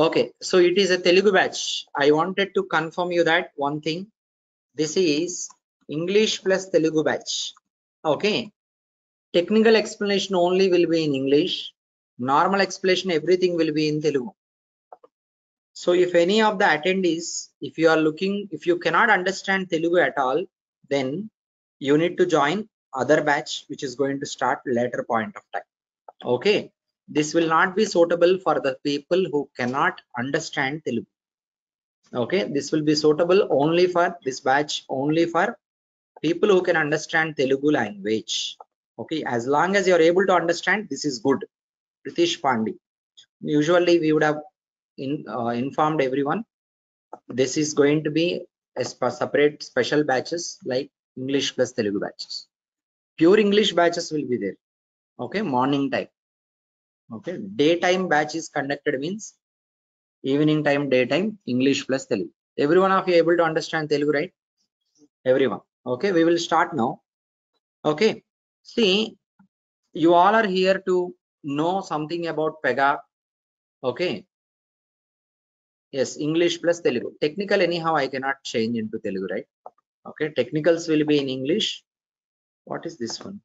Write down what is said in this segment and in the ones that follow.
Okay, so it is a Telugu batch. I wanted to confirm you that one thing. This is English plus Telugu batch. Okay, technical explanation only will be in English. Normal explanation, everything will be in Telugu. So if any of the attendees, if you are looking, if you cannot understand Telugu at all, then you need to join other batch, which is going to start later point of time. Okay, this will not be suitable for the people who cannot understand Telugu. Okay, this will be suitable only for this batch, only for people who can understand Telugu language. Okay, as long as you are able to understand, this is good. Pritish Pandi, usually we would have informed everyone. This is going to be a separate special batches like English plus Telugu batches. Pure English batches will be there. Okay, morning time. Okay, daytime batch is conducted means evening time, daytime, English plus Telugu. Every one of you able to understand Telugu, right? Everyone. Okay, we will start now. Okay, see, you all are here to know something about Pega. Okay, yes, English plus Telugu. Technical anyhow I cannot change into Telugu, right? Okay, technicals will be in English. What is this one?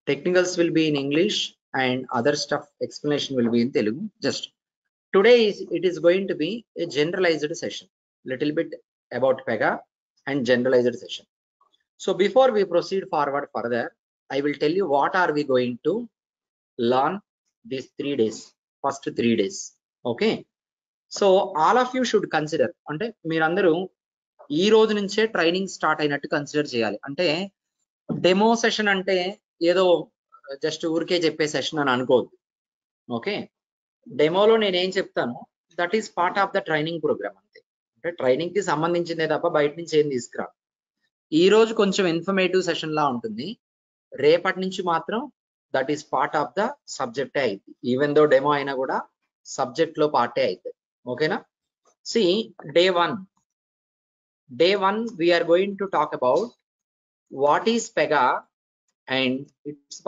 Technicals will be in English and other stuff explanation will be in Telugu. Just today it is going to be a generalized session, little bit about Pega and generalized session. So before we proceed forward further, I will tell you what are we going to learn these 3 days, first 3 days. Okay, so all of you should consider, అంటే మీరందరూ ఈ రోజు నుంచే training start అయినట్టు consider చేయాలి. అంటే demo session అంటే ఏదో జస్ట్ ఊరికే చెప్పే సెషన్ అని అనుకోవద్దు. ఓకే, డెమోలో నేనేం చెప్తాను, that is part of the training programme. అంతే, అంటే ట్రైనింగ్ కి సంబంధించిందే తప్ప బయట నుంచి ఏం తీసుకురా. ఈ రోజు కొంచెం ఇన్ఫర్మేటివ్ సెషన్ లా ఉంటుంది, రేపటి నుంచి మాత్రం that is part of the సబ్జెక్టే అయింది. ఈవెన్ దో డెమో అయినా కూడా సబ్జెక్ట్ లో పార్టే అవుతుంది. ఓకేనా? See day one we're going to talk about what is Pega and its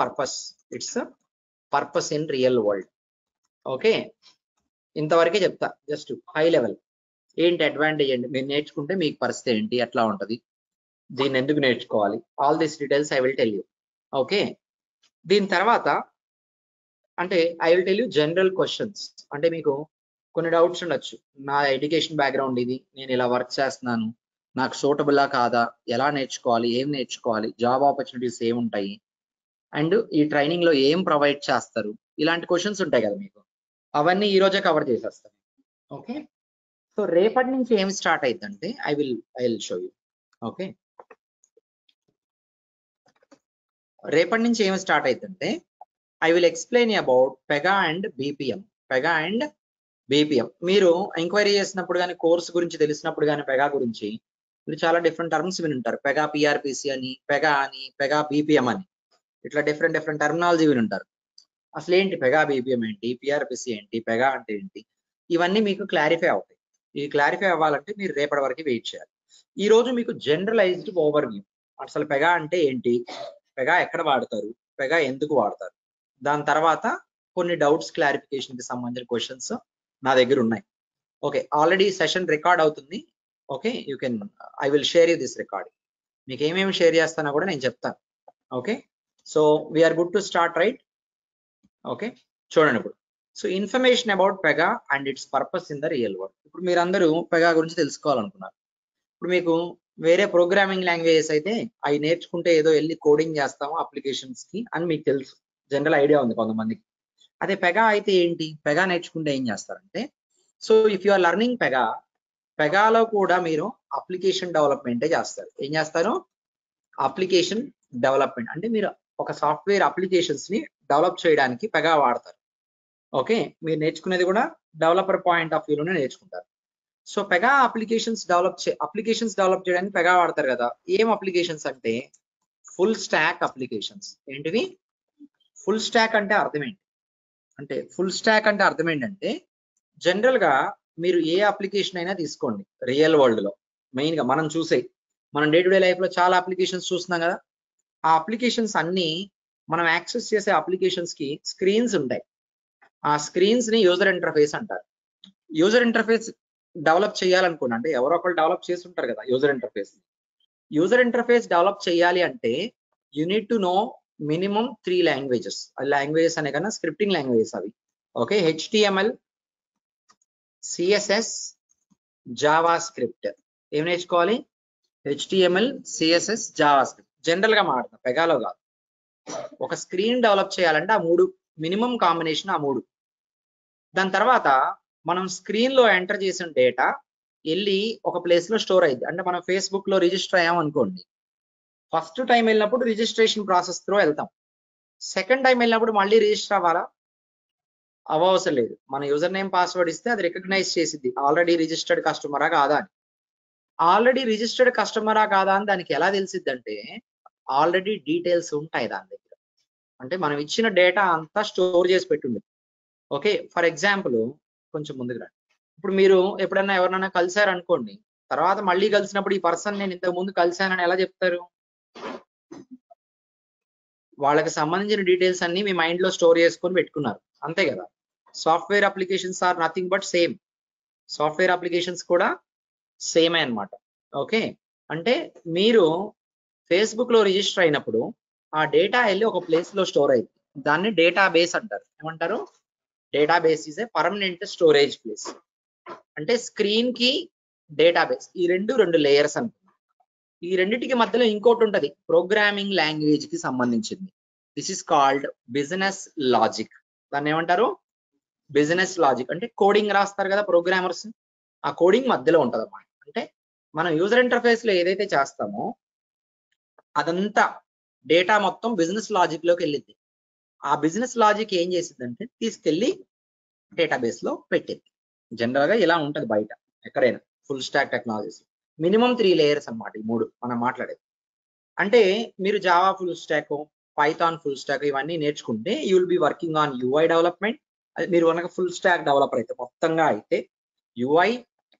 purpose in real world. Okay, ఇంతవరకే చెప్తా, జస్ట్ హై లెవెల్. ఏంటి అడ్వాంటేజ్ అండి, మీరు నేర్చుకుంటే మీకు పరిస్థితి ఏంటి, ఎట్లా ఉంటుంది, దీన్ని ఎందుకు నేర్చుకోవాలి, all these details I will tell you. Okay, దీని తర్వాత అంటే I will tell you general questions. అంటే మీకు కొన్ని డౌట్స్ ఉండొచ్చు, నా ఎడ్యుకేషన్ బ్యాక్గ్రౌండ్ ఇది, నేను ఇలా వర్క్ చేస్తున్నాను, నాకు సూటబుల్లా కాదా, ఎలా నేర్చుకోవాలి, ఏం నేర్చుకోవాలి, జాబ్ ఆపర్చునిటీస్ ఏముంటాయి, అండ్ ఈ ట్రైనింగ్ లో ఏం ప్రొవైడ్ చేస్తారు, ఇలాంటి క్వశ్చన్స్ ఉంటాయి కదా మీకు, అవన్నీ ఈ రోజే కవర్ చేసేస్తాను. ఓకే, సో రేపటి నుంచి ఏం స్టార్ట్ అవుతుందంటే I will show you. Okay, రేపటి నుంచి ఏం స్టార్ట్ అవుతుందంటే I will explain about Pega and BPM. Pega and BPM మీరు ఎంక్వైరీ చేసినప్పుడు కానీ, కోర్స్ గురించి తెలిసినప్పుడు కానీ, పెగా గురించి మీరు చాలా డిఫరెంట్ టర్మ్స్ వినుంటారు. పెగా పిఆర్పిసి అని, పెగా అని, పెగా బీపీఎం అని, ఇట్లా డిఫరెంట్ టర్మినాలజీ వినుంటారు. అసలు ఏంటి పెగా, బీపీఎం ఏంటి, పిఆర్పిసి ఏంటి, పెగా అంటే ఏంటి, ఇవన్నీ మీకు క్లారిఫై అవుతాయి. ఈ క్లారిఫై అవ్వాలంటే మీరు రేపటి వరకు వెయిట్ చేయాలి. ఈ రోజు మీకు జనరలైజ్డ్ ఓవర్ వ్యూ, అసలు పెగా అంటే ఏంటి, పెగా ఎక్కడ వాడతారు, పెగా ఎందుకు వాడతారు, దాని తర్వాత కొన్ని డౌట్స్ క్లారిఫికేషన్ కి సంబంధించిన క్వశ్చన్స్ నా దగ్గర ఉన్నాయి. ఓకే, ఆల్రెడీ సెషన్ రికార్డ్ అవుతుంది. Okay, you can, I will share you this recording. మీకు ఏమేమి షేర్ చేస్తానో కూడా నేను చెప్తాను. Okay, so we're good to start, right? Okay, చూడండి ఇప్పుడు. So information about Pega and its purpose in the real world. ఇప్పుడు మీరందరూ పెగా గురించి తెలుసుకోవాలనుకున్నారు. ఇప్పుడు మీకు వేరే ప్రోగ్రామింగ్ లాంగ్వేజెస్ అయితే అవి నేర్చుకుంటే ఏదో వెళ్ళి కోడింగ్ చేస్తాము అప్లికేషన్స్ కి అని మీకు తెలుసు, జనరల్ ఐడియా ఉంది కొంతమందికి. అదే పెగా అయితే ఏంటి, పెగా నేర్చుకుంటే ఏం చేస్తారంటే, so if you are learning Pega, పెగాలో కూడా మీరు అప్లికేషన్ డెవలప్మెంటే చేస్తారు. ఏం చేస్తారు? Application development. అంటే మీరు ఒక సాఫ్ట్వేర్ అప్లికేషన్స్ ని డెవలప్ చేయడానికి పెగా వాడతారు. ఓకే, మీరు నేర్చుకునేది కూడా డెవలపర్ పాయింట్ ఆఫ్ వ్యూలోనే నేర్చుకుంటారు. సో పెగా అప్లికేషన్స్ డెవలప్ చేయడానికి పెగా వాడతారు కదా. ఏం అప్లికేషన్స్ అంటే ఫుల్ స్టాక్ అప్లికేషన్స్. ఏంటివి? ఫుల్ స్టాక్ అంటే అర్థం ఏంటి అంటే, ఫుల్ స్టాక్ అంటే అర్థం ఏంటంటే, జనరల్ గా మీరు ఏ అప్లికేషన్ అయినా తీసుకోండి, రియల్ వరల్డ్ లో మెయిన్ గా మనం చూసే, మనం డే టు డే లైఫ్ లో చాలా అప్లికేషన్స్ చూస్తున్నాం కదా. ఆ అప్లికేషన్స్ అన్ని మనం యాక్సెస్ చేసే అప్లికేషన్స్ కి స్క్రీన్స్ ఉంటాయి. ఆ స్క్రీన్స్ ని యూజర్ ఇంటర్ఫేస్ అంటారు. యూజర్ ఇంటర్ఫేస్ డెవలప్ చేయాలనుకున్నా, అంటే ఎవరో ఒకరు డెవలప్ చేసి ఉంటారు కదా user interface. User interface develop చేయాలి అంటే you need to know minimum 3 languages. Languages అనే కన్నా స్క్రిప్టింగ్ లాంగ్వేజెస్ అవి. Okay, HTML, CSS, Java script. ఏం నేర్చుకోవాలి? HTML, CSS, Java script. General గా మాట్లాడతాం, పెగాలో కాదు. ఒక స్క్రీన్ డెవలప్ చేయాలంటే ఆ 3 మినిమం కాంబినేషన్, ఆ 3. దాని తర్వాత మనం స్క్రీన్ లో ఎంటర్ చేసిన డేటా వెళ్ళి ఒక ప్లేస్ లో స్టోర్ అయింది. అంటే మనం ఫేస్బుక్ లో రిజిస్టర్ అయ్యాం అనుకోండి, ఫస్ట్ టైం వెళ్ళినప్పుడు రిజిస్ట్రేషన్ ప్రాసెస్ త్రూ వెళ్తాం. సెకండ్ టైం వెళ్ళినప్పుడు మళ్ళీ రిజిస్టర్ అవ్వాలా? అవసరం లేదు. మన యూజర్ నేమ్ పాస్వర్డ్ ఇస్తే అది రికగ్నైజ్ చేసిద్ది ఆల్రెడీ రిజిస్టర్డ్ కస్టమరా కాదా అని. ఆల్రెడీ రిజిస్టర్డ్ కస్టమరా కాదా అని దానికి ఎలా తెలిసిద్ది అంటే ఆల్రెడీ డీటెయిల్స్ ఉంటాయి దాని దగ్గర. అంటే మనం ఇచ్చిన డేటా అంతా స్టోర్ చేసి పెట్టుంది. ఓకే, ఫర్ ఎగ్జాంపుల్ కొంచెం ముందుకు రండి. ఇప్పుడు మీరు ఎప్పుడైనా ఎవరినైనా కలిశారు అనుకోండి, తర్వాత మళ్ళీ కలిసినప్పుడు ఈ పర్సన్ నేను ఇంతకు ముందు కలిశానని ఎలా చెప్తారు? వాళ్ళకి సంబంధించిన డీటెయిల్స్ అన్ని మీ మైండ్ లో స్టోర్ చేసుకొని పెట్టుకున్నారు, అంతే కదా. Software applications are nothing but same. Software applications కూడా సేమే అన్నమాట. ఓకే, అంటే మీరు ఫేస్బుక్ లో రిజిస్టర్ అయినప్పుడు ఆ డేటా వెళ్ళి ఒక ప్లేస్ లో స్టోర్ అయింది. దాన్ని డేటాబేస్ అంటారు. ఏమంటారు? Database is a permanent storage place. అంటే స్క్రీన్ కి డేటాబేస్, ఈ రెండు లేయర్స్ అనుకుంటాం. ఈ రెండింటికి మధ్యలో ఇంకోటి ఉంటది, ప్రోగ్రామింగ్ లాంగ్వేజ్ కి సంబంధించింది. This is called business logic. దాన్ని ఏమంటారు? Business logic. అంటే కోడింగ్ రాస్తారు కదా ప్రోగ్రామర్స్, ఆ కోడింగ్ మధ్యలో ఉంటది అన్నమాట. అంటే మనం యూజర్ ఇంటర్ఫేస్ లో ఏదైతే చేస్తామో అదంతా డేటా మొత్తం బిజినెస్ లాజిక్ లోకి వెళ్ళింది. ఆ బిజినెస్ లాజిక్ ఏం చేసిందంటే తీసుకెళ్లి డేటాబేస్ లో పెట్టింది. జనరల్ గా ఇలా ఉంటది బయట ఎక్కడైనా full stock technologies. Minimum 3 layers అన్నమాట ఈ 3 మనం మాట్లాడేది. అంటే మీరు Java full stock, Python full stock ఇవన్నీ నేర్చుకుంటే you will be working on UI development. మీరు కనుక ఫుల్ స్టాక్ డెవలపర్ అయితే, మొత్తంగా అయితే UI,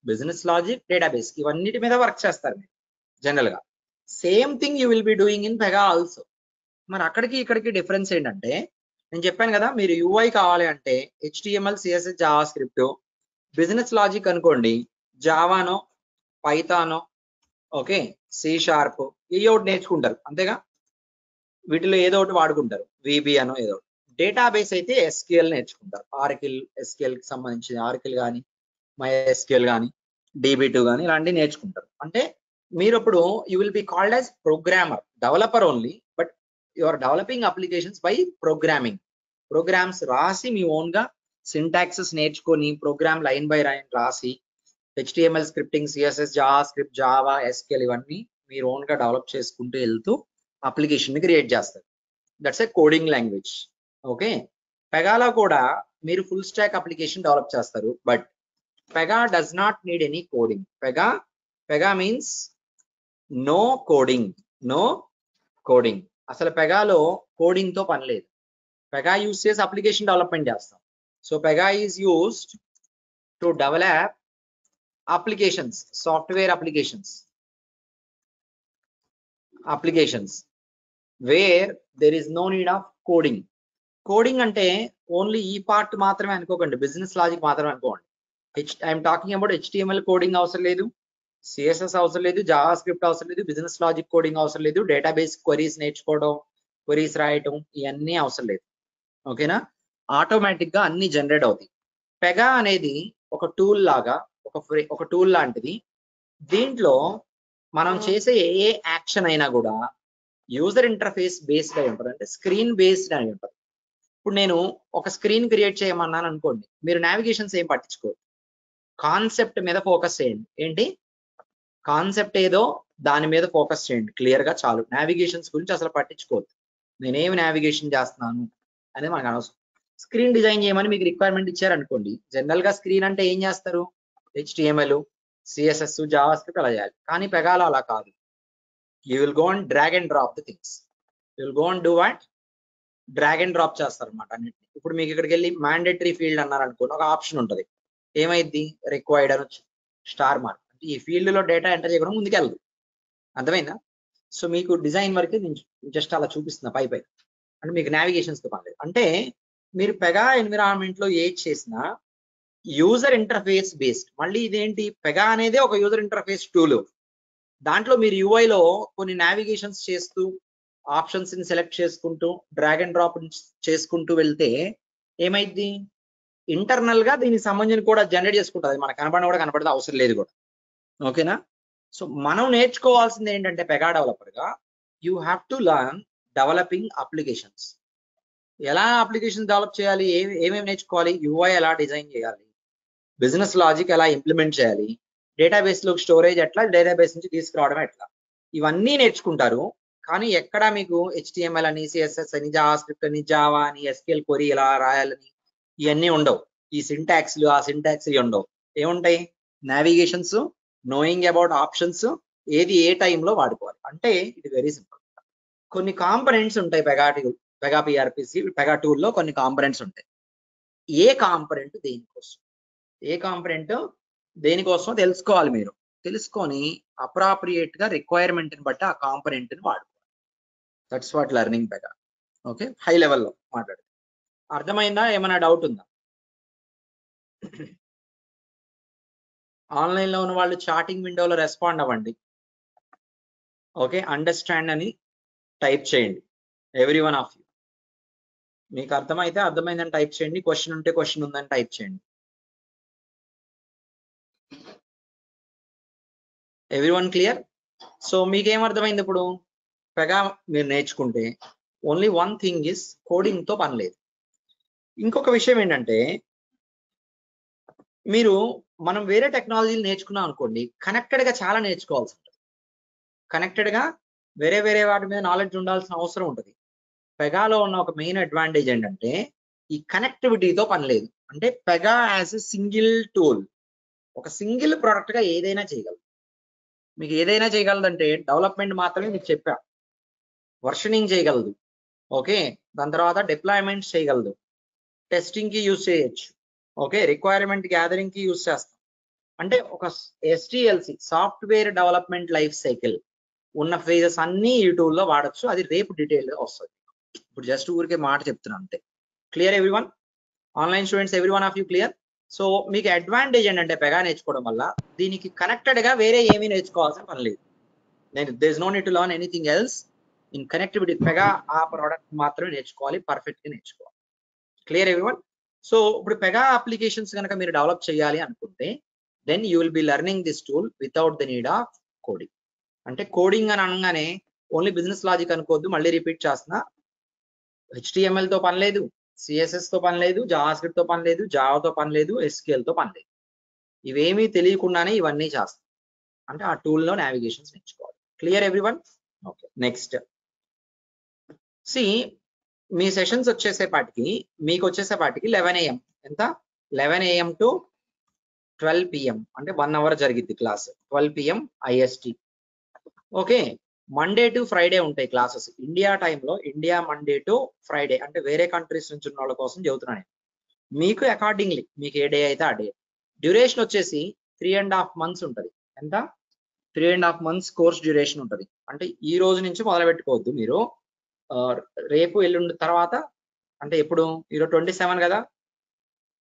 బిజినెస్ లాజిక్, డేటాబేస్ ఇవన్నిటి మీద వర్క్ చేస్తారు మీరు జనరల్ గా. Same thing you will be doing in Pega also. మరి అక్కడికి ఇక్కడికి డిఫరెన్స్ ఏంటంటే, నేను చెప్పాను కదా మీరు UI కావాలి అంటే HTML, CSS, Java script. Business logic అనుకోండి జావానో, పైథానో, ఓకే, C#, ఏ ఒకటి నేర్చుకుంటారు అంతేగా. వీటిలో ఏదో ఒకటి వాడుకుంటారు, VB అనో ఏదో ఒకటి. డేటాబేస్ అయితే SQL నేర్చుకుంటారు. ఆర్కిల్, SQL కి సంబంధించి ఆర్కిల్ కానీ, MySQL కానీ, DB2 కానీ ఇలాంటివి నేర్చుకుంటారు. అంటే మీరు ఇప్పుడు you will be called as programmer, developer only, but you are developing applications by programming. Programs రాసి మీ ఓన్ గా సింటాక్సెస్ నేర్చుకొని ప్రోగ్రామ్ లైన్ బై లైన్ రాసి HTML scripting, CSS, JavaScript, Java, SQL ఇవన్నీ మీరు ఓన్ గా డెవలప్ చేసుకుంటూ వెళ్తూ అప్లికేషన్ ని క్రియేట్ చేస్తారు. That's a coding language. Okay, పెగాలో కూడా మీరు ఫుల్ స్టాక్ అప్లికేషన్ డెవలప్ చేస్తారు, but Pega does not need any coding. Pega means no coding. No coding. అసలు పెగాలో కోడింగ్ తో పని లేదు. పెగా యూజ్ చేసి అప్లికేషన్ డెవలప్మెంట్ చేస్తాం. So Pega is used to develop applications, software applications where there is no need of coding. Coding అంటే only ఈ part మాత్రమే అనుకోకండి, బిజినెస్ లాజిక్ మాత్రమే అనుకోండి. I'm talking about HTML coding అవసరం లేదు, CSS అవసరం లేదు, జావా స్క్రిప్ట్ అవసరం లేదు, బిజినెస్ లాజిక్ కోడింగ్ అవసరం లేదు, డేటాబేస్ క్వరీస్ నేర్చుకోవడం, క్వరీస్ రాయటం ఇవన్నీ అవసరం లేదు. ఓకేనా? ఆటోమేటిక్ గా అన్ని జనరేట్ అవుతాయి. పెగా అనేది ఒక టూల్ లాగా, ఒక టూల్ లాంటిది. దీంట్లో మనం చేసే ఏ యాక్షన్ అయినా కూడా యూజర్ ఇంటర్ఫేస్ బేస్డ్ అయి ఉంటుంది, అంటే స్క్రీన్ బేస్డ్ అయి ఉంటుంది. ఇప్పుడు నేను ఒక స్క్రీన్ క్రియేట్ చేయమన్నాను అనుకోండి, మీరు నావిగేషన్స్ ఏం పట్టించుకోరు, కాన్సెప్ట్ మీద ఫోకస్ చేయండి. ఏంటి కాన్సెప్ట్ ఏదో దాని మీద ఫోకస్ చేయండి క్లియర్ గా, చాలు. నావిగేషన్స్ గురించి అసలు పట్టించుకోవద్దు. నేనేమి నావిగేషన్ చేస్తున్నాను అనేది మనకు అనవసరం. స్క్రీన్ డిజైన్ చేయమని మీకు రిక్వైర్మెంట్ ఇచ్చారనుకోండి, జనరల్ గా స్క్రీన్ అంటే ఏం చేస్తారు? HTML, CSS, జావా స్క్రిప్ట్ అలా చేయాలి. కానీ పెగాలో అలా కాదు. You will go and drag and drop the things. You will go and do what? Drag and drop చేస్తారు అనమాట అన్నింటినీ. ఇప్పుడు మీకు ఇక్కడికి వెళ్ళి మ్యాండేటరీ ఫీల్డ్ అన్నారు అనుకోండి, ఒక ఆప్షన్ ఉంటుంది, ఏమైంది? రిక్వైర్డ్ అని స్టార్ మార్క్. అంటే ఈ ఫీల్డ్ లో డేటా ఎంటర్ చేయకుండా ముందుకెళ్ళదు. అర్థమైందా? సో మీకు డిజైన్ వరకే నేను జస్ట్ అలా చూపిస్తున్నా పై అంటే మీకు నావిగేషన్స్ తో పని లేదు. అంటే మీరు పెగా ఎన్విరాన్మెంట్ లో ఏది చేసినా యూజర్ ఇంటర్ఫేస్ బేస్డ్. మళ్ళీ ఇదేంటి, పెగా అనేది ఒక యూజర్ ఇంటర్ఫేస్ టూల్. దాంట్లో మీరు UI లో కొన్ని నావిగేషన్స్ చేస్తూ ఆప్షన్స్ ని సెలెక్ట్ చేసుకుంటూ డ్రాగ్ అండ్ డ్రాప్ చేసుకుంటూ వెళ్తే ఏమైంది, ఇంటర్నల్ గా దీనికి సంబంధించిన కూడా జనరేట్ చేసుకుంటుంది. మనకు కనపడిన కూడా కనపడదు, అవసరం లేదు కూడా. ఓకేనా? సో మనం నేర్చుకోవాల్సింది ఏంటంటే పెగా డెవలపర్ గా you have to learn developing applications. ఎలా అప్లికేషన్ డెవలప్ చేయాలి, ఏమేమి నేర్చుకోవాలి, UI ఎలా డిజైన్ చేయాలి, బిజినెస్ లాజిక్ ఎలా ఇంప్లిమెంట్ చేయాలి, డేటాబేస్ లో స్టోరేజ్ ఎట్లా, డేటాబేస్ నుంచి తీసుకురావడం ఎట్లా, ఇవన్నీ నేర్చుకుంటారు. కానీ ఎక్కడ మీకు HTML అని, CSS అని, జావా స్క్రిప్ట్ అని, జావా అని, SQL క్వరీ ఇలా రాయాలని ఇవన్నీ ఉండవు. ఈ సింటాక్స్లు ఆ సింటాక్స్ ఉండవు. ఏముంటాయి, నావిగేషన్స్, నోయింగ్ అబౌట్ ఆప్షన్స్, ఏది ఏ టైంలో వాడుకోవాలి. అంటే ఇది వెరీ సింపుల్. కొన్ని కాంపనెంట్స్ ఉంటాయి పెగా PRPC పెగా టూల్లో కొన్ని కాంపనెంట్స్ ఉంటాయి. ఏ కాంపనెంట్ దేనికోసం, ఏ కాంపనెంట్ దేనికోసం తెలుసుకోవాలి. మీరు తెలుసుకొని అప్రాప్రియేట్ గా రిక్వైర్మెంట్ ని బట్టి ఆ కాంపనెంట్ ని వాడుకోవాలి. That's what learning Pega. Okay, high లెవెల్లో మాట్లాడుతుంది. అర్థమైందా? ఏమైనా డౌట్ ఉందా? ఆన్లైన్ లో ఉన్న వాళ్ళు చాటింగ్ విండోలో రెస్పాండ్ అవ్వండి. ఓకే, అండర్స్టాండ్ అని టైప్ చేయండి. Every one of you. మీకు అర్థమైతే అర్థమైందని టైప్ చేయండి, క్వశ్చన్ ఉంటే క్వశ్చన్ ఉందని టైప్ చేయండి. Every one clear? సో మీకేం అర్థమైంది ఇప్పుడు? పెగా మీరు నేర్చుకుంటే only one thing is coding తో పని లేదు. ఇంకొక విషయం ఏంటంటే, మనం వేరే టెక్నాలజీలు నేర్చుకున్నాం అనుకోండి, కనెక్టెడ్ గా చాలా నేర్చుకోవాల్సి ఉంటుంది. కనెక్టెడ్ గా వేరే వాటి మీద నాలెడ్జ్ ఉండాల్సిన అవసరం ఉంటుంది. పెగాలో ఉన్న ఒక మెయిన్ అడ్వాంటేజ్ ఏంటంటే ఈ కనెక్టివిటీతో పని లేదు. అంటే Pega as a single tool, ఒక సింగిల్ ప్రోడక్ట్ గా ఏదైనా చేయగలదు. మీకు ఏదైనా చేయగలదంటే డెవలప్మెంట్ మాత్రమే మీకు చెప్పా, వర్షనింగ్ చేయగలదు. ఓకే, దాని తర్వాత డిప్లాయ్మెంట్స్ చేయగలదు, టెస్టింగ్ కి యూజ్ చేయొచ్చు. ఓకే, రిక్వైర్మెంట్ గ్యాదరింగ్ కి యూజ్ చేస్తాం. అంటే ఒక SDLC software development life cycle ఉన్న ఫేజెస్ అన్ని ఈ టూల్లో వాడచ్చు. అది రేపు డీటెయిల్ గా వస్తుంది. ఇప్పుడు జస్ట్ ఊరికే మాట చెప్తున్నాను అంతే. Clear every one? Online students every one of you clear? So మీకు అడ్వాంటేజ్ ఏంటంటే పెగా నేర్చుకోవడం వల్ల దీనికి కనెక్టెడ్ గా వేరే ఏమీ నేర్చుకోవాల్సిన పని లేదు. There is no need to learn anything else. In connectivity Pega ఆ ప్రోడక్ట్ మాత్రమే నేర్చుకోవాలి, పర్ఫెక్ట్ గా నేర్చుకోవాలి. Clear everyone? సో ఇప్పుడు పెగా అప్లికేషన్స్ కనుక మీరు డెవలప్ చేయాలి అనుకుంటే then you will be learning this tool without the need of coding. అంటే కోడింగ్ అని అనగానే ఓన్లీ బిజినెస్ లాజిక్ అనుకోవద్దు. మళ్ళీ రిపీట్ చేస్తున్నా, HTML తో పని లేదు, CSS తో పని లేదు, జావా స్క్రిప్ట్ తో పని లేదు, జావాతో పని లేదు, SQL తో పని లేదు. ఇవేమీ తెలియకుండానే ఇవన్నీ చేస్తాం. అంటే ఆ టూల్లో నావిగేషన్స్ నేర్చుకోవాలి. Clear everyone? ఓకే, నెక్స్ట్ సి మీ సెషన్స్ వచ్చేసేపాటికి మీకు వచ్చేసేపాటికి 11 AM. ఎంత? 11 AM టు 12 PM, అంటే 1 hour జరిగిద్ది class. 12 PM IST. Okay, Monday to Friday ఉంటాయి క్లాసెస్. ఇండియా టైంలో, ఇండియా మండే టు ఫ్రైడే, అంటే వేరే కంట్రీస్ నుంచి ఉన్న వాళ్ళ కోసం చెబుతున్నాను. మీకు అకార్డింగ్లీ మీకు ఏ డే అయితే ఆ డే. డ్యూరేషన్ వచ్చేసి 3.5 months ఉంటుంది. ఎంత? 3.5 months కోర్స్ డ్యూరేషన్ ఉంటుంది. అంటే ఈ రోజు నుంచి మొదలు పెట్టుకోవద్దు మీరు. రేపు ఎల్లుండి తర్వాత, అంటే ఎప్పుడు, ఈరోజు 27 కదా,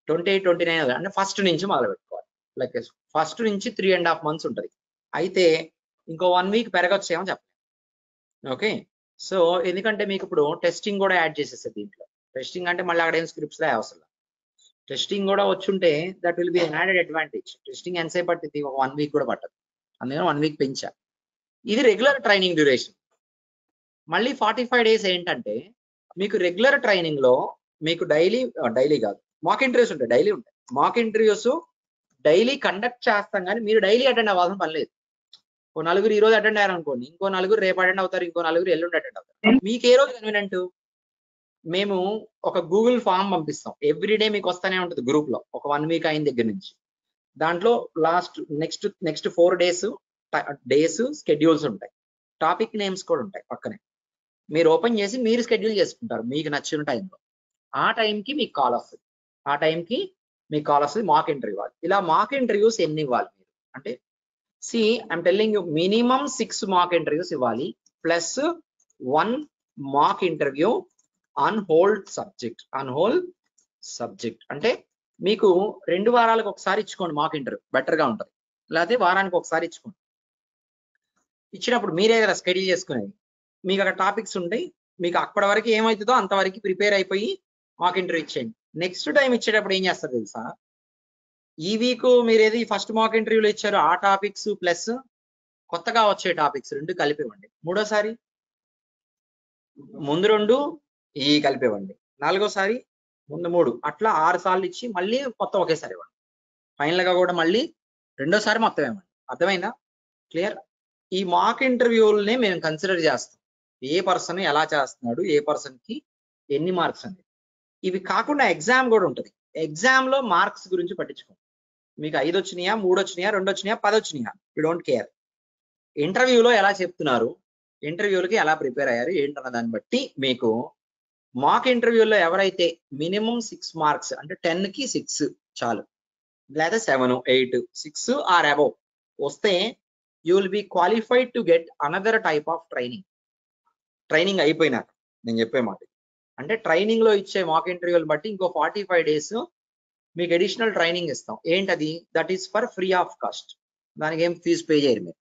28, 29 కదా, అంటే ఫస్ట్ నుంచి మొదలు పెట్టుకోవాలి. లైక్ ఫస్ట్ నుంచి 3.5 months ఉంటుంది. అయితే ఇంకో 1 week పెరగొచ్చేమో చెప్పండి. ఓకే, సో ఎందుకంటే మీకు ఇప్పుడు టెస్టింగ్ కూడా యాడ్ చేసేస్తారు దీంట్లో. టెస్టింగ్ అంటే మళ్ళీ అక్కడ ఏం స్క్రిప్ట్స్ అవసరం. టెస్టింగ్ కూడా వచ్చుంటే that will be added advantage. Testing ఎంతసేపు పట్టింది? 1 week కూడా పట్టదు. అందుకని 1 week పెంచా. ఇది రెగ్యులర్ ట్రైనింగ్ డ్యూరేషన్. మళ్ళీ 45 days ఏంటంటే మీకు రెగ్యులర్ ట్రైనింగ్ లో మీకు డైలీ కాదు, మాక్ ఇంటర్వ్యూస్ ఉంటాయి. డైలీ ఉంటాయి మాక్ ఇంటర్వ్యూస్. డైలీ కండక్ట్ చేస్తాం, కానీ మీరు డైలీ అటెండ్ అవ్వాల్సిన పని లేదు. ఓ నలుగురు ఈ రోజు అటెండ్ అయ్యారు అనుకోండి, ఇంకో నలుగురు రేపు అటెండ్ అవుతారు, ఇంకో నలుగురు ఎల్లుండి అటెండ్ అవుతారు. మీకు ఏ రోజు కన్వీనియంట్, మేము ఒక గూగుల్ ఫామ్ పంపిస్తాం. ఎవ్రీడే మీకు వస్తానే ఉంటుంది గ్రూప్ లో. ఒక 1 week అయిన దగ్గర నుంచి దాంట్లో నెక్స్ట్ 4 days స్కెడ్యూల్స్ ఉంటాయి. టాపిక్ నేమ్స్ కూడా ఉంటాయి పక్కనే. మీరు ఓపెన్ చేసి మీరు స్కెడ్యూల్ చేసుకుంటారు మీకు నచ్చిన టైంలో. ఆ టైంకి మీకు కాల్ వస్తుంది. మాక్ ఇంటర్వ్యూ ఇవ్వాలి. ఇలా మాక్ ఇంటర్వ్యూస్ ఎన్ని ఇవ్వాలి మీరు అంటే, I'm telling you, minimum 6 mock interviews ఇవ్వాలి, plus 1 mock interview on whole subject, on whole subject అంటే మీకు 2 వారాలకు ఒకసారి ఇచ్చుకోండి మాక్ ఇంటర్వ్యూ, బెటర్ గా ఉంటుంది. లేకపోతే వారానికి ఒకసారి ఇచ్చుకోండి. ఇచ్చినప్పుడు మీరే కదా స్టడీ చేసుకునేది. మీకు అక్కడ టాపిక్స్ ఉంటాయి, మీకు అప్పటి వరకు ఏమవుతుందో అంతవరకు ప్రిపేర్ అయిపోయి మాక్ ఇంటర్వ్యూ ఇచ్చేయండి. నెక్స్ట్ టైం ఇచ్చేటప్పుడు ఏం చేస్తారు తెలుసా, ఈ వీక్ మీరు ఏది ఫస్ట్ మాక్ ఇంటర్వ్యూలో ఇచ్చారో ఆ టాపిక్స్ ప్లస్ కొత్తగా వచ్చే టాపిక్స్ 2 కలిపివ్వండి. మూడోసారి ముందు 2 ఈ కలిపివ్వండి. నాలుగోసారి ముందు 3, అట్లా 6 సార్లు ఇచ్చి మళ్ళీ మొత్తం ఒకేసారి ఇవ్వండి. ఫైనల్ గా కూడా మళ్ళీ రెండోసారి మొత్తం ఇవ్వండి. అర్థమైందా? క్లియర్? ఈ మాక్ ఇంటర్వ్యూలని మేము కన్సిడర్ చేస్తాం. ఏ పర్సన్ ఎలా చేస్తున్నాడు, ఏ పర్సన్ కి ఎన్ని మార్క్స్ అనేది. ఇవి కాకుండా ఎగ్జామ్ కూడా ఉంటుంది. ఎగ్జామ్ లో మార్క్స్ గురించి పట్టించుకోండి. మీకు 5 వచ్చినాయా, 3 వచ్చినాయా, 2 వచ్చినాయా, 10 వచ్చినాయా, యూ డోంట్ కేర్. ఇంటర్వ్యూలో ఎలా చెప్తున్నారు, ఇంటర్వ్యూలకి ఎలా ప్రిపేర్ అయ్యారు ఏంటన్న దాన్ని బట్టి మీకు మాక్ ఇంటర్వ్యూలో ఎవరైతే మినిమం 6 మార్క్స్ అంటే 10 కి 6 చాలు, లేదా 7, 8, 6 ఆర్ అబౌవ్ వస్తే you will be qualified to get another type of training. Training అయిపోయినాక నేను చెప్పే మాట అంటే ట్రైనింగ్ లో ఇచ్చే మాక్ ఇంటర్వ్యూలు బట్టి ఇంకో 45 days మీకు అడిషనల్ ట్రైనింగ్ ఇస్తాం. ఏంటది? That is for free of cost. దానికి ఏం ఫీజు పే చేయరు మీరు.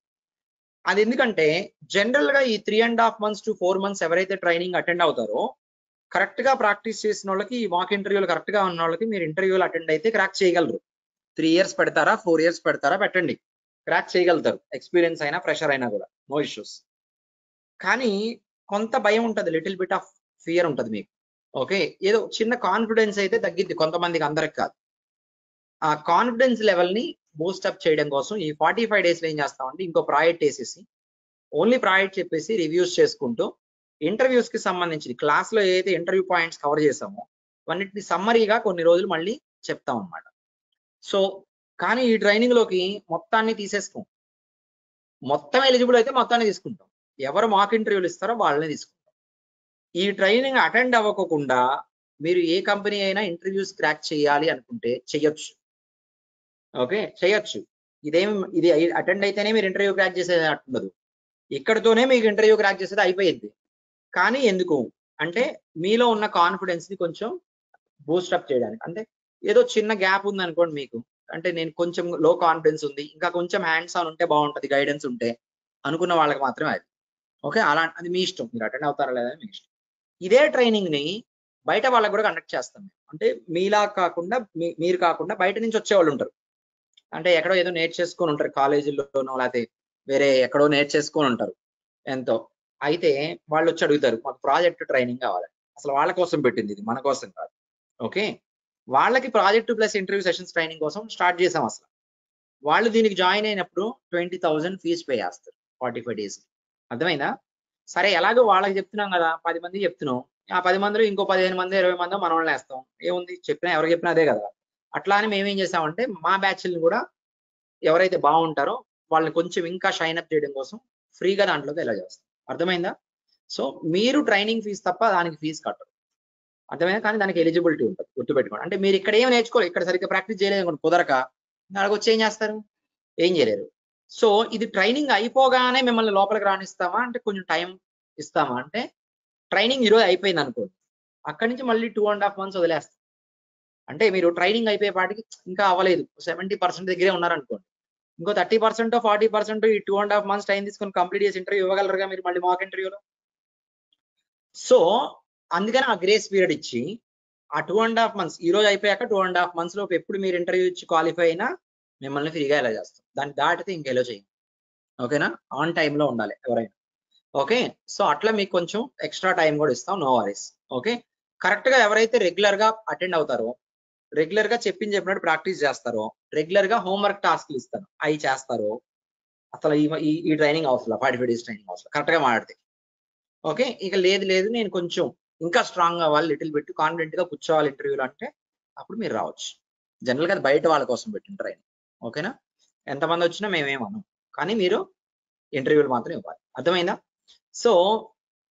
అది ఎందుకంటే జనరల్ గా ఈ 3.5 months to 4 months ఎవరైతే ట్రైనింగ్ అటెండ్ అవుతారో కరెక్ట్ గా ప్రాక్టీస్ చేసిన వాళ్ళకి, ఈ మాక్ ఇంటర్వ్యూలు కరెక్ట్ గా ఉన్న వాళ్ళకి మీరు ఇంటర్వ్యూలు అటెండ్ అయితే క్రాక్ చేయగలరు. 3 years పెడతారా, 4 years పెడతారా, పెట్టండి, క్రాక్ చేయగలుగుతారు. ఎక్స్పీరియన్స్ అయినా ఫ్రెషర్ అయినా కూడా నో ఇష్యూస్. కానీ కొంత భయం ఉంటుంది, లిటిల్ బిట్ ఆఫ్ ఫియర్ ఉంటుంది మీకు. ఓకే, ఏదో చిన్న కాన్ఫిడెన్స్ అయితే తగ్గిద్ది కొంతమందికి, అందరికి కాదు. ఆ కాన్ఫిడెన్స్ లెవెల్ ని బూస్టప్ చేయడం కోసం ఈ 45 days లో ఏం చేస్తామంటే ఇంకో ప్రాజెక్ట్ వేసేసి ఓన్లీ ప్రాజెక్ట్ చెప్పేసి రివ్యూస్ చేసుకుంటూ ఇంటర్వ్యూస్ కి సంబంధించి క్లాస్ లో ఏదైతే ఇంటర్వ్యూ పాయింట్స్ కవర్ చేసామో అన్నిటిని సమ్మరీగా కొన్ని రోజులు మళ్ళీ చెప్తాం అన్నమాట. సో కానీ ఈ ట్రైనింగ్ లోకి మొత్తాన్ని తీసేసుకోం. మొత్తం ఎలిజిబుల్ అయితే మొత్తాన్ని తీసుకుంటాం, ఎవరు మాక్ ఇంటర్వ్యూలు ఇస్తారో వాళ్ళని తీసుకుంటాం. ఈ ట్రైనింగ్ అటెండ్ అవ్వకుండా మీరు ఏ కంపెనీ అయినా ఇంటర్వ్యూస్ క్రాక్ చేయాలి అనుకుంటే చెయ్యొచ్చు. ఓకే, చెయ్యొచ్చు. ఇది అటెండ్ అయితేనే మీరు ఇంటర్వ్యూ క్రాక్ చేసేది అంటున్నది, ఇక్కడతోనే మీకు ఇంటర్వ్యూ క్రాక్ చేసేది అయిపోయింది. కానీ ఎందుకు అంటే మీలో ఉన్న కాన్ఫిడెన్స్ ని కొంచెం బూస్టప్ చేయడానికి. అంటే ఏదో చిన్న గ్యాప్ ఉంది అనుకోండి మీకు, అంటే నేను కొంచెం లో కాన్ఫిడెన్స్ ఉంది, ఇంకా కొంచెం హ్యాండ్స్ ఆన్ ఉంటే బాగుంటది, గైడెన్స్ ఉంటే అనుకున్న వాళ్ళకి మాత్రమే అది. ఓకే, అలా అది మీ ఇష్టం, మీరు అటెండ్ అవుతారా లేదా మీ ఇష్టం. ఇదే ట్రైనింగ్ ని బయట వాళ్ళకి కూడా కండక్ట్ చేస్తాం. అంటే మీలా కాకుండా మీరు కాకుండా బయట నుంచి వచ్చేవాళ్ళు ఉంటారు. అంటే ఎక్కడో ఏదో నేర్చేసుకొని ఉంటారు, కాలేజీల్లోనో లేకపోతే వేరే ఎక్కడో నేర్చేసుకొని ఉంటారు ఎంతో. అయితే వాళ్ళు వచ్చి అడుగుతారు, మాకు ప్రాజెక్ట్ ట్రైనింగ్ కావాలి. అసలు వాళ్ళ కోసం పెట్టింది ఇది, మన కోసం కాదు. ఓకే, వాళ్ళకి project plus interview sessions training కోసం స్టార్ట్ చేసాం. అసలు వాళ్ళు దీనికి జాయిన్ అయినప్పుడు 20,000 ఫీజు పే చేస్తారు 45 days. అర్థమైందా? సరే, ఎలాగో వాళ్ళకి చెప్తున్నాం కదా, 10 మంది చెప్తున్నాం, ఆ 10 మందిలో ఇంకో 15 మంది 20 మందో మన వాళ్ళని వేస్తాం. ఏముంది, చెప్పినా ఎవరికి చెప్పినా అదే కదా. అట్లా అని మేమేం చేసామంటే మా బ్యాచ్ని కూడా ఎవరైతే బాగుంటారో వాళ్ళని కొంచెం ఇంకా షైన్ అప్ చేయడం కోసం ఫ్రీగా దాంట్లోకి ఎలా చేస్తాం. అర్థమైందా? సో మీరు ట్రైనింగ్ ఫీజు తప్ప దానికి ఫీజు కట్టరు. అర్థమైందా? కానీ దానికి ఎలిజిబిలిటీ ఉంటుంది, గుర్తుపెట్టుకోండి. అంటే మీరు ఇక్కడ ఏం నేర్చుకోవాలి, ఇక్కడ సరిగ్గా ప్రాక్టీస్ చేయలేదు అనుకోండి, కుదరక అక్కడికి వచ్చి ఏం చేస్తారు, ఏం చేయలేరు. సో ఇది ట్రైనింగ్ అయిపోగానే మిమ్మల్ని లోపలికి రాణిస్తామా అంటే కొంచెం టైం ఇస్తామా అంటే, ట్రైనింగ్ ఈరోజు అయిపోయింది అనుకోండి, అక్కడి నుంచి మళ్ళీ 2.5 months వదిలేస్తాం. అంటే మీరు ట్రైనింగ్ అయిపోయేపాటికి ఇంకా అవ్వలేదు, 70% దగ్గరే ఉన్నారనుకోండి, ఇంకో 30% 40% ఈ 2.5 months టైం తీసుకొని కంప్లీట్ చేసి ఇంటర్వ్యూ ఇవ్వగలరుగా మీరు మళ్ళీ మాక్ ఇంటర్వ్యూలో. సో అందుకని ఆ గ్రేస్ పీరియడ్ ఇచ్చి ఆ 2.5 months ఈ రోజు అయిపోయాక 2.5 months లోపు ఎప్పుడు మీరు ఇంటర్వ్యూ ఇచ్చి క్వాలిఫై అయినా మిమ్మల్ని ఫ్రీగా ఎలా చేస్తాం. దాన్ని దాటితే ఇంకెలో చేయం. ఓకేనా? ఆన్ టైంలో ఉండాలి ఎవరైనా. ఓకే, సో అట్లా మీకు కొంచెం ఎక్స్ట్రా టైం కూడా ఇస్తాం, నో వరీస్. ఓకే, కరెక్ట్ గా ఎవరైతే రెగ్యులర్ గా అటెండ్ అవుతారో, రెగ్యులర్ గా చెప్పినట్టు ప్రాక్టీస్ చేస్తారో, రెగ్యులర్ గా హోంవర్క్ టాస్క్లు ఇస్తాను అవి చేస్తారో, అసలు ఈ ట్రైనింగ్ అవసరం 45 days ట్రైనింగ్ అవసరం కరెక్ట్ గా మాట్లాడితే. ఓకే, ఇక లేదు నేను కొంచెం ఇంకా స్ట్రాంగ్ అవ్వాలి, లిటిల్ బిట్ కాన్ఫిడెంట్ గా కూర్చోవాలి ఇంటర్వ్యూలో అంటే అప్పుడు మీరు రావచ్చు. జనరల్ గా బయట వాళ్ళ కోసం పెట్టిన ట్రైనింగ్. ఓకేనా? ఎంతమంది వచ్చినా మేమేమన్నాం, కానీ మీరు ఇంటర్వ్యూలు మాత్రం ఇవ్వాలి. అర్థమైందా? సో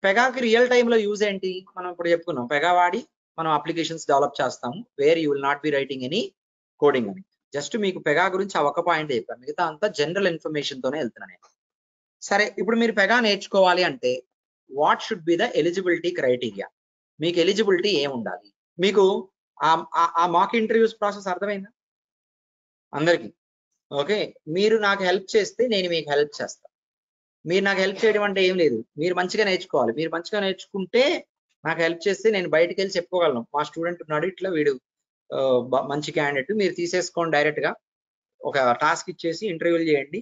పెగాకి రియల్ టైంలో యూజ్ ఏంటి, మనం ఇప్పుడు చెప్పుకున్నాం. పెగా వాడి మనం అప్లికేషన్స్ డెవలప్ చేస్తాము, where you will not be writing any coding అని. జస్ట్ మీకు పెగా గురించి ఆ ఒక్క పాయింట్ చెప్పాను, మిగతా అంతా జనరల్ ఇన్ఫర్మేషన్ తోనే వెళ్తున్నాను. సరే, ఇప్పుడు మీరు పెగా నేర్చుకోవాలి అంటే what should be the eligibility criteria, మీకు ఎలిజిబిలిటీ ఏముండాలి? మీకు ఆ మాక్ ఇంటర్వ్యూస్ ప్రాసెస్ అర్థమైందా అందరికి? ఓకే, మీరు నాకు హెల్ప్ చేస్తే నేను మీకు హెల్ప్ చేస్తాను. మీరు నాకు హెల్ప్ చేయడం అంటే ఏం లేదు, మీరు మంచిగా నేర్చుకోవాలి. మీరు మంచిగా నేర్చుకుంటే నాకు హెల్ప్ చేస్తే నేను బయటికి వెళ్ళి చెప్పుకోగలను, మా స్టూడెంట్ ఉన్నాడు ఇట్లా, వీడు మంచి క్యాండిడేట్, మీరు తీసేసుకోండి డైరెక్ట్ గా, ఒక టాస్క్ ఇచ్చేసి ఇంటర్వ్యూలు చేయండి,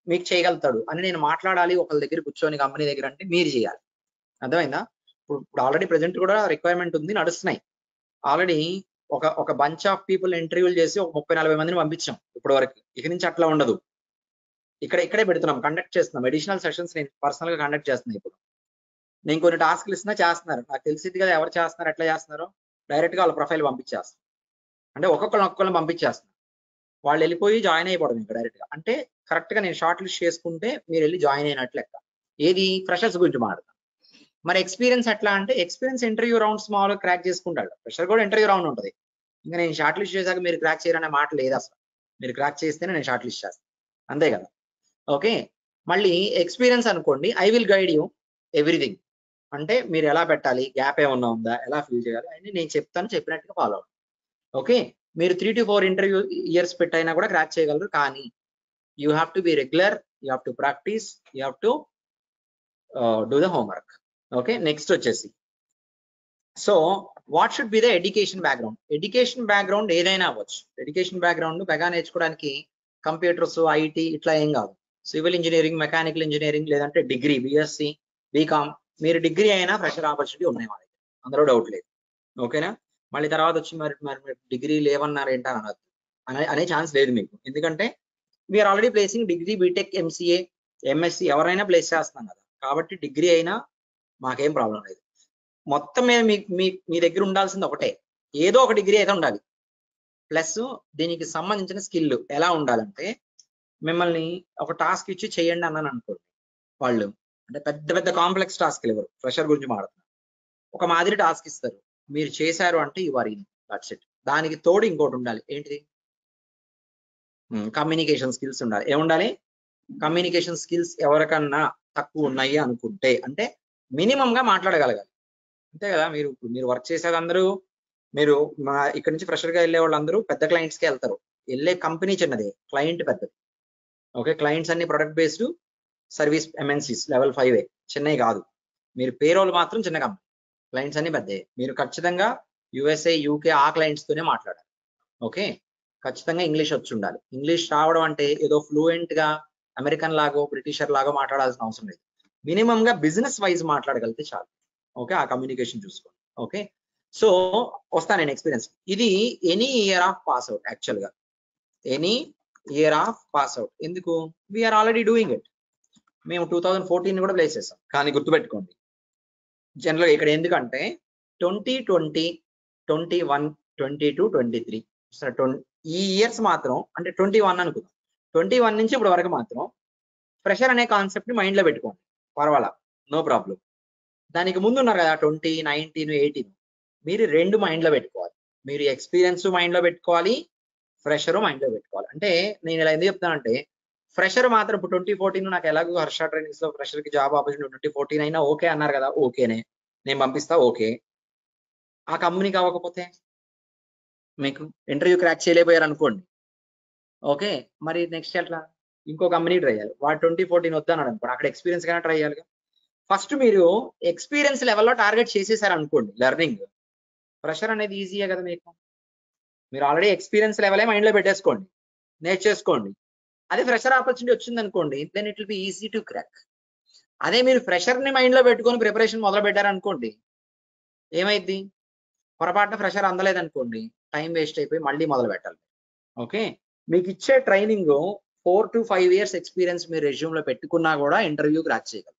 మీకు చేయగలుగుతాడు అని నేను మాట్లాడాలి ఒకళ్ళ దగ్గర కూర్చొని కంపెనీ దగ్గర, అంటే మీరు చేయాలి. అర్థమైందా? ఇప్పుడు ఆల్రెడీ ప్రెసెంట్ కూడా రిక్వైర్మెంట్ ఉంది, నడుస్తున్నాయి ఆల్రెడీ. ఒక బంచ్ ఆఫ్ పీపుల్ ఇంటర్వ్యూలు చేసి ఒక 30-40 మందిని పంపించాం ఇప్పటి వరకు. ఇక నుంచి అట్లా ఉండదు, ఇక్కడే పెడుతున్నాం, కండక్ట్ చేస్తున్నాం. అడిషనల్ సెషన్స్ నేను పర్సనల్ గా కండక్ట్ చేస్తున్నాను. ఇప్పుడు నేను కొన్ని టాస్క్లు ఇస్తున్నా, చేస్తున్నారు, నాకు తెలిసింది కదా ఎవరు చేస్తున్నారు ఎట్లా చేస్తున్నారో. డైరెక్ట్ గా వాళ్ళ ప్రొఫైల్ పంపించేస్తాను, అంటే ఒక్కొక్కరిని పంపించేస్తాను, వాళ్ళు వెళ్ళిపోయి జాయిన్ అయిపోవడం ఇంకా డైరెక్ట్ గా. అంటే కరెక్ట్ గా నేను షార్ట్ లిస్ట్ చేసుకుంటే మీరు వెళ్ళి జాయిన్ అయినట్లు లెక్క. ఏది ఫ్రెషర్స్ గురించి మాట్లాడతాను. మరి ఎక్స్పీరియన్స్ ఎట్లా అంటే, ఎక్స్పీరియన్స్ ఇంటర్వ్యూ రౌండ్స్ మామూలుగా క్రాక్ చేసుకుంటాడు, ఫ్రెషర్ కూడా ఇంటర్వ్యూ రౌండ్ ఉంటుంది. ఇంకా నేను షార్ట్ లిస్ట్ చేశాక మీరు క్రాక్ చేయరనే మాట లేదు అసలు. మీరు క్రాక్ చేస్తేనే నేను షార్ట్ లిస్ట్ చేస్తాను, అంతే కదా. ఓకే, మళ్ళీ ఎక్స్పీరియన్స్ అనుకోండి, I will guide you everything. అంటే మీరు ఎలా పెట్టాలి, గ్యాప్ ఏమన్నా ఉందా, ఎలా ఫిల్ చేయాలి అని నేను చెప్తాను, చెప్పినట్టుగా ఫాలో అవ్వండి. ఓకే, మీరు 3 to 4 ఇంటర్వ్యూ ఇయర్స్ పెట్టైనా కూడా క్రాక్ చేయగలరు. కానీ you have to be regular, you have to practice, you have to do the homework. Okay, next వచ్చేసి, so what should be the education background. Education background ఏదైనా అవ్వచ్చు. Education background Pega నేర్చుకోవడానికి computers, IT ఇట్లా ఏం కాదు. Civil engineering, mechanical engineering, లేదంటే degree, BSc, BCom, మీరు degree అయినా ఫ్రెషర్ ఆపర్చునిటీ ఉన్నాయి మా దగ్గర, అందులో డౌట్ లేదు. ఓకేనా? మళ్ళీ తర్వాత వచ్చి మరి డిగ్రీ లేవన్నారు ఏంటని అనొద్దు, అనే ఛాన్స్ లేదు మీకు. ఎందుకంటే we're already placing degree, BTech, MCA, MSc ఎవరైనా ప్లేస్ చేస్తున్నాం కదా, కాబట్టి డిగ్రీ అయినా మాకేం ప్రాబ్లం లేదు. మొత్తం మీద మీ దగ్గర ఉండాల్సింది ఒకటే, ఏదో ఒక డిగ్రీ అయితే ఉండాలి. ప్లస్ దీనికి సంబంధించిన స్కిల్ ఎలా ఉండాలంటే, మిమ్మల్ని ఒక టాస్క్ ఇచ్చి చేయండి అన్నాను అనుకోండి, వాళ్ళు అంటే పెద్ద పెద్ద కాంప్లెక్స్ టాస్క్ ఇవ్వరు, ఫ్రెషర్ గురించి మాట్లాడుతున్నారు. ఒక మాదిరి టాస్క్ ఇస్తారు, మీరు చేశారు అంటే you are in, that's it. దానికి తోడు ఇంకోటి ఉండాలి, ఏంటిది? కమ్యూనికేషన్ స్కిల్స్ ఉండాలి. ఏముండాలి? కమ్యూనికేషన్ స్కిల్స్ ఎవరికన్నా తక్కువ ఉన్నాయి అనుకుంటే, అంటే మినిమం గా మాట్లాడగలగాలి, అంతే కదా. మీరు వర్క్ చేసేది అందరూ, మీరు ఇక్కడ నుంచి ఫ్రెషర్ గా వెళ్ళే వాళ్ళందరూ పెద్ద క్లయింట్స్ కి వెళ్తారు. వెళ్ళే కంపెనీ చిన్నదే, క్లయింట్ పెద్దది. ఓకే, క్లయింట్స్ అన్ని product based service MNCs level 5 చిన్నవి కాదు. మీరు పేరోల్ మాత్రం చిన్న కంపెనీ, క్లయింట్స్ అన్ని పెద్దవి. మీరు ఖచ్చితంగా యుఎస్ఏ, యూకే ఆ క్లయింట్స్ తోనే మాట్లాడాలి. ఓకే, ఖచ్చితంగా ఇంగ్లీష్ వచ్చి ఉండాలి. ఇంగ్లీష్ రావడం అంటే ఏదో ఫ్లూయెంట్ గా అమెరికన్ లాగో బ్రిటిషర్ లాగో మాట్లాడాల్సిన అవసరం లేదు. మినిమం గా బిజినెస్ వైజ్ మాట్లాడగలిగితే చాలు. ఓకే, ఆ కమ్యూనికేషన్ చూసుకోండి. ఓకే, సో వస్తాను నేను ఎక్స్పీరియన్స్. ఇది any year of pass out, actual గా any year of pass out. ఎందుకు? We are already doing it. మేము 2014 కూడా ప్లేస్ చేస్తాం. కానీ గుర్తుపెట్టుకోండి, జనరల్ ఇక్కడ ఎందుకంటే 2020, 21, 22, 23 ఈ ఇయర్స్ మాత్రం, అంటే 21 అనుకుందాం, 21 నుంచి ఇప్పుడు వరకు మాత్రం ఫ్రెషర్ అనే కాన్సెప్ట్ ని మైండ్ లో పెట్టుకోండి, పర్వాలా, నో ప్రాబ్లం. దానికి ముందు ఉన్నారు కదా 20, 19, 18, మీరు రెండు మైండ్ లో పెట్టుకోవాలి. మీరు ఎక్స్పీరియన్స్ మైండ్ లో పెట్టుకోవాలి, ఫ్రెషర్ మైండ్ లో పెట్టుకోవాలి. అంటే నేను ఇలా ఎందుకు చెప్తానంటే, ఫ్రెషర్ మాత్రం ఇప్పుడు 2014 నాకు ఎలాగో హర్ష ట్రైనింగ్స్ లో ఫ్రెషర్ కి జాబ్ ఆపర్చునిటీ 2014 అయినా ఓకే అన్నారు కదా, ఓకేనే, నేను పంపిస్తా. ఓకే, ఆ కంపెనీకి అవ్వకపోతే, మీకు ఇంటర్వ్యూ క్రాక్ చేయలేకపోయారు అనుకోండి, ఓకే, మరి నెక్స్ట్ ఎట్లా? ఇంకో కంపెనీ ట్రై చేయాలి. వాడు 2014 వద్దన్నాడు అనుకోండి, అక్కడ ఎక్స్పీరియన్స్ గానే ట్రై చేయాలి. ఫస్ట్ మీరు ఎక్స్పీరియన్స్ లెవెల్లో టార్గెట్ చేసేసారు అనుకోండి, లెర్నింగ్, ప్రెషర్ అనేది ఈజీయే కదా మీకు. మీరు ఆల్రెడీ ఎక్స్పీరియన్స్ లెవెలే మైండ్ లో పెట్టేసుకోండి, నేర్చేసుకోండి. అదే ఫ్రెషర్ ఆపర్చునిటీ వచ్చింది అనుకోండి, then it will be easy to crack. అదే మీరు ఫ్రెషర్ ని మైండ్ లో పెట్టుకొని ప్రిపరేషన్ మొదలు పెట్టారనుకోండి, ఏమైంది? పొరపాటున ఫ్రెషర్ అందలేదు అనుకోండి, టైం వేస్ట్ అయిపోయి మళ్ళీ మొదలు పెట్టాలి. ఓకే, మీకు ఇచ్చే ట్రైనింగ్ 4 to 5 years ఎక్స్పీరియన్స్ మీరు రెజ్యూమ్ లో పెట్టుకున్నా కూడా ఇంటర్వ్యూ క్రాక్ చేయగలరు.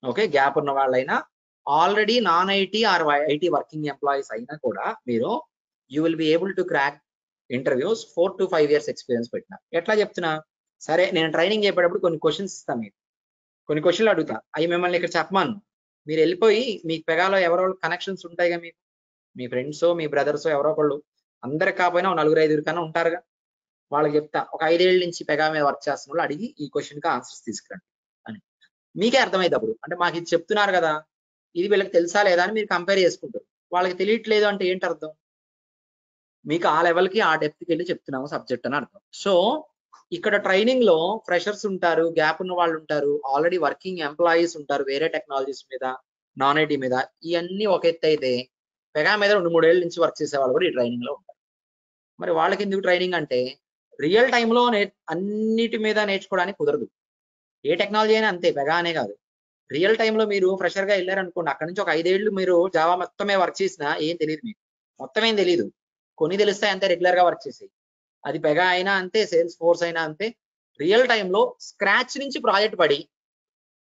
ఓకే, గ్యాప్ ఉన్న వాళ్ళైనా, already non IT or IT working employees అయినా కూడా మీరు you will be able to crack interviews 4 to 5 years experience పెట్టినా. ఎట్లా చెప్తున్నా? సరే, నేను ట్రైనింగ్ చెప్పేటప్పుడు కొన్ని క్వశ్చన్స్ ఇస్తాను, మీకు కొన్ని క్వశ్చన్లు అడుగుతా, అవి మిమ్మల్ని ఇక్కడ చెప్పమాను, మీరు వెళ్ళిపోయి మీకు పెగాలో ఎవరో కనెక్షన్స్ ఉంటాయిగా, మీకు మీ ఫ్రెండ్స్, మీ బ్రదర్స్ ఎవరో ఒకళ్ళు, అందరికి కాకపోయినా 4-5 కన్నా ఉంటారుగా, వాళ్ళకి చెప్తా, ఒక 5 ఏళ్ళ నుంచి పెగా మీద వర్క్ చేస్తున్న వాళ్ళు అడిగి ఈ క్వశ్చన్ కి ఆన్సర్స్ తీసుకురండి అని. మీకే అర్థమైనప్పుడు, అంటే మాకు ఇది చెప్తున్నారు కదా, ఇది వీళ్ళకి తెలుసా లేదా అని మీరు కంపేర్ చేసుకుంటారు. వాళ్ళకి తెలియట్లేదు అంటే ఏంటి అర్థం? మీకు ఆ లెవెల్కి ఆ డెప్త్కి వెళ్ళి చెప్తున్నాము సబ్జెక్ట్ అని అర్థం. సో ఇక్కడ ట్రైనింగ్ లో ఫ్రెషర్స్ ఉంటారు, గ్యాప్ ఉన్న వాళ్ళు ఉంటారు, ఆల్రెడీ వర్కింగ్ ఎంప్లాయీస్ ఉంటారు వేరే టెక్నాలజీస్ మీద, నాన్ ఐటీ మీద. ఇవన్నీ ఒక ఎత్తు అయితే పెగా మీద 2-3 ఏళ్ళ నుంచి వర్క్ చేసే వాళ్ళు కూడా ఈ ట్రైనింగ్ లో ఉంటారు. మరి వాళ్ళకి ఎందుకు ట్రైనింగ్ అంటే రియల్ టైంలో అన్నిటి మీద నేర్చుకోవడానికి కుదరదు. ఏ టెక్నాలజీ అయినా అంతే, పెగా అనే కాదు. రియల్ టైంలో మీరు ఫ్రెషర్ గా వెళ్ళారనుకోండి, అక్కడ నుంచి ఒక 5 ఏళ్ళు మీరు జావా మొత్తమే వర్క్ చేసినా ఏం తెలియదు, మీకు మొత్తం ఏం తెలియదు, కొన్ని తెలుస్తాయి అంతే. రెగ్యులర్ గా వర్క్ చేసి అది పెగా అయినా అంతే, సేల్స్ ఫోర్స్ అయినా అంతే. రియల్ టైంలో స్క్రాచ్ నుంచి ప్రాజెక్ట్ పడి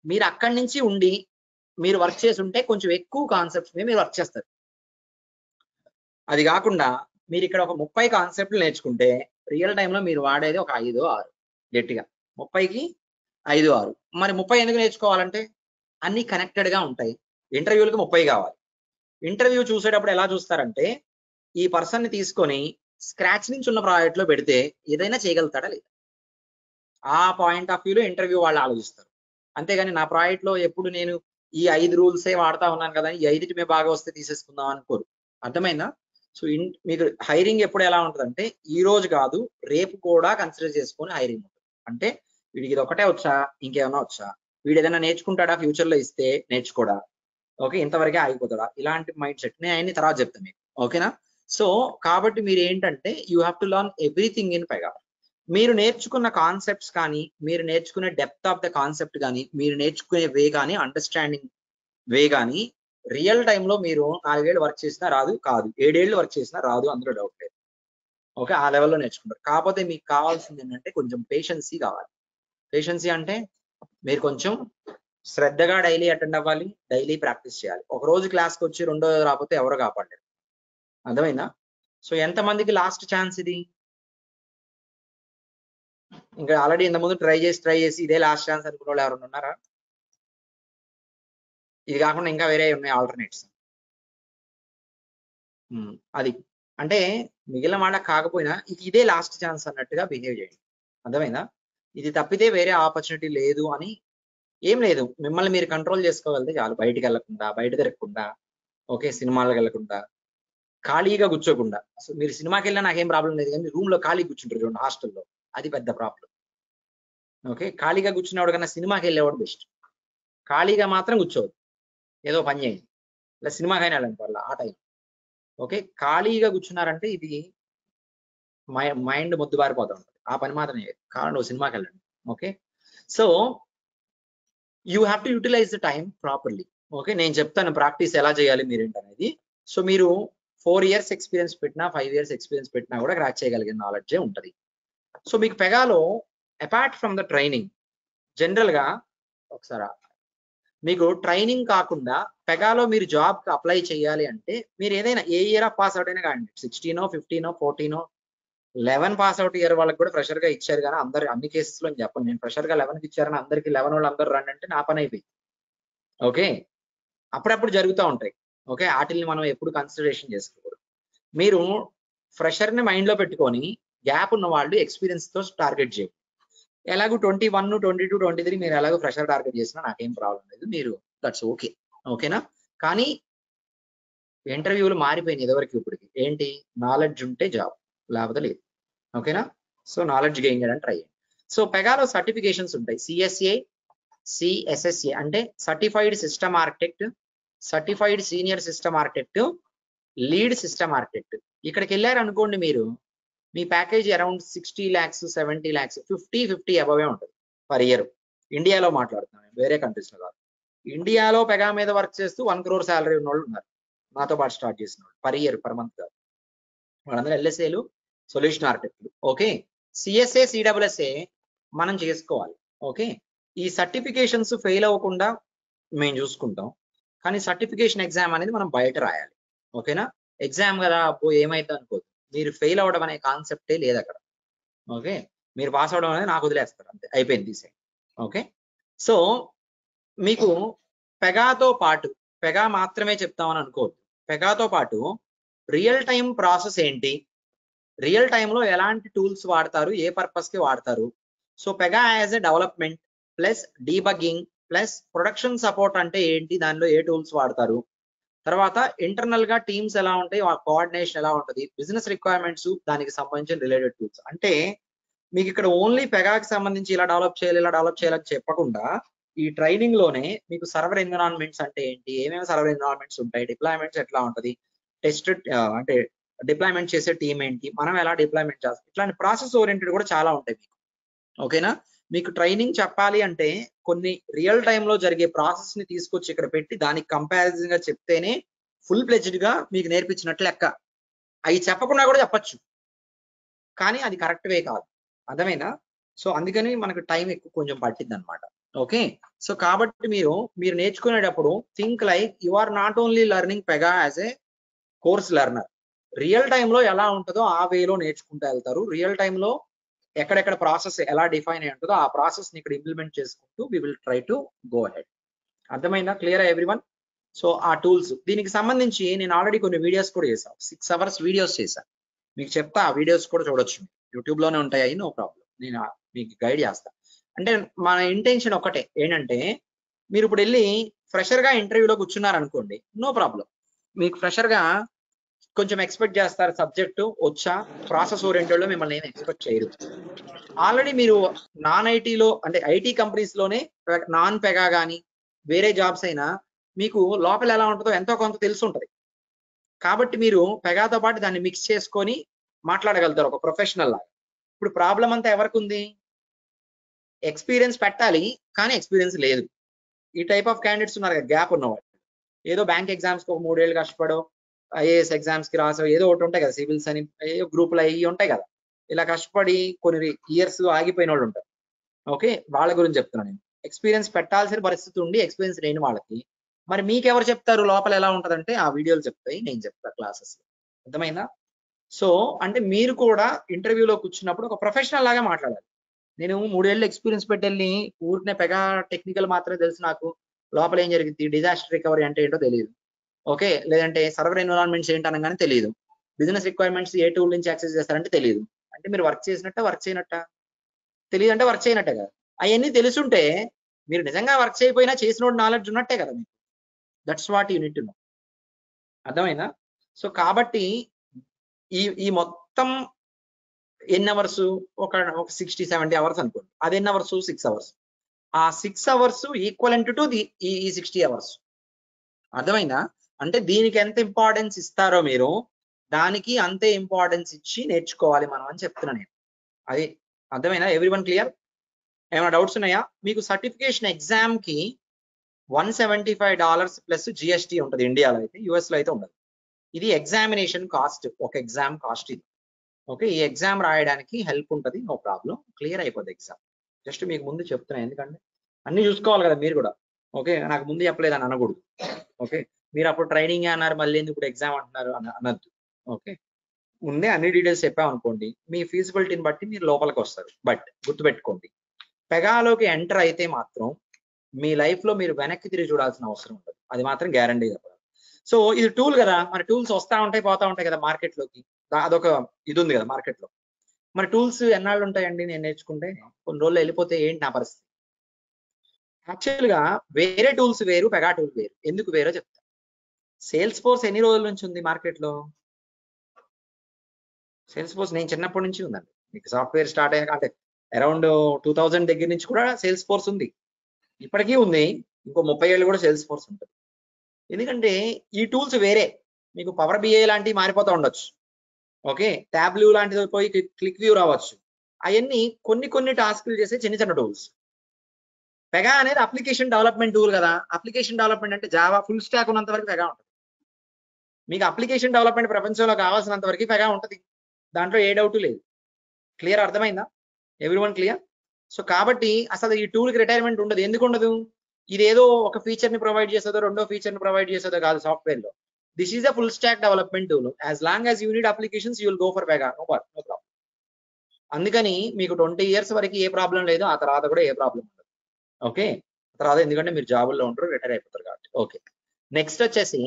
మీరు అక్కడి నుంచి ఉండి మీరు వర్క్ చేసి ఉంటే కొంచెం ఎక్కువ కాన్సెప్ట్స్ మీద మీరు వర్క్ చేస్తారు. అది కాకుండా మీరు ఇక్కడ ఒక 30 కాన్సెప్ట్లు నేర్చుకుంటే రియల్ టైంలో మీరు వాడేది ఒక 5-6 గట్టిగా, 30కి 5-6. మరి 30 ఎందుకు నేర్చుకోవాలంటే అన్ని కనెక్టెడ్ గా ఉంటాయి. ఇంటర్వ్యూలకు 30 కావాలి. ఇంటర్వ్యూ చూసేటప్పుడు ఎలా చూస్తారంటే ఈ పర్సన్ ని తీసుకొని స్క్రాచ్ నుంచి ఉన్న ప్రాజెక్ట్ లో పెడితే ఏదైనా చేయగలుగుతాడా లేదా, ఆ పాయింట్ ఆఫ్ వ్యూలో ఇంటర్వ్యూ వాళ్ళు ఆలోచిస్తారు. అంతేగాని నా ప్రాజెక్ట్ లో ఎప్పుడు నేను ఈ 5 రూల్సే వాడుతా ఉన్నాను కదా, ఈ 5టిమే బాగా వస్తే తీసేసుకుందాం అనుకోరు. అర్థమైందా? సో మీకు హైరింగ్ ఎప్పుడు ఎలా ఉంటుందంటే ఈ రోజు కాదు రేపు కూడా కన్సిడర్ చేసుకొని హైరింగ్ ఉంటుంది. అంటే వీడికి ఇది ఒకటే వచ్చా, ఇంకేమైనా వచ్చా, వీడు ఏదైనా నేర్చుకుంటాడా ఫ్యూచర్ లో ఇస్తే నేర్చుకోడా, ఓకే ఇంతవరకే ఆగిపోతాడా, ఇలాంటి మైండ్ సెట్ నేను అన్ని తర్వాత చెప్తాను మీకు, ఓకేనా? సో కాబట్టి మీరు ఏంటంటే you have to learn everything in Pega. మీరు నేర్చుకున్న కాన్సెప్ట్స్ కానీ, మీరు నేర్చుకునే డెప్త్ ఆఫ్ ద కాన్సెప్ట్ కానీ, మీరు నేర్చుకునే వే కానీ, అండర్స్టాండింగ్ వే కానీ రియల్ టైంలో మీరు 4 ఏళ్ళు వర్క్ చేసినా రాదు, కాదు 7 ఏళ్ళు వర్క్ చేసినా రాదు, అందులో డౌట్ లేదు. ఓకే ఆ లెవెల్లో నేర్చుకుంటారు. కాకపోతే మీకు కావాల్సింది ఏంటంటే కొంచెం పేషెన్సీ కావాలి. పేషెన్సీ అంటే మీరు కొంచెం శ్రద్ధగా డైలీ అటెండ్ అవ్వాలి, డైలీ ప్రాక్టీస్ చేయాలి. ఒక రోజు క్లాస్కి వచ్చి రెండో రోజు రాకపోతే ఎవరో కాపాడలేరు. అర్థమైందా? సో ఎంతమందికి లాస్ట్ ఛాన్స్ ఇది? ఇంకా ఆల్రెడీ ఇంతకుముందు ట్రై చేసి ఇదే లాస్ట్ ఛాన్స్ అనుకున్న వాళ్ళు ఎవరైనా ఉన్నారా? ఇది కాకుండా ఇంకా వేరే ఉన్నాయి ఆల్టర్నేట్స్. అది అంటే మిగిలిన మాట కాకపోయినా ఇదే లాస్ట్ ఛాన్స్ అన్నట్టుగా బిహేవ్ చేయండి. అర్థమైందా? ఇది తప్పితే వేరే ఆపర్చునిటీ లేదు అని ఏం లేదు. మిమ్మల్ని మీరు కంట్రోల్ చేసుకోగలిగితే చాలు. బయటికి వెళ్ళకుండా, బయట తిరగకుండా, ఓకే సినిమాలకు వెళ్ళకుండా, ఖాళీగా కూర్చోకుండా. అసలు మీరు సినిమాకి వెళ్ళినా నాకేం ప్రాబ్లం లేదు, కానీ రూమ్ లో ఖాళీ కూర్చుంటారు చూడండి హాస్టల్లో, అది పెద్ద ప్రాబ్లం. ఓకే ఖాళీగా కూర్చునేవాడు కన్నా సినిమాకి వెళ్ళేవాడు బెస్ట్. ఖాళీగా మాత్రం కూర్చోవద్దు, ఏదో పని చేయండి. ఇలా సినిమాకైనా వెళ్ళండి వాళ్ళ ఆ టైం. ఓకే ఖాళీగా కూర్చున్నారంటే ఇది మైండ్ మొద్దుబారిపోతూ ఉంటుంది. ఆ పని మాత్రం కారణం నువ్వు సినిమాకి వెళ్ళండి. Okay so you have to utilise the time properly. Okay నేను చెప్తాను ప్రాక్టీస్ ఎలా చేయాలి మీరేంటనేది. సో మీరు 4 years ఎక్స్పీరియన్స్ పెట్టినా 5 years ఎక్స్పీరియన్స్ పెట్టినా కూడా క్రాక్ చేయగలిగిన నాలెడ్జే ఉంటుంది. సో మీకు పెగాలో apart from the training general గా ఒకసారి మీకు ట్రైనింగ్ కాకుండా పెగాలో మీరు జాబ్ కి అప్లై చేయాలి అంటే మీరు ఏదైనా ఏ ఇయర్ ఆఫ్ పాస్ అవుట్ అయినా కానీ 16, 15, 14, 11 పాస్ అవుట్ ఇయర్ వాళ్ళకి కూడా ఫ్రెషర్ గా ఇచ్చారు. కానీ అందరు అన్ని కేసెస్ లో చెప్పండి నేను ఫ్రెషర్ గా 11కి ఇచ్చారని అందరికి 11 వాళ్ళు అందరూ రండి అంటే నా పని అయిపోయింది. ఓకే అప్పుడప్పుడు జరుగుతూ ఉంటాయి. ఓకే వాటిని మనం ఎప్పుడు కన్సిడరేషన్ చేసుకోకూడదు. మీరు ఫ్రెషర్ ని మైండ్ లో పెట్టుకొని గ్యాప్ ఉన్న వాళ్ళు ఎక్స్పీరియన్స్ తో టార్గెట్ చేయండి. ఎలాగో 21, 22, 23 మీరు ఎలాగో ఫ్రెషర్ టార్గెట్ చేసినా నాకేం ప్రాబ్లం లేదు, మీరు దట్స్ ఓకే. ఓకేనా? కానీ ఇంటర్వ్యూలు మారిపోయినాయి ఇదివరకు ఇప్పటికి. ఏంటి నాలెడ్జ్ ఉంటే జాబ్, లేకపోతే లేదు. ఓకేనా? సో నాలెడ్జ్ గెయిన్ చేయడానికి ట్రై చేయండి. సో పెగాలో సర్టిఫికేషన్స్ ఉంటాయి. సిఎస్ఏ, సిఎస్ఎస్ఏ అంటే certified system architect, certified senior system architect, lead system architect. ఇక్కడికి వెళ్ళారు అనుకోండి మీరు, మీ package around 60 lakhs, 70 lakhs, 50 above ఉంటుంది పర్ ఇయర్. ఇండియాలో మాట్లాడుతున్నాను, వేరే కంట్రీస్ లో కాదు. ఇండియాలో పెగా మీద వర్క్ చేస్తూ 1 crore శాలరీ ఉన్న వాళ్ళు ఉన్నారు నాతో పాటు స్టార్ట్ చేసిన వాళ్ళు, పర్ ఇయర్ పర్ మంత్ కాదు. వాళ్ళందరూ ఎల్ఎస్ఏలు, సొల్యూషన్ ఆర్కిటెక్ట్లు. ఓకే సిఎస్ఏ, సిడబ్ల్యూఎస్ఏ మనం చేసుకోవాలి. ఓకే ఈ సర్టిఫికేషన్స్ ఫెయిల్ అవ్వకుండా మేము చూసుకుంటాం, కానీ సర్టిఫికేషన్ ఎగ్జామ్ అనేది మనం బయట రాయాలి. ఓకేనా? ఎగ్జామ్ కదా అబ్బో ఏమైతే అనుకోదు, మీరు ఫెయిల్ అవ్వడం అనే కాన్సెప్టే లేదు అక్కడ. ఓకే మీరు పాస్ అవడం అనేది నాకు వదిలేస్తారు అంతే, అయిపోయింది తీసేయండి. ఓకే సో మీకు పెగాతో పాటు, పెగా మాత్రమే చెప్తామని అనుకోవద్దు, పెగాతో పాటు రియల్ టైం ప్రాసెస్ ఏంటి, రియల్ టైంలో ఎలాంటి టూల్స్ వాడతారు, ఏ పర్పస్ కి వాడతారు. So Pega as a development plus debugging plus production support అంటే ఏంటి, దానిలో ఏ టూల్స్ వాడతారు, తర్వాత ఇంటర్నల్ గా టీమ్స్ ఎలా ఉంటాయి, ఆ కోఆర్డినేషన్ ఎలా ఉంటుంది, బిజినెస్ రిక్వైర్మెంట్స్, దానికి సంబంధించిన రిలేటెడ్ టూల్స్. అంటే మీకు ఇక్కడ ఓన్లీ పెగాకి సంబంధించి ఇలా డెవలప్ చేయాలని చెప్పకుండా ఈ ట్రైనింగ్ లోనే మీకు సర్వర్ ఎన్విరాన్మెంట్స్ అంటే ఏంటి, ఏమేమి సర్వర్ ఎన్విరాన్మెంట్స్ ఉంటాయి, డిప్లాయ్మెంట్స్ ఎట్లా ఉంటది, టెస్ట్ అంటే డిప్లాయ్మెంట్ చేసే టీం ఏంటి, మనం ఎలా డిప్లాయ్మెంట్ చేస్తాం, ఇట్లాంటి ప్రాసెస్ ఓరియంటెడ్ కూడా చాలా ఉంటాయి మీకు. ఓకేనా? మీకు ట్రైనింగ్ చెప్పాలి అంటే కొన్ని రియల్ టైమ్ లో జరిగే ప్రాసెస్ ని తీసుకొచ్చి ఇక్కడ పెట్టి దానికి కంపారిజన్ గా చెప్తేనే ఫుల్ ప్లెజ్డ్ గా మీకు నేర్పించినట్లు లెక్క. అవి చెప్పకుండా కూడా చెప్పచ్చు, కానీ అది కరెక్ట్ వే కాదు. అర్థమైనా? సో అందుకని మనకు టైం ఎక్కువ కొంచెం పట్టింది అనమాట. ఓకే, సో కాబట్టి మీరు నేర్చుకునేటప్పుడు think like you are not only learning Pega as a course learner. Real time లో ఎలా ఉంటుందో ఆ వేలో నేర్చుకుంటూ వెళ్తారు. రియల్ టైమ్ లో ఎక్కడెక్కడ ప్రాసెస్ ఎలా డిఫైన్ అయి ఉంటుందో ఆ ప్రాసెస్ ని ఇక్కడ ఇంప్లిమెంట్ చేసుకుంటూ we will try to go ahead. అర్థమైందా? Clear everyone? సో ఆ టూల్స్ దీనికి సంబంధించి నేను ఆల్రెడీ కొన్ని వీడియోస్ కూడా చేశాను, 6 hours వీడియోస్ చేశాను. మీకు చెప్తా, ఆ వీడియోస్ కూడా చూడొచ్చు, యూట్యూబ్ లోనే ఉంటాయి, నో ప్రాబ్లం. నేను మీకు గైడ్ చేస్తాను. అంటే మన ఇంటెన్షన్ ఒకటే ఏంటంటే, మీరు ఇప్పుడు వెళ్ళి ఫ్రెషర్ గా ఇంటర్వ్యూలో కూర్చున్నారు అనుకోండి, నో ప్రాబ్లం. మీకు ఫ్రెషర్ గా కొంచెం ఎక్స్పెక్ట్ చేస్తారు, సబ్జెక్టు వచ్చా, ప్రాసెస్ ఓరియంటెడ్ లో మిమ్మల్ని ఏం ఎక్స్పెక్ట్ చేయరు. ఆల్రెడీ మీరు నాన్ ఐటీలో అంటే ఐటీ కంపెనీస్ లోనే నాన్ పెగా కానీ వేరే జాబ్స్ అయినా మీకు లోపల ఎలా ఉంటుందో ఎంతో కొంత తెలిసి ఉంటుంది. కాబట్టి మీరు పెగాతో పాటు దాన్ని మిక్స్ చేసుకొని మాట్లాడగలుగుతారు ఒక ప్రొఫెషనల్ లాగా. ఇప్పుడు ప్రాబ్లం అంతా ఎవరికి ఉంది? ఎక్స్పీరియన్స్ పెట్టాలి కానీ ఎక్స్పీరియన్స్ లేదు. ఈ టైప్ ఆఫ్ క్యాండిడేట్స్ ఉన్నారు కదా, గ్యాప్ ఉన్నవాళ్ళు. ఏదో బ్యాంక్ ఎగ్జామ్స్ కి ఒక 3 ఏళ్ళు కష్టపడో, ఐఏఎస్ ఎగ్జామ్స్ కి రాసో, ఏదో ఒకటి ఉంటాయి కదా, సివిల్స్ అని ఏదో గ్రూపులు అవి ఉంటాయి కదా, ఇలా కష్టపడి కొన్ని ఇయర్స్ ఆగిపోయిన వాళ్ళు ఉంటారు. ఓకే, వాళ్ళ గురించి చెప్తున్నాను నేను. ఎక్స్పీరియన్స్ పెట్టాల్సిన పరిస్థితి ఉండి ఎక్స్పీరియన్స్ లేని వాళ్ళకి మరి మీకెవరు చెప్తారు లోపల ఎలా ఉంటదంటే ఆ వీడియోలు చెప్తాయి, నేను చెప్తా క్లాసెస్. అర్థమైందా? సో అంటే మీరు కూడా ఇంటర్వ్యూలో కూర్చున్నప్పుడు ఒక ప్రొఫెషనల్ లాగా మాట్లాడాలి. నేను 3 ఏళ్ళు ఎక్స్పీరియన్స్ పెట్టెళ్ళి ఊరినే పెగా టెక్నికల్ మాత్రమే తెలుసు నాకు, లోపల ఏం జరిగింది, డిజాస్టర్ రికవరీ అంటే ఏంటో తెలియదు. ఓకే, లేదంటే సర్వర్ ఎన్విరాన్మెంట్స్ ఏంటి అనగానే తెలియదు, బిజినెస్ రిక్వైర్మెంట్స్ ఏ టూల్ నుంచి యాక్సెస్ చేస్తారంటే తెలియదు. అంటే మీరు వర్క్ చేసినట్ట వర్క్ చేయనట్ట? తెలియదు అంటే వర్క్ చేయనట్టే కదా. అవన్నీ తెలుసుంటే మీరు నిజంగా వర్క్ చేయకపోయినా చేసిన నాలెడ్జ్ ఉన్నట్టే కదా మీకు. That's what you need to know. అర్థమైందా? సో కాబట్టి ఈ మొత్తం ఎన్ని అవర్స్, ఒక 60-70 అవర్స్ అనుకోండి. అది ఎన్ని అవర్స్? 6 hours. ఆ 6 hours ఈక్వలెంట్ టు ఈ 60 hours. అర్థమైందా? అంటే దీనికి ఎంత ఇంపార్టెన్స్ ఇస్తారో మీరు దానికి అంతే ఇంపార్టెన్స్ ఇచ్చి నేర్చుకోవాలి మనం అని చెప్తున్నా నేను. అది అర్థమైనా? Everyone clear? ఏమైనా డౌట్స్ ఉన్నాయా? మీకు సర్టిఫికేషన్ ఎగ్జామ్ కి $175 ప్లస్ జిఎస్టీ ఉంటుంది ఇండియాలో అయితే, యుఎస్ లో అయితే ఉండదు. ఇది ఎగ్జామినేషన్ కాస్ట్, ఒక ఎగ్జామ్ కాస్ట్ ఇది. ఓకే, ఈ ఎగ్జామ్ రాయడానికి హెల్ప్ ఉంటుంది, నో ప్రాబ్లం, క్లియర్ అయిపోద్ది ఎగ్జామ్. జస్ట్ మీకు ముందు చెప్తున్నా, ఎందుకంటే అన్ని చూసుకోవాలి కదా మీరు కూడా. ఓకే, నాకు ముందు చెప్పలేదు అని అనకూడదు. ఓకే, మీరు అప్పుడు ట్రైనింగ్ అన్నారు, మళ్ళీ ఇప్పుడు ఎగ్జామ్ అంటున్నారు అనద్దు. ఓకే, ముందే అన్ని డీటెయిల్స్ చెప్పామనుకోండి, మీ ఫీజిబిలిటీని బట్టి మీరు లోపలికి వస్తారు. బట్ గుర్తుపెట్టుకోండి, పెగాలోకి ఎంటర్ అయితే మాత్రం మీ లైఫ్ లో మీరు వెనక్కి తిరిగి చూడాల్సిన అవసరం ఉంటుంది, అది మాత్రం గ్యారంటీ చెప్పాలి. సో ఇది టూల్ కదా, మరి టూల్స్ వస్తా ఉంటాయి పోతా ఉంటాయి కదా మార్కెట్ లోకి, అదొక ఇది ఉంది కదా మార్కెట్ లో. మరి టూల్స్ ఎన్నాళ్ళు ఉంటాయండి? నేను నేర్చుకుంటే కొన్ని రోజులు వెళ్ళిపోతే ఏంటి నా పరిస్థితి? యాక్చువల్ గా వేరే టూల్స్ వేరు, పెగా టూల్ వేరు. ఎందుకు వేరో చెప్తా. సేల్స్ ఫోర్స్ ఎన్ని రోజుల నుంచి ఉంది మార్కెట్ లో? సేల్స్ ఫోర్స్ నేను చిన్నప్పటి నుంచి ఉందండి. మీకు సాఫ్ట్వేర్ స్టార్ట్ అయ్యాక అంటే అరౌండ్ 2000 దగ్గర నుంచి కూడా సేల్స్ ఫోర్స్ ఉంది, ఇప్పటికీ ఉంది. ఇంకో 30 ఏళ్ళు కూడా సేల్స్ ఫోర్స్ ఉంటుంది. ఎందుకంటే ఈ టూల్స్ వేరే. మీకు పవర్ బిఐ లాంటివి మారిపోతూ ఉండొచ్చు. ఓకే, ట్యాబ్లూ లాంటిది పోయి క్లిక్ వ్యూ రావచ్చు. అవన్నీ కొన్ని టాస్క్లు చేసే చిన్న చిన్న టూల్స్. పెగా అనేది అప్లికేషన్ డెవలప్మెంట్ టూల్ కదా. అప్లికేషన్ డెవలప్మెంట్ అంటే జావా ఫుల్ స్టాక్ ఉన్నంత వరకు పెగా ఉంటుంది. మీకు అప్లికేషన్ డెవలప్మెంట్ ప్రపంచంలో కావాల్సినంత వరకు పెగా ఉంటుంది, దాంట్లో ఏ డౌట్ లేదు. క్లియర్? అర్థమైందా? Everyone clear? సో కాబట్టి అసలు ఈ టూల్ కి రిటైర్మెంట్ ఉండదు. ఎందుకు ఉండదు? ఇదేదో ఒక ఫీచర్ ని ప్రొవైడ్ చేసేదో రెండో ఫీచర్ ని ప్రొవైడ్ చేసేదో కాదు సాఫ్ట్వేర్ లో. This is a full stack development tool. As long as you need applications you will go for Pega, no problem. అందుకని మీకు 20 years వరకు ఏ ప్రాబ్లం లేదు, ఆ తర్వాత కూడా ఏ ప్రాబ్లం ఉండదు. ఓకే, తర్వాత ఎందుకంటే మీరు జాబుల్లో ఉంటారు, రిటైర్ అయిపోతారు కాబట్టి. ఓకే, నెక్స్ట్ వచ్చేసి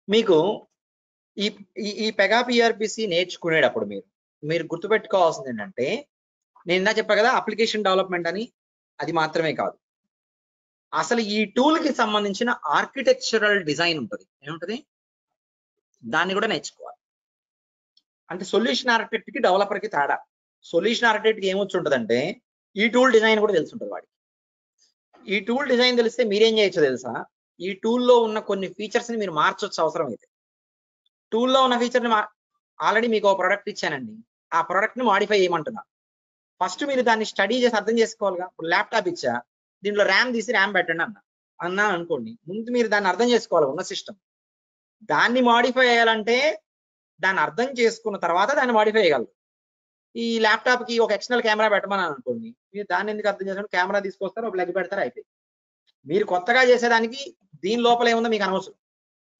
మీకు ఈ పెగా పిఆర్పిసి నేర్చుకునేటప్పుడు మీరు గుర్తుపెట్టుకోవాల్సింది ఏంటంటే, నేను ఇందా చెప్పా కదా అప్లికేషన్ డెవలప్మెంట్ అని, అది మాత్రమే కాదు. అసలు ఈ టూల్ కి సంబంధించిన ఆర్కిటెక్చరల్ డిజైన్ ఉంటుంది, ఏముంటది దాన్ని కూడా నేర్చుకోవాలి. అంటే సొల్యూషన్ ఆర్కిటెక్ట్ కి డెవలపర్ కి తేడా. సొల్యూషన్ ఆర్కిటెక్ట్ కి ఏమొచ్చి ఉంటుందంటే ఈ టూల్ డిజైన్ కూడా తెలిసి ఉంటుంది వాడికి. ఈ టూల్ డిజైన్ తెలిస్తే మీరేం చేయొచ్చు తెలుసా, ఈ టూల్లో ఉన్న కొన్ని ఫీచర్స్ ని మీరు మార్చొచ్చు అవసరం అయితే. టూల్లో ఉన్న ఫీచర్ ని ఆల్రెడీ మీకు ఒక ప్రోడక్ట్ ఇచ్చానండి, ఆ ప్రోడక్ట్ ని మాడిఫై చేయమంటున్నా. ఫస్ట్ మీరు దాన్ని స్టడీ చేసి అర్థం చేసుకోవాలిగా. ఇప్పుడు ల్యాప్టాప్ ఇచ్చా, దీంట్లో ర్యామ్ తీసి ర్యామ్ పెట్టండి అన్నా అనుకోండి, ముందు మీరు దాన్ని అర్థం చేసుకోవాలి ఉన్న సిస్టమ్. దాన్ని మాడిఫై చేయాలంటే దాన్ని అర్థం చేసుకున్న తర్వాత దాన్ని మాడిఫై చేయగలరు. ఈ ల్యాప్టాప్ కి ఒక ఎక్స్టర్నల్ కెమెరా పెట్టమని అనుకోండి, మీరు దాన్ని ఎందుకు అర్థం చేసుకుని కెమెరా తీసుకొస్తారు, ఒక లెగ్ పెడతారు, అయిపోయి. మీరు కొత్తగా చేసేదానికి దీని లోపల ఏముందో మీకు అనవసరం.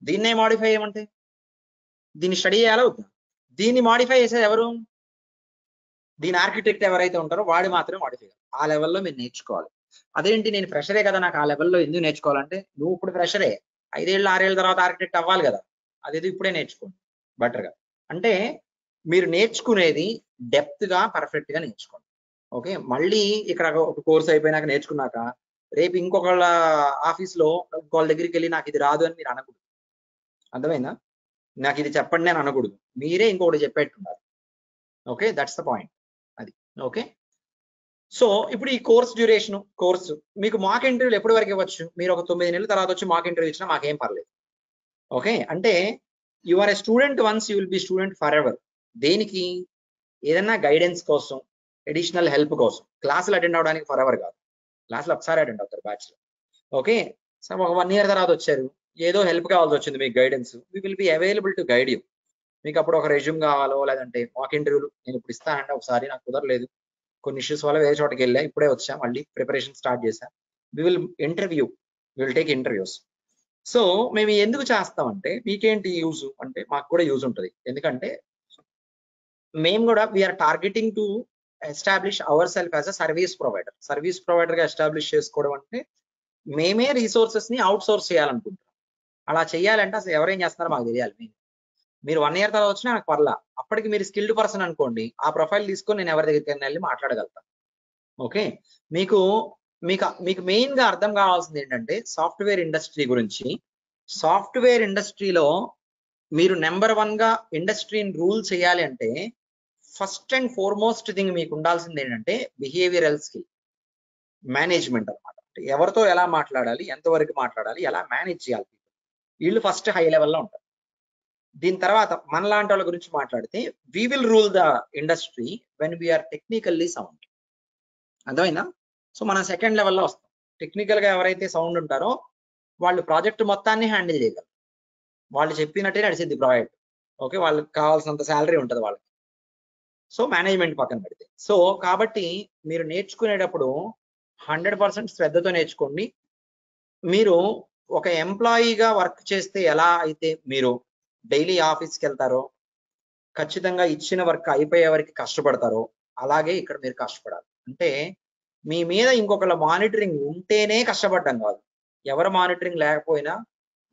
దీన్నే మాడిఫై చేయమంటే దీన్ని స్టడీ చేయాలా వద్దా? దీన్ని మాడిఫై చేసేది ఎవరు? దీని ఆర్కిటెక్ట్ ఎవరైతే ఉంటారో వాడు మాత్రమే మాడిఫై చేయాలి. ఆ లెవెల్లో మీరు నేర్చుకోవాలి. అదేంటి నేను ఫ్రెషరే కదా, నాకు ఆ లెవెల్లో ఎందుకు నేర్చుకోవాలంటే, నువ్వు ఇప్పుడు ఫ్రెషరే, 5 ఏళ్ళు 6 ఏళ్ళ తర్వాత ఆర్కిటెక్ట్ అవ్వాలి కదా, అదేది ఇప్పుడే నేర్చుకోండి బెటర్గా. అంటే మీరు నేర్చుకునేది డెప్త్ గా పర్ఫెక్ట్ గా నేర్చుకోండి. ఓకే, మళ్ళీ ఇక్కడ ఒక కోర్స్ అయిపోయినాక నేర్చుకున్నాక రేపు ఇంకొకళ్ళ ఆఫీస్ లో ఇంకొకళ్ళ దగ్గరికి వెళ్ళి నాకు ఇది రాదు అని మీరు అనకూడదు. అర్థమైందా? నాకు ఇది చెప్పండి అని అనకూడదు, మీరే ఇంకొకటి చెప్పేట్టున్నారు. ఓకే, దట్స్ ద పాయింట్ అది. ఓకే, సో ఇప్పుడు ఈ కోర్స్ డ్యూరేషన్, కోర్సు మీకు మాక్ ఇంటర్వ్యూలు ఎప్పటి వరకు ఇవ్వచ్చు, మీరు ఒక 9 నెలల తర్వాత వచ్చి మాక్ ఇంటర్వ్యూ ఇచ్చినా మాకేం పర్లేదు. ఓకే, అంటే you are a student once, you will be student forever. దేనికి? ఏదన్నా గైడెన్స్ కోసం, అడిషనల్ హెల్ప్ కోసం. క్లాసులు అటెండ్ అవడానికి ఫర్ ఎవర్ కాదు, క్లాసులు ఒకసారి అటెండ్ అవుతారు బ్యాచ్ లో. ఓకే, సో ఒక 1 ఇయర్ తర్వాత వచ్చారు, ఏదో హెల్ప్ కావాల్సి వచ్చింది మీకు guidance, we will be available to guide you. మీకు అప్పుడు ఒక రెజ్యూమ్ కావాలో లేదంటే మాక్ ఇంటర్వ్యూలు నేను ఇప్పుడు ఇస్తానంటే, ఒకసారి నాకు కుదరలేదు కొన్ని ఇష్యూస్ వల్ల వేరే చోటకి వెళ్ళా, ఇప్పుడే వచ్చా, మళ్ళీ ప్రిపరేషన్ స్టార్ట్ చేశా, we will interview, will take interviews. So మేము ఎందుకు చేస్తామంటే, మీకేంటి యూజ్ అంటే మాకు కూడా యూజ్ ఉంటుంది. ఎందుకంటే మేము కూడా we're targeting to establish our self as a service provider. Service provider గా ఎస్టాబ్లిష్ చేసుకోవడం అంటే మేమే రిసోర్సెస్ ని అవుట్ సోర్స్ చేయాలనుకుంటున్నాం. అలా చేయాలంటే అసలు ఎవరేం చేస్తున్నారో మాకు తెలియాలి. మీరు 1 ఇయర్ తర్వాత వచ్చినా నాకు పర్లా, అప్పటికి మీరు స్కిల్డ్ పర్సన్ అనుకోండి, ఆ ప్రొఫైల్ తీసుకొని నేను ఎవరి దగ్గరికి వెళ్ళి మాట్లాడగలుగుతాను. ఓకే, మీకు మీకు మీకు మెయిన్ గా అర్థం కావాల్సింది ఏంటంటే సాఫ్ట్వేర్ ఇండస్ట్రీ గురించి. సాఫ్ట్వేర్ ఇండస్ట్రీలో మీరు నెంబర్ 1 గా ఇండస్ట్రీని రూల్ చేయాలి అంటే ఫస్ట్ అండ్ ఫార్మోస్ట్ థింగ్ మీకు ఉండాల్సింది ఏంటంటే బిహేవియరల్ స్కిల్, మేనేజ్మెంట్ అనమాట. ఎవరితో ఎలా మాట్లాడాలి, ఎంతవరకు మాట్లాడాలి, ఎలా మేనేజ్ చేయాలి, వీళ్ళు ఫస్ట్ హై లెవెల్లో ఉంటారు. దీని తర్వాత మనలాంటి వాళ్ళ గురించి మాట్లాడితే we will rule the industry when we're technically sound. అర్థమైందా? సో మనం సెకండ్ లెవెల్లో వస్తాం. టెక్నికల్ గా ఎవరైతే సౌండ్ ఉంటారో వాళ్ళు ప్రాజెక్ట్ మొత్తాన్ని హ్యాండిల్ చేయగలరు, వాళ్ళు చెప్పినట్టే నడిచింది ప్రాజెక్ట్. ఓకే, వాళ్ళకి కావాల్సినంత శాలరీ ఉంటుంది వాళ్ళకి. సో మేనేజ్మెంట్ పక్కన పెడితే, సో కాబట్టి మీరు నేర్చుకునేటప్పుడు 100% శ్రద్ధతో నేర్చుకోండి. మీరు ఒక ఎంప్లాయీగా వర్క్ చేస్తే ఎలా అయితే మీరు డైలీ ఆఫీస్కి వెళ్తారో, ఖచ్చితంగా ఇచ్చిన వర్క్ అయిపోయే వరకు కష్టపడతారో, అలాగే ఇక్కడ మీరు కష్టపడాలి. అంటే మీ మీద ఇంకొకళ్ళ మానిటరింగ్ ఉంటేనే కష్టపడడం కాదు, ఎవరు మానిటరింగ్ లేకపోయినా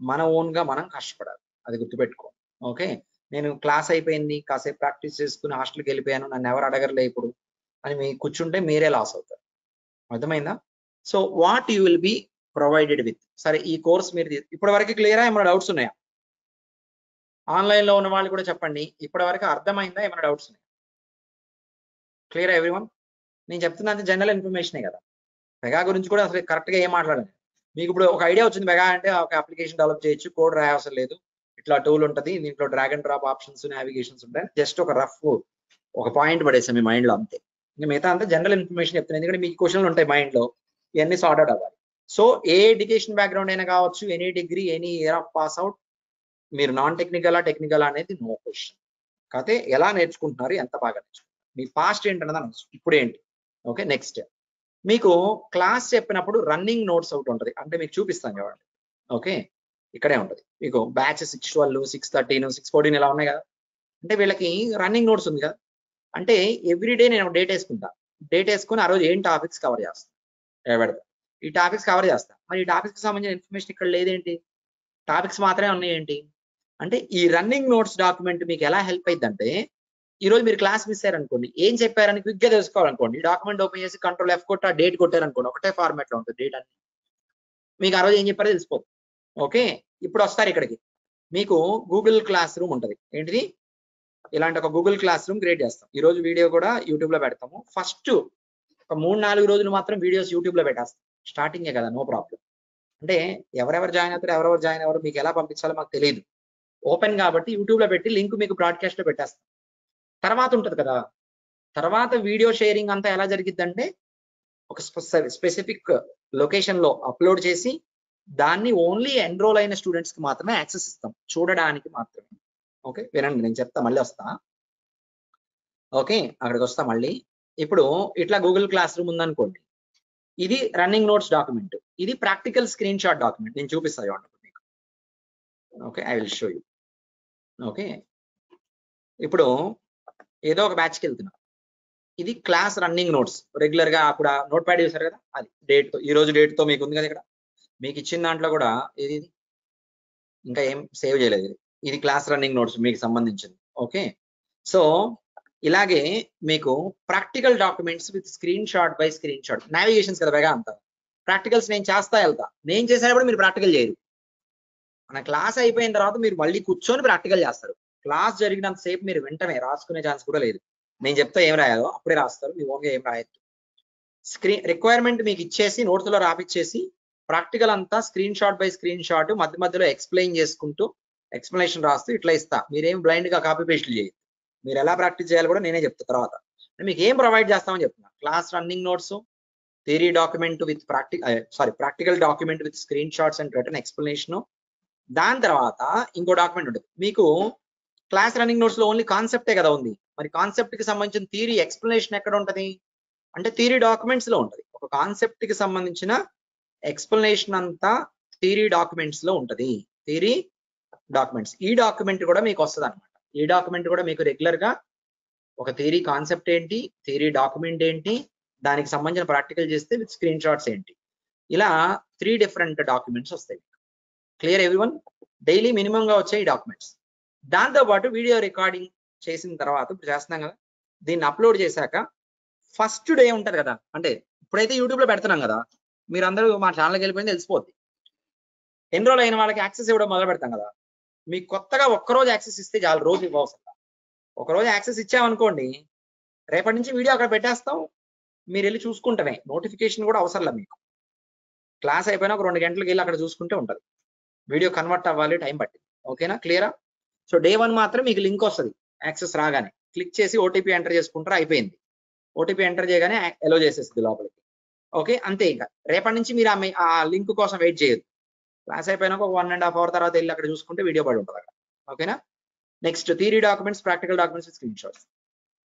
మన ఓన్ గా మనం కష్టపడాలి, అది గుర్తుపెట్టుకో. ఓకే, నేను క్లాస్ అయిపోయింది కాసేపు ప్రాక్టీస్ చేసుకుని హాస్టల్కి వెళ్ళిపోయాను, నన్ను ఎవరు అడగరలే ఇప్పుడు అని మీ కూర్చుంటే మీరే లాస్ అవుతారు. అర్థమైందా? So what you will be provided with. సరే, ఈ కోర్స్ మీరు ఇప్పటి వరకు క్లియరా? ఏమైనా డౌట్స్ ఉన్నాయా? ఆన్లైన్ లో ఉన్న వాళ్ళు కూడా చెప్పండి, ఇప్పటి వరకు అర్థమైందా? ఏమైనా డౌట్స్ ఉన్నాయా? Clear everyone? నేను చెప్తున్నది జనరల్ ఇన్ఫర్మేషనే కదా, మెగా గురించి కూడా అసలు కరెక్ట్ గా ఏం మాట్లాడాలి. మీకు ఇప్పుడు ఒక ఐడియా వచ్చింది, మెగా అంటే ఒక అప్లికేషన్ డెవలప్ చేయొచ్చు, కోడ్ రాయవసరం లేదు, ఇట్లా టూల్ ఉంటుంది, దీంట్లో drag and drop options, navigations ఉంటాయి, జస్ట్ ఒక రఫ్ ఒక పాయింట్ పడేసాం మీ మైండ్ లో అంతే. ఇంకా మిగతా అంతా జనరల్ ఇన్ఫర్మేషన్ చెప్తున్నాను, ఎందుకంటే మీకు క్వశ్చన్లు ఉంటాయి మైండ్ లో, ఇవన్నీ సార్ట్ అవుట్ అవ్వాలి. సో ఏ ఎడ్యుకేషన్ బ్యాక్గ్రౌండ్ అయినా కావచ్చు, any degree, any year of pass out, మీరు నాన్ టెక్నికల్ టెక్నికల్ అనేది నో క్వశ్చన్. కాకపోతే ఎలా నేర్చుకుంటున్నారు, ఎంత బాగా నేర్చుకుంటున్నారు, మీ పాస్ట్ ఏంటన్నది అనవసరం, ఇప్పుడు ఏంటి. ఓకే, నెక్స్ట్ మీకు క్లాస్ చెప్పినప్పుడు రన్నింగ్ నోట్స్ ఒకటి ఉంటుంది, అంటే మీకు చూపిస్తాను చూడండి. ఓకే, ఇక్కడే ఉంటుంది మీకు బ్యాచ్ 612, 613, 614 ఇలా ఉన్నాయి కదా, అంటే వీళ్ళకి రన్నింగ్ నోట్స్ ఉంది కదా, అంటే ఎవ్రీడే నేను డేట్ వేసుకుంటా, డేట్ వేసుకుని ఆ రోజు ఏం టాపిక్స్ కవర్ చేస్తాను పెడతా, ఈ టాపిక్స్ కవర్ చేస్తా. మరి ఈ టాపిక్స్ సంబంధించిన ఇన్ఫర్మేషన్ ఇక్కడ లేదేంటి, టాపిక్స్ మాత్రమే ఉన్నాయి ఏంటి అంటే, ఈ రన్నింగ్ నోట్స్ డాక్యుమెంట్ మీకు ఎలా హెల్ప్ అయింది అంటే, ఈ రోజు మీరు క్లాస్ మిస్ అయ్యారనుకోండి, ఏం చెప్పారని క్విక్ గా తెలుసుకోవాలనుకోండి, డాక్యుమెంట్ ఓపెన్ చేసి కంట్రోల్ F కొట్టి ఆ డేట్ కొట్టారనుకోండి, ఒకటే ఫార్మాట్ లో ఉంటుంది డేట్ అన్ని. మీకు ఆ రోజు ఏం చెప్పారో తెలిసిపోతుంది. ఓకే, ఇప్పుడు వస్తారు ఇక్కడికి. మీకు గూగుల్ క్లాస్ రూమ్ ఉంటుంది. ఏంటిది? ఇలాంటి ఒక గూగుల్ క్లాస్ రూమ్ క్రియేట్ చేస్తాం. ఈ రోజు వీడియో కూడా యూట్యూబ్ లో పెడతాము. ఫస్ట్ ఒక 3-4 రోజులు మాత్రం వీడియోస్ యూట్యూబ్ లో పెట్టేస్తాం. స్టార్టింగే కదా, నో ప్రాబ్లం. అంటే ఎవరెవరు జాయిన్ అవుతారు, ఎవరెవరు జాయిన్ అవ్వరు, మీకు ఎలా పంపించాలో మాకు తెలియదు. ఓపెన్ కాబట్టి యూట్యూబ్ లో పెట్టి లింక్ మీకు బ్రాడ్కాస్ట్ లో పెట్టేస్తాం. తర్వాత ఉంటుంది కదా, తర్వాత వీడియో షేరింగ్ అంతా ఎలా జరిగిద్దంటే ఒక స్పెసిఫిక్ లొకేషన్ లో అప్లోడ్ చేసి దాన్ని ఓన్లీ ఎన్రోల్ అయిన స్టూడెంట్స్ కి మాత్రమే యాక్సెస్ ఇస్తాం, చూడడానికి మాత్రమే. ఓకే, వినండి, నేను చెప్తా, మళ్ళీ వస్తా. ఓకే, అక్కడికి వస్తా మళ్ళీ. ఇప్పుడు ఇట్లా గూగుల్ క్లాస్ రూమ్ ఉందనుకోండి, ఇది రన్నింగ్ నోట్స్ డాక్యుమెంట్, ఇది ప్రాక్టికల్ స్క్రీన్ షాట్ డాక్యుమెంట్. నేను చూపిస్తాను చూడండి మీకు. Okay, I will show you. Okay, ఇప్పుడు ఏదో ఒక బ్యాచ్కి వెళ్తున్నా. ఇది క్లాస్ రన్నింగ్ నోట్స్. రెగ్యులర్ గా అప్పుడు నోట్ ప్యాడ్ చేశారు కదా, అది డేట్ తో, ఈ రోజు డేట్ తో మీకు ఉంది కదా ఇక్కడ. మీకు ఇచ్చిన దాంట్లో కూడా ఇది ఇంకా ఏం సేవ్ చేయలేదు. ఇది క్లాస్ రన్నింగ్ నోట్స్ మీకు సంబంధించింది. ఓకే, సో ఇలాగే మీకు practical documents with screen shot by screen shot, navigations కదా బేగా అంతా. ప్రాక్టికల్స్ నేను చేస్తా వెళ్తా, నేను చేసేటప్పుడు మీరు ప్రాక్టికల్ చేయరు. మన క్లాస్ అయిపోయిన తర్వాత మీరు మళ్ళీ కూర్చొని ప్రాక్టికల్ చేస్తారు. క్లాస్ జరిగినంత సేపు మీరు వెంటనే రాసుకునే ఛాన్స్ కూడా లేదు. నేను చెప్తా ఏం రాయాలో అప్పుడే రాస్తారు, మీ ఓన్గా ఏం రాయొద్దు. స్క్రీన్ రిక్వైర్మెంట్ మీకు ఇచ్చేసి నోట్స్ లో రాపిచ్చేసి ప్రాక్టికల్ అంతా screen shot by screen shot మధ్య మధ్యలో ఎక్స్ప్లెయిన్ చేసుకుంటూ ఎక్స్ప్లెనేషన్ రాస్తూ ఇట్లా ఇస్తా. మీరేం బ్లైండ్ గా కాపీ పేస్ట్లు చేయదు. మీరు ఎలా ప్రాక్టీస్ చేయాలి కూడా నేనే చెప్తా తర్వాత. మీకు ఏం ప్రొవైడ్ చేస్తామని చెప్తున్నా, class running notes, theory document with practical document with screen shots and return explanation. దాని తర్వాత ఇంకో డాక్యుమెంట్ ఉంటుంది మీకు. క్లాస్ రన్నింగ్ నోట్స్ లో ఓన్లీ కాన్సెప్టే కదా ఉంది, మరి కాన్సెప్ట్ కి సంబంధించిన థియరీ ఎక్స్ప్లెనేషన్ ఎక్కడ ఉంటది అంటే థియరీ డాక్యుమెంట్స్ లో ఉంటది. ఒక కాన్సెప్ట్ కి సంబంధించిన ఎక్స్ప్లెనేషన్ అంతా థియరీ డాక్యుమెంట్స్ లో ఉంటది. థియరీ డాక్యుమెంట్స్, ఈ డాక్యుమెంట్ కూడా మీకు వస్తుంది అనమాట. ఈ డాక్యుమెంట్ కూడా మీకు రెగ్యులర్ గా ఒక థియరీ కాన్సెప్ట్ ఏంటి, థియరీ డాక్యుమెంట్ ఏంటి, దానికి సంబంధించిన ప్రాక్టికల్ చేస్తే విత్ స్క్రీన్ షాట్స్ ఏంటి, ఇలా 3 డిఫరెంట్ డాక్యుమెంట్స్ వస్తాయి. Clear everyone? డైలీ మినిమం గా వచ్చే ఈ డాక్యుమెంట్స్. దాంతో పాటు వీడియో రికార్డింగ్ చేసిన తర్వాత ఇప్పుడు చేస్తున్నాం కదా, దీన్ని అప్లోడ్ చేశాక ఫస్ట్ డే ఉంటది కదా, అంటే ఇప్పుడైతే యూట్యూబ్ లో పెడుతున్నాం కదా, మీరందరూ మా ఛానల్కి వెళ్ళిపోయింది తెలిసిపోద్ది. ఎన్రోల్ అయిన వాళ్ళకి యాక్సెస్ ఇవ్వడం మొదలు పెడతాం కదా. మీకు కొత్తగా ఒక్కరోజు యాక్సెస్ ఇస్తే చాలు, రోజు ఇవ్వవసరం. ఒకరోజు యాక్సెస్ ఇచ్చామనుకోండి, రేపటి నుంచి వీడియో అక్కడ పెట్టేస్తాం, మీరు వెళ్ళి చూసుకుంటమే, నోటిఫికేషన్ కూడా అవసరంలా మీకు. క్లాస్ అయిపోయినా ఒక 2 గంటలకు వెళ్ళి అక్కడ చూసుకుంటే ఉంటుంది. వీడియో కన్వర్ట్ అవ్వాలి, టైం పట్టింది. ఓకేనా, క్లియరా? సో డే 1 మాత్రం మీకు లింక్ వస్తుంది, యాక్సెస్ రాగానే క్లిక్ చేసి ఓటీపీ ఎంటర్ చేసుకుంటారు, అయిపోయింది. ఓటీపీ ఎంటర్ చేయగానే ఎలో చేసేస్తుంది లోపలికి. ఓకే, అంతే. ఇంకా రేపటి నుంచి మీరు ఆ లింక్ కోసం వెయిట్ చేయొద్దు. క్లాస్ అయిపోయినాక ఒక 1.5 అవర్ తర్వాత వెళ్ళి అక్కడ చూసుకుంటే వీడియో పడి ఉంటుంది అక్కడ. ఓకేనా? Next theory documents, practical documents, screen shots.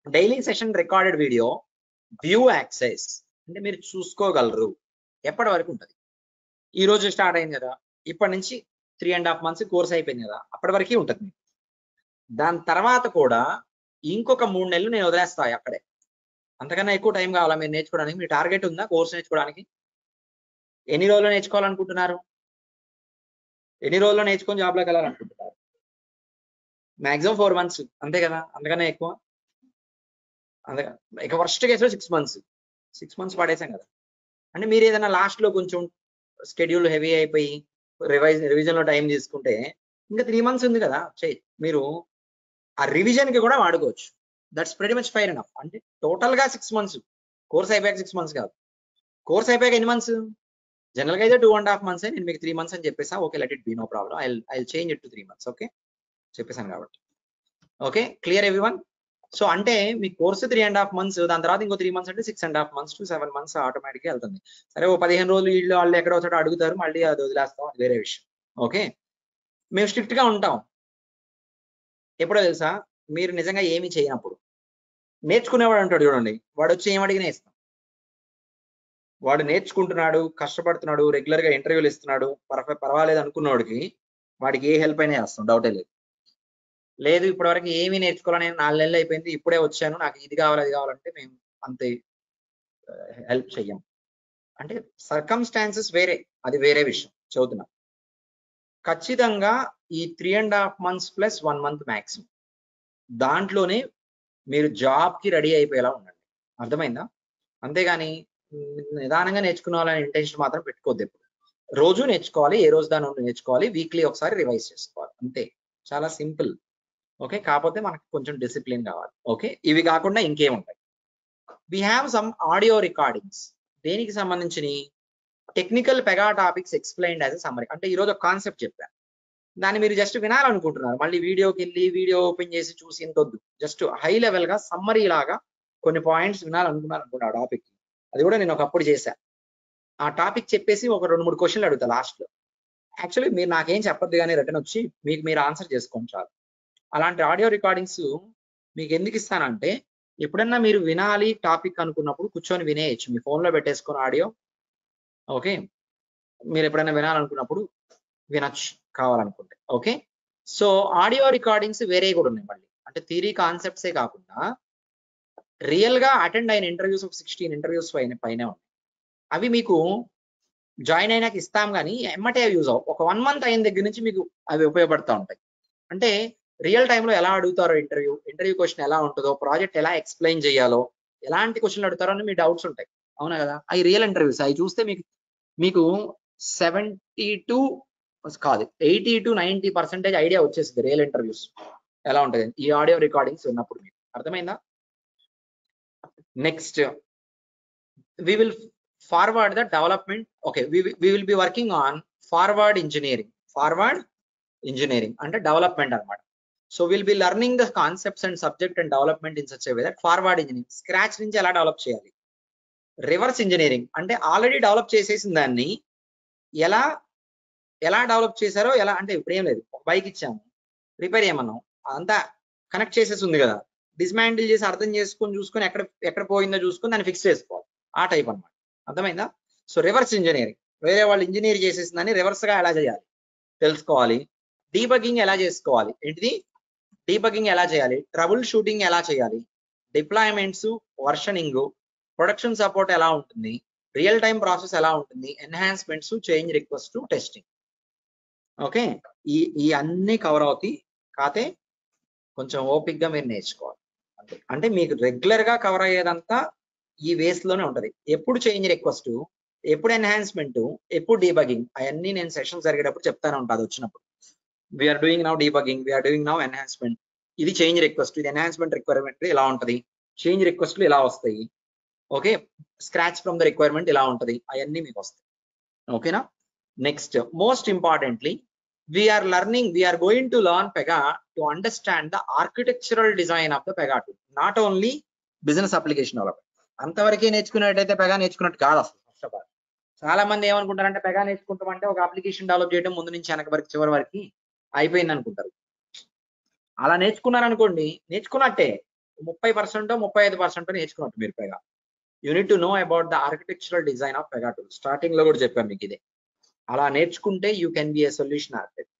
Daily session recorded video view access, అంటే మీరు చూసుకోగలరు. ఎప్పటి వరకు ఉంటుంది? ఈ రోజు స్టార్ట్ అయింది కదా, ఇప్పటి నుంచి 3.5 months కోర్స్ అయిపోయింది కదా, అప్పటి వరకు ఉంటుంది. దాని తర్వాత కూడా ఇంకొక 3 నెలలు నేను వదిలేస్తాను అక్కడే. అంతకన్నా ఎక్కువ టైం కావాలా మీరు నేర్చుకోవడానికి? మీ టార్గెట్ ఉందా కోర్స్ నేర్చుకోవడానికి? ఎన్ని రోజుల్లో నేర్చుకోవాలనుకుంటున్నారు? ఎన్ని రోజుల్లో నేర్చుకొని జాబ్లోకి వెళ్ళాలనుకుంటున్నారు? మాక్సిమం 4 months, అంతే కదా, అంతకన్నా ఎక్కువ. అంతగా ఇక వర్స్ట్ కేసులో 6 months. 6 months పడేసాం కదా. అంటే మీరు ఏదైనా లాస్ట్ లో కొంచెం షెడ్యూల్ హెవీ అయిపోయి రివిజన్ లో టైం తీసుకుంటే ఇంకా 3 months ఉంది కదా, మీరు ఆ రివిజన్ కి కూడా వాడుకోవచ్చు. That's pretty much fire enough. అంటే టోటల్ గా 6 months, కోర్స్ అయిపోయాక 6 months కాదు. కోర్స్ అయిపోయాక ఎన్ని మంత్స్? జనరల్ గా అయితే 2.5 months. నేను మీకు 3 months అని చెప్పేసా. Okay, let it be, no problem. I change it to 3 months. Okay, చెప్పేసాను కాబట్టి. Okay, clear everyone? సో అంటే మీ కోర్సు 3.5 months, దాని తర్వాత ఇంకో 3 months అంటే 6.5 months to 7 months ఆటోమేటిక్గా వెళ్తుంది. సరే, ఓ 15 రోజులు వీళ్ళు వాళ్ళు ఎక్కడో చోట అడుగుతారు, మళ్ళీ అది వదిలేస్తాం, అది వేరే విషయం. ఓకే, మేము స్ట్రిక్ట్ గా ఉంటాం. ఎప్పుడో తెలుసా, మీరు నిజంగా ఏమీ చేయనప్పుడు. నేర్చుకునేవాడు అంటాడు చూడండి, వాడు వచ్చి ఏం అడిగినా ఇస్తాం. వాడు నేర్చుకుంటున్నాడు, కష్టపడుతున్నాడు, రెగ్యులర్ గా ఇంటర్వ్యూలు ఇస్తున్నాడు, పర్వాలేదు అనుకున్నవాడికి వాడికి ఏ హెల్ప్ అయినా చేస్తాం, డౌటే లేదు. లేదు ఇప్పటివరకు ఏమీ నేర్చుకోవాలని 4 నెలలు అయిపోయింది, ఇప్పుడే వచ్చాను, నాకు ఇది కావాలి అది కావాలంటే మేము అంతే హెల్ప్ చెయ్యం. అంటే సర్కమ్స్టాన్సెస్ వేరే, అది వేరే విషయం చదువుతున్నా. ఖచ్చితంగా ఈ 3.5 months ప్లస్ 1 month మ్యాక్సిమం, దాంట్లోనే మీరు జాబ్ కి రెడీ అయిపోయేలా ఉండండి. అర్థమైందా? అంతేగాని నిదానంగా నేర్చుకునే వాళ్ళని ఇంటెన్షన్ మాత్రం పెట్టుకోవద్దు ఎప్పుడు. రోజు నేర్చుకోవాలి, ఏ రోజు దాని నేర్చుకోవాలి, వీక్లీ ఒకసారి రివైజ్ చేసుకోవాలి, అంతే. చాలా సింపుల్. ఓకే, కాకపోతే మనకు కొంచెం డిసిప్లిన్ కావాలి. ఓకే, ఇవి కాకుండా ఇంకేముంటాయి? We have some audio recordings. దేనికి సంబంధించి? Technical Pega topics explained as a summary. అంటే ఈ రోజు ఒక కాన్సెప్ట్ చెప్పాను, దాన్ని మీరు జస్ట్ వినాలనుకుంటున్నారు, మళ్ళీ వీడియోకి వెళ్ళి వీడియో ఓపెన్ చేసి చూసి ఇంతొద్దు, జస్ట్ హై లెవెల్ గా సమ్మరీ లాగా కొన్ని పాయింట్స్ వినాలనుకున్నారు అనుకుంటా ఆ టాపిక్. అది కూడా నేను ఒకప్పుడు చేశా. ఆ టాపిక్ చెప్పేసి ఒక 2-3 క్వశ్చన్లు అడుగుతా లాస్ట్ లో. యాక్చువల్లీ మీరు నాకేం చెప్పొద్దు కానీ రిటర్న్ వచ్చి మీకు మీరు ఆన్సర్ చేసుకోండి చాలు. అలాంటి ఆడియో రికార్డింగ్స్ మీకు ఎందుకు ఇస్తానంటే, ఎప్పుడన్నా మీరు వినాలి టాపిక్ అనుకున్నప్పుడు కూర్చొని వినేయచ్చు, మీ ఫోన్లో పెట్టేసుకొని ఆడియో. ఓకే, మీరు ఎప్పుడైనా వినాలనుకున్నప్పుడు వినొచ్చు కావాలనుకుంటే. ఓకే, సో ఆడియో రికార్డింగ్స్ వేరే కూడా ఉన్నాయి మళ్ళీ, అంటే థియరీ కాన్సెప్ట్సే కాకుండా రియల్ గా అటెండ్ అయిన ఇంటర్వ్యూస్ ఒక 16 ఇంటర్వ్యూస్ పైనే ఉన్నాయి. అవి మీకు జాయిన్ అయినాక ఇస్తాం కానీ ఎమ్మటే యూజ్ అవ్వ, ఒక 1 మంత్ అయిన దగ్గర నుంచి మీకు అవి ఉపయోగపడతా ఉంటాయి. అంటే రియల్ టైంలో ఎలా అడుగుతారో ఇంటర్వ్యూ క్వశ్చన్ ఎలా ఉంటుందో, ప్రాజెక్ట్ ఎలా ఎక్స్ప్లెయిన్ చేయాలో, ఎలాంటి క్వశ్చన్లు అడుగుతారో అని మీ డౌట్స్ ఉంటాయి, అవునా కదా? అవి రియల్ ఇంటర్వ్యూస్, అవి చూస్తే మీకు 70 కాదు 80-90% ఐడియా వచ్చేసింది రియల్ ఇంటర్వ్యూస్ ఎలా ఉంటుంది ఈ ఆడియో రికార్డింగ్స్ ఉన్నప్పుడు. మీకు అర్థమైందా? Next we will forward the development. Okay, we will be working on forward engineering అంటే డెవలప్మెంట్ అన్నమాట. So will be learning the concepts and subject and development in such a way that forward engineering scratch నుంచి ఎలా develop చేయాలి. Reverse engineering అంటే already develop చేసేసిన దాన్ని ఎలా develop చేశారో, ఎలా అంటే ఇప్పుడు ఏం లేదు, ఒక బైక్ ఇచ్చాము, రిపేర్ చేయమన్నాం, అదంతా కనెక్ట్ చేసేసి ఉంది కదా, డిస్మాంటిల్ చేసి అర్థం చేసుకొని చూసుకొని ఎక్కడ పోయిందో చూసుకొని దాన్ని ఫిక్స్ చేసుకోవాలి, ఆ టైప్ అన్నమాట. అర్థమైందా? సో రివర్స్ ఇంజనీరింగ్, వేరే వాళ్ళు ఇంజనీర్ చేసేసిందని రివర్స్ గా ఎలా చేయాలి తెలుసుకోవాలి. డీబగ్గింగ్ ఎలా చేసుకోవాలి, ఏంటిది డీబగ్గింగ్ ఎలా చేయాలి, ట్రబుల్ షూటింగ్ ఎలా చేయాలి, డిప్లాయ్మెంట్స్, వర్షనింగ్, ప్రొడక్షన్ సపోర్ట్ ఎలా ఉంటుంది, రియల్ టైం ప్రాసెస్ ఎలా ఉంటుంది, enhancements, change request, testing. Okay, ఈ అన్ని కవర్ అవుతాయి, కాతే కొంచెం ఓపిక్ గా మీరు నేర్చుకోవాలి. అంటే మీకు రెగ్యులర్ గా కవర్ అయ్యేదంతా ఈ వేస్ లోనే ఉంటది. ఎప్పుడు చేంజ్ రిక్వెస్ట్, ఎప్పుడు ఎన్హాన్స్మెంట్, ఎప్పుడు డీబగ్గింగ్, అవన్నీ నేను సెషన్స్ జరిగేటప్పుడు చెప్తానే ఉంటాను వచ్చినప్పుడు. We're doing now debugging, we're doing now enhancement, ఇది చేంజ్ రిక్వెస్ట్, ఇది ఎన్హాన్స్మెంట్ రిక్వైర్మెంట్ ఇలా ఉంటది, చేంజ్ రిక్వెస్ట్లు ఇలా వస్తాయి. Okay, scratch from the requirement ఇలా ఉంటది, అవన్నీ మీకు వస్తాయి. ఓకేనా? Next most importantly we are going to learn Pega to understand the architectural design of the Pega tool, not only business application development. అంతవరకే నేర్చుకున్నట్టయితే పెగా నేర్చుకున్నట్టు కాదు అసలు. ఫస్ట్ ఆఫ్ ఆల్ చాలా మంది ఏమనుకుంటారంటే పెగా నేర్చుకుంటామంటే ఒక అప్లికేషన్ డెవలప్ చేయడం ముందు నుంచి వెనక వరకు చివరి వరకు అయిపోయింది అనుకుంటారు. అలా నేర్చుకున్నారనుకోండి, నేర్చుకున్నట్టే 30% 35% నేర్చుకున్నట్టు మీరు Pega. You need to know about the architectural design of Pega tool. Starting లో కూడా చెప్పాను మీకు ఇదే. అలా నేర్చుకుంటే you can be a solution architect.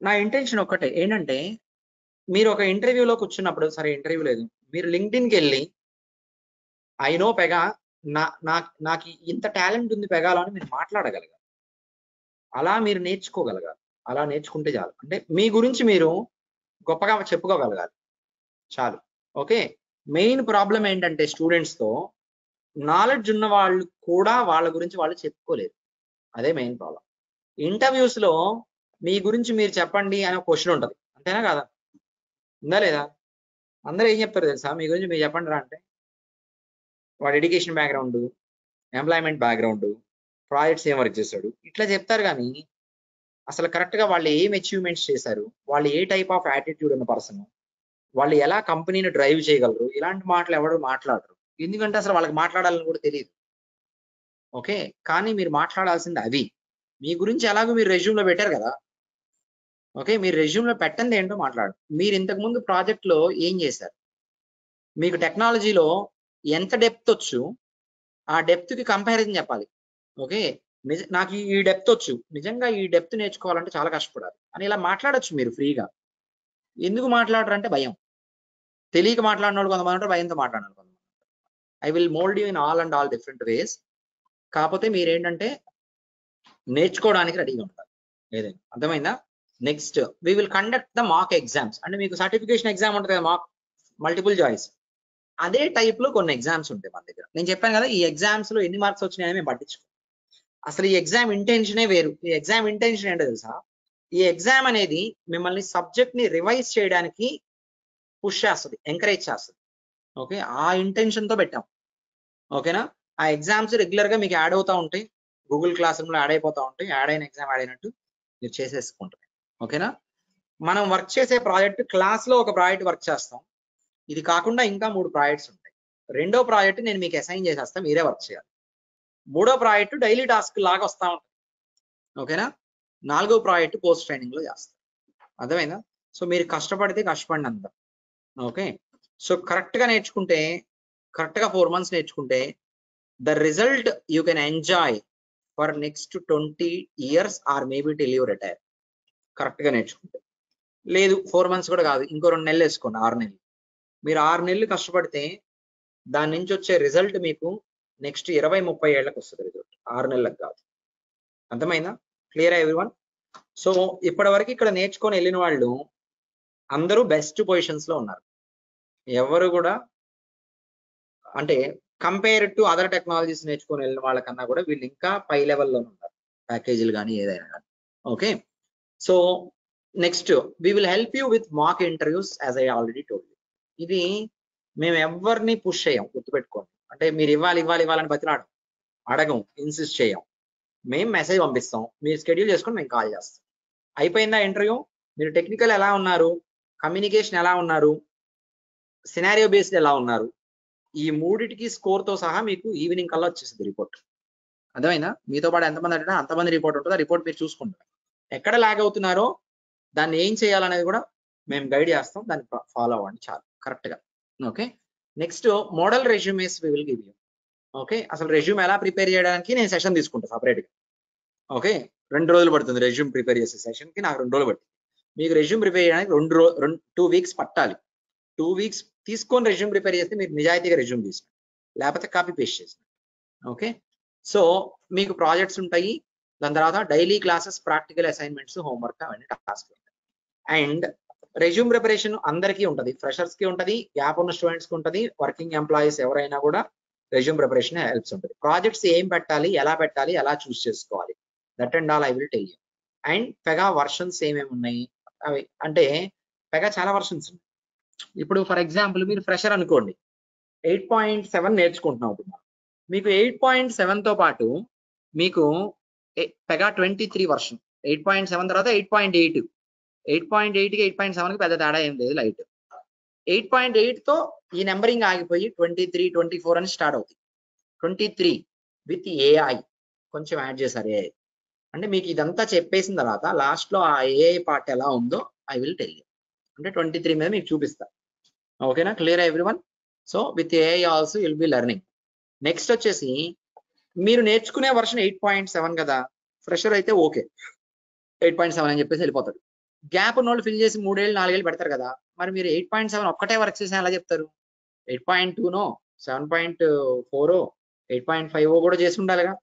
నా ఇంటెన్షన్ ఒకటే ఏంటంటే, మీరు ఒక ఇంటర్వ్యూలో కూర్చున్నప్పుడు, సరే ఇంటర్వ్యూ లేదు, మీరు లింక్డ్ఇన్కి వెళ్ళి ఐ నో పెగా, నాకు ఇంత టాలెంట్ ఉంది పెగాలో అని మీరు మాట్లాడగలగాలి. అలా మీరు నేర్చుకోగలగాలి. అలా నేర్చుకుంటే చాలు. అంటే మీ గురించి మీరు గొప్పగా చెప్పుకోగలగాలి చాలు. ఓకే, మెయిన్ ప్రాబ్లం ఏంటంటే స్టూడెంట్స్తో నాలెడ్జ్ ఉన్న వాళ్ళు కూడా వాళ్ళ గురించి వాళ్ళు చెప్పుకోలేరు. అదే మెయిన్ ప్రాబ్లం. ఇంటర్వ్యూస్ లో మీ గురించి మీరు చెప్పండి అనే క్వశ్చన్ ఉంటుంది, అంతేనా కాదా? ఉందా లేదా? అందరూ ఏం చెప్తారు తెలుసా, మీ గురించి మీరు చెప్పండి రా అంటే, వాడు education background, employment background, projects ఏం వర్క్ చేశాడు, ఇట్లా చెప్తారు. కానీ అసలు కరెక్ట్ గా వాళ్ళు ఏం అచీవ్మెంట్స్ చేశారు, వాళ్ళు ఏ టైప్ ఆఫ్ యాటిట్యూడ్ ఉన్న పర్సన్, వాళ్ళు ఎలా కంపెనీని డ్రైవ్ చేయగలరు, ఇలాంటి మాటలు ఎవరు మాట్లాడరు. ఎందుకంటే అసలు వాళ్ళకి మాట్లాడాలని కూడా తెలియదు. ఓకే, కానీ మీరు మాట్లాడాల్సింది అవి. మీ గురించి ఎలాగో మీరు రెజ్యూమ్ లో పెట్టారు కదా. ఓకే, మీరు రెజ్యూమ్ లో పెట్టండి ఏంటో మాట్లాడు. మీరు ఇంతకు ముందు ప్రాజెక్ట్ లో ఏం చేశారు, మీకు టెక్నాలజీలో ఎంత డెప్త్ వచ్చు, ఆ డెప్త్ కి కంపారిజన్ చెప్పాలి. ఓకే, నాకు ఈ డెప్త్ వచ్చు, నిజంగా ఈ డెప్త్ నేర్చుకోవాలంటే చాలా కష్టపడాలి అని ఇలా మాట్లాడొచ్చు మీరు ఫ్రీగా. ఎందుకు మాట్లాడరంటే భయం. తెలియక మాట్లాడిన వాళ్ళు కొంతమంది ఉంటారు, భయంతో మాట్లాడాలి కొంతమంది. I will mould you in all different ways. కాకపోతే మీరేంటంటే నేర్చుకోవడానికి రెడీగా ఉంటారు ఏదైనా. అర్థమైందా? Next we will conduct the mock exams. అంటే మీకు సర్టిఫికేషన్ ఎగ్జామ్ ఉంటుంది కదా, మాక్ మల్టిపుల్ చాయిస్, అదే టైప్ లో కొన్ని ఎగ్జామ్స్ ఉంటాయి మన దగ్గర. నేను చెప్పాను కదా, ఈ ఎగ్జామ్స్ లో ఎన్ని మార్క్స్ వచ్చినాయని మేము పట్టించుకోం. అసలు ఈ ఎగ్జామ్ ఇంటెన్షనే వేరు. ఈ ఎగ్జామ్ ఇంటెన్షన్ ఏంటో తెలుసా? ఈ ఎగ్జామ్ అనేది మిమ్మల్ని సబ్జెక్ట్ ని రివైజ్ చేయడానికి పుష్ చేస్తుంది, ఎంకరేజ్ చేస్తుంది. ఓకే, ఆ ఇంటెన్షన్ తో పెట్టాం. ఓకేనా? ఆ ఎగ్జామ్స్ రెగ్యులర్ గా మీకు యాడ్ అవుతా ఉంటాయి, గూగుల్ క్లాస్ రూమ్ లో యాడ్ అయిపోతా ఉంటాయి. యాడ్ అయిన ఎగ్జామ్ యాడ్ అయినట్టు మీరు చేసేసుకుంటారు. ఓకేనా? మనం వర్క్ చేసే ప్రాజెక్ట్, క్లాస్ లో ఒక ప్రాజెక్ట్ వర్క్ చేస్తాం. ఇది కాకుండా ఇంకా 3 ప్రాజెక్ట్స్ ఉంటాయి. రెండో ప్రాజెక్ట్ నేను మీకు అసైన్ చేసేస్తా, మీరే వర్క్ చేయాలి. మూడో ప్రాజెక్ట్ డైలీ టాస్క్ లాగా వస్తా ఉంటుంది. ఓకేనా? నాలుగో ప్రాజెక్ట్ పోస్ట్ ట్రైనింగ్ లో చేస్తారు. అర్థమైందా? సో మీరు కష్టపడితే కష్టపడినంత. ఓకే, సో కరెక్ట్ గా నేర్చుకుంటే, కరెక్ట్ గా 4 months నేర్చుకుంటే the result you can enjoy for next 20 years or maybe till you retire. Correct గా నేర్చుకుంటే. లేదు 4 months కూడా కాదు, ఇంకో 2 నెలలు వేసుకోండి, 6 నెలలు. మీరు 6 నెలలు కష్టపడితే దాని నుంచి వచ్చే రిజల్ట్ మీకు నెక్స్ట్ 20-30 ఏళ్ళకి వస్తుంది రిజల్ట్, 6 నెలలకు కాదు. అర్థమైందా? Clear everyone? సో ఇప్పటి వరకు ఇక్కడ నేర్చుకొని వెళ్ళిన వాళ్ళు అందరూ బెస్ట్ పొజిషన్స్ లో ఉన్నారు. ఎవరు కూడా అంటే కంపేర్ టు అదర్ టెక్నాలజీస్ నేర్చుకొని వెళ్ళిన వాళ్ళకన్నా కూడా వీళ్ళు ఇంకా పై లెవెల్లో ఉన్నారు, ప్యాకేజీలు కానీ ఏదైనా కానీ. Okay, so next we will help you with mock interviews as I already told you. ఇది మేము ఎవరిని పుష్ చేయం, గుర్తుపెట్టుకోండి. అంటే మీరు ఇవ్వాలి ఇవ్వాలి ఇవ్వాలని బతిలాడం, అడగం, ఇన్సిస్ట్ చేయం. మేము మెసేజ్ పంపిస్తాం, మీరు షెడ్యూల్ చేసుకొని మేము కాల్ చేస్తాం. అయిపోయిందా ఇంటర్వ్యూ, మీరు టెక్నికల్ ఎలా ఉన్నారు, కమ్యూనికేషన్ ఎలా ఉన్నారు, సినారియో బేస్డ్ ఎలా ఉన్నారు, ఈ మూడిటికి స్కోర్ తో సహా మీకు ఈవినింగ్ కల్లా వచ్చేసింది రిపోర్ట్. అర్థమైందా? మీతో పాటు ఎంతమంది అంటే అంతమంది రిపోర్ట్ ఉంటుంది. ఆ రిపోర్ట్ మీరు చూసుకుంటారు. ఎక్కడ లాగ్ అవుతున్నారో దాన్ని ఏం చేయాలనేది కూడా మేము గైడ్ చేస్తాం, దాన్ని ఫాలో అవ్వండి చాలు కరెక్ట్ గా. Okay, next model resumes we will give you. Okay, అసలు రెజ్యూమ్ ఎలా ప్రిపేర్ చేయడానికి నేను సెషన్ తీసుకుంటా సపరేట్ గా. ఓకే, 2 రోజులు పడుతుంది రెజ్యూమ్ ప్రిపేర్ చేసే సెషన్ కి, నాకు 2 రోజులు పడుతుంది. మీకు రెజ్యూమ్ ప్రిపేర్ చేయడానికి 2 weeks పట్టాలి. 2 weeks తీసుకొని రెజ్యూమ్ ప్రిపేర్ చేస్తే మీరు నిజాయితీగా రెజ్యూమ్ తీసుకుని, లేకపోతే కాపీ పేస్ట్ చేసిన. ఓకే, సో మీకు ప్రాజెక్ట్స్ ఉంటాయి, దాని తర్వాత daily classes, practical assignments, homework, అవన్నీ టాస్క్ ఉంటాయి. అండ్ రెజ్యూమ్ ప్రిపరేషన్ అందరికీ ఉంటుంది, ఫ్రెషర్స్ కి ఉంటుంది, గ్యాప్ ఉన్న స్టూడెంట్స్ కి ఉంటుంది, వర్కింగ్ ఎంప్లాయీస్ ఎవరైనా కూడా రెజ్యూమ్ ప్రిపరేషన్ హెల్ప్స్ ఉంటుంది. ప్రాజెక్ట్స్ ఏం పెట్టాలి, ఎలా చూస్ చేసుకోవాలి, that and all I will tell you. And Pega versions ఏమేమి ఉన్నాయి అవి, అంటే పెగా చాలా వర్షన్స్ ఉన్నాయి. ఇప్పుడు ఫర్ ఎగ్జాంపుల్ మీరు ఫ్రెషర్ అనుకోండి, 8.7 నేర్చుకుంటున్నాం. మీకు 8.7 తో పాటు మీకు పెగా 23 వర్షన్, 8.7 తర్వాత 8.8, 8.8కి 8.7కి పెద్ద తేడా ఏం లేదు, లైట్. 8.8 తో ఈ నెంబరింగ్ ఆగిపోయి 23, 24 అని స్టార్ట్ అవుతుంది. 23 విత్ ఏఐ కొంచెం యాడ్ చేశారు ఏఐ. అంటే మీకు ఇదంతా చెప్పేసిన తర్వాత లాస్ట్ లో ఆ ఏఐ పార్ట్ ఎలా ఉందో ఐ విల్ టెల్ యూ. అంటే 23 మీద మీకు చూపిస్తా. ఓకేనా? Clear everyone? So with AI also will be learning. Next వచ్చేసి మీరు నేర్చుకునే వర్షన్ 8.7 కదా, ఫ్రెషర్ అయితే ఓకే 8.7 అని చెప్పేసి వెళ్ళిపోతాడు. గ్యాప్ ఉన్న వాళ్ళు ఫిల్ చేసి 3 ఏళ్ళు 4 ఏళ్ళు పెడతారు కదా, మరి మీరు 8.7 ఒక్కటే వర్క్ చేసి ఎలా చెప్తారు? 8.2నో 7.4 8.5 కూడా చేసి ఉండాలిగా,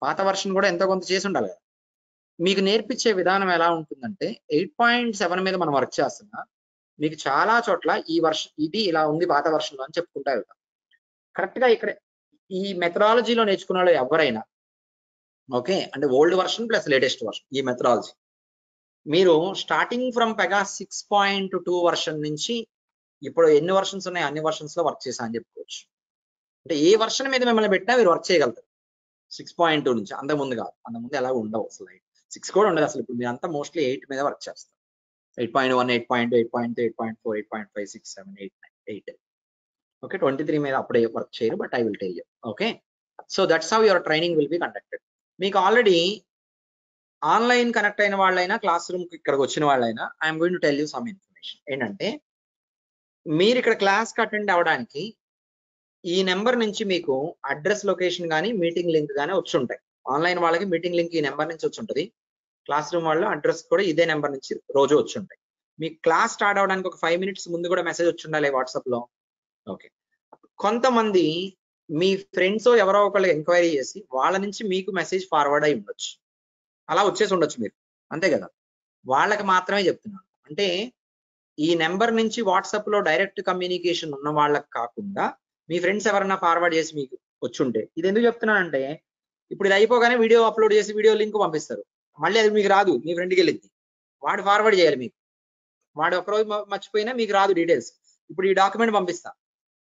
పాత వర్షన్ కూడా ఎంతో కొంత చేసి ఉండాలి కదా. మీకు నేర్పించే విధానం ఎలా ఉంటుందంటే 8.7 మీద మనం వర్క్ చేస్తున్నా, మీకు చాలా చోట్ల ఈ వర్షన్ ఇది ఇలా ఉంది పాత వర్షన్లో అని చెప్పుకుంటా వెళ్తాం. కరెక్ట్ గా ఇక్కడ ఈ మెథడాలజీలో నేర్చుకున్న వాళ్ళు ఎవరైనా ఓకే, అంటే old version plus latest version, ఈ మెథడాలజీ మీరు స్టార్టింగ్ ఫ్రమ్ పెగా 6.2 వర్షన్ నుంచి ఇప్పుడు ఎన్ని వర్షన్స్ ఉన్నాయి అన్ని వర్షన్స్ లో వర్క్ చేశా అని చెప్పుకోవచ్చు. అంటే ఏ వర్షన్ మీద మిమ్మల్ని పెట్టినా మీరు వర్క్ చేయగలుగుతారు 6.2 నుంచి. అంతకుముందు కాదు, అంతకుముందు ఎలా ఉండవు అసలు, 6 కూడా ఉండదు అసలు. ఇప్పుడు మీరు అంతా మోస్ట్లీ 8 మీద వర్క్ చేస్తారు. 8.1, 8.2, 8.3, 8.4, 8.5, 6, 7, 8, 9, 8. ఓకే, 23 మీద అప్పుడే వర్క్ చేయరు, but I will tell you. Okay, so that's how your training will be conducted. మీకు ఆల్రెడీ ఆన్లైన్ కనెక్ట్ అయిన వాళ్ళైనా, క్లాస్ రూమ్ కి ఇక్కడికి వచ్చిన వాళ్ళైనా, I'm going to tell you some information. ఏంటంటే మీరు ఇక్కడ క్లాస్ కి అటెండ్ అవ్వడానికి ఈ నెంబర్ నుంచి మీకు అడ్రస్, లొకేషన్ కానీ మీటింగ్ లింక్ కానీ వచ్చి ఉంటాయి. ఆన్లైన్ వాళ్ళకి మీటింగ్ లింక్ ఈ నెంబర్ నుంచి వచ్చి ఉంటుంది, క్లాస్ రూమ్ వాళ్ళు అడ్రస్ కూడా ఇదే నెంబర్ నుంచి రోజు వచ్చి ఉంటాయి. మీకు క్లాస్ స్టార్ట్ అవడానికి ఒక 5 minutes ముందు కూడా మెసేజ్ వచ్చి ఉండాలి వాట్సాప్ లో. ఓకే, కొంతమంది మీ ఫ్రెండ్స్ ఎవరో ఒకళ్ళు ఎంక్వైరీ చేసి వాళ్ళ నుంచి మీకు మెసేజ్ ఫార్వర్డ్ అయి ఉండొచ్చు, అలా వచ్చేసి ఉండొచ్చు మీరు, అంతే కదా. వాళ్ళకి మాత్రమే చెప్తున్నాను. అంటే ఈ నెంబర్ నుంచి వాట్సాప్ లో డైరెక్ట్ కమ్యూనికేషన్ ఉన్న వాళ్ళకి కాకుండా మీ ఫ్రెండ్స్ ఎవరన్నా ఫార్వర్డ్ చేసి మీకు వచ్చుంటే, ఇది ఎందుకు చెప్తున్నానంటే ఇప్పుడు ఇది అయిపోగానే వీడియో అప్లోడ్ చేసి వీడియో లింక్ పంపిస్తారు. మళ్ళీ అది మీకు రాదు, మీ ఫ్రెండ్కి వెళ్ళింది, వాడు ఫార్వర్డ్ చేయాలి మీకు. వాడు ఒకరోజు మర్చిపోయినా మీకు రాదు డీటెయిల్స్. ఇప్పుడు ఈ డాక్యుమెంట్ పంపిస్తా,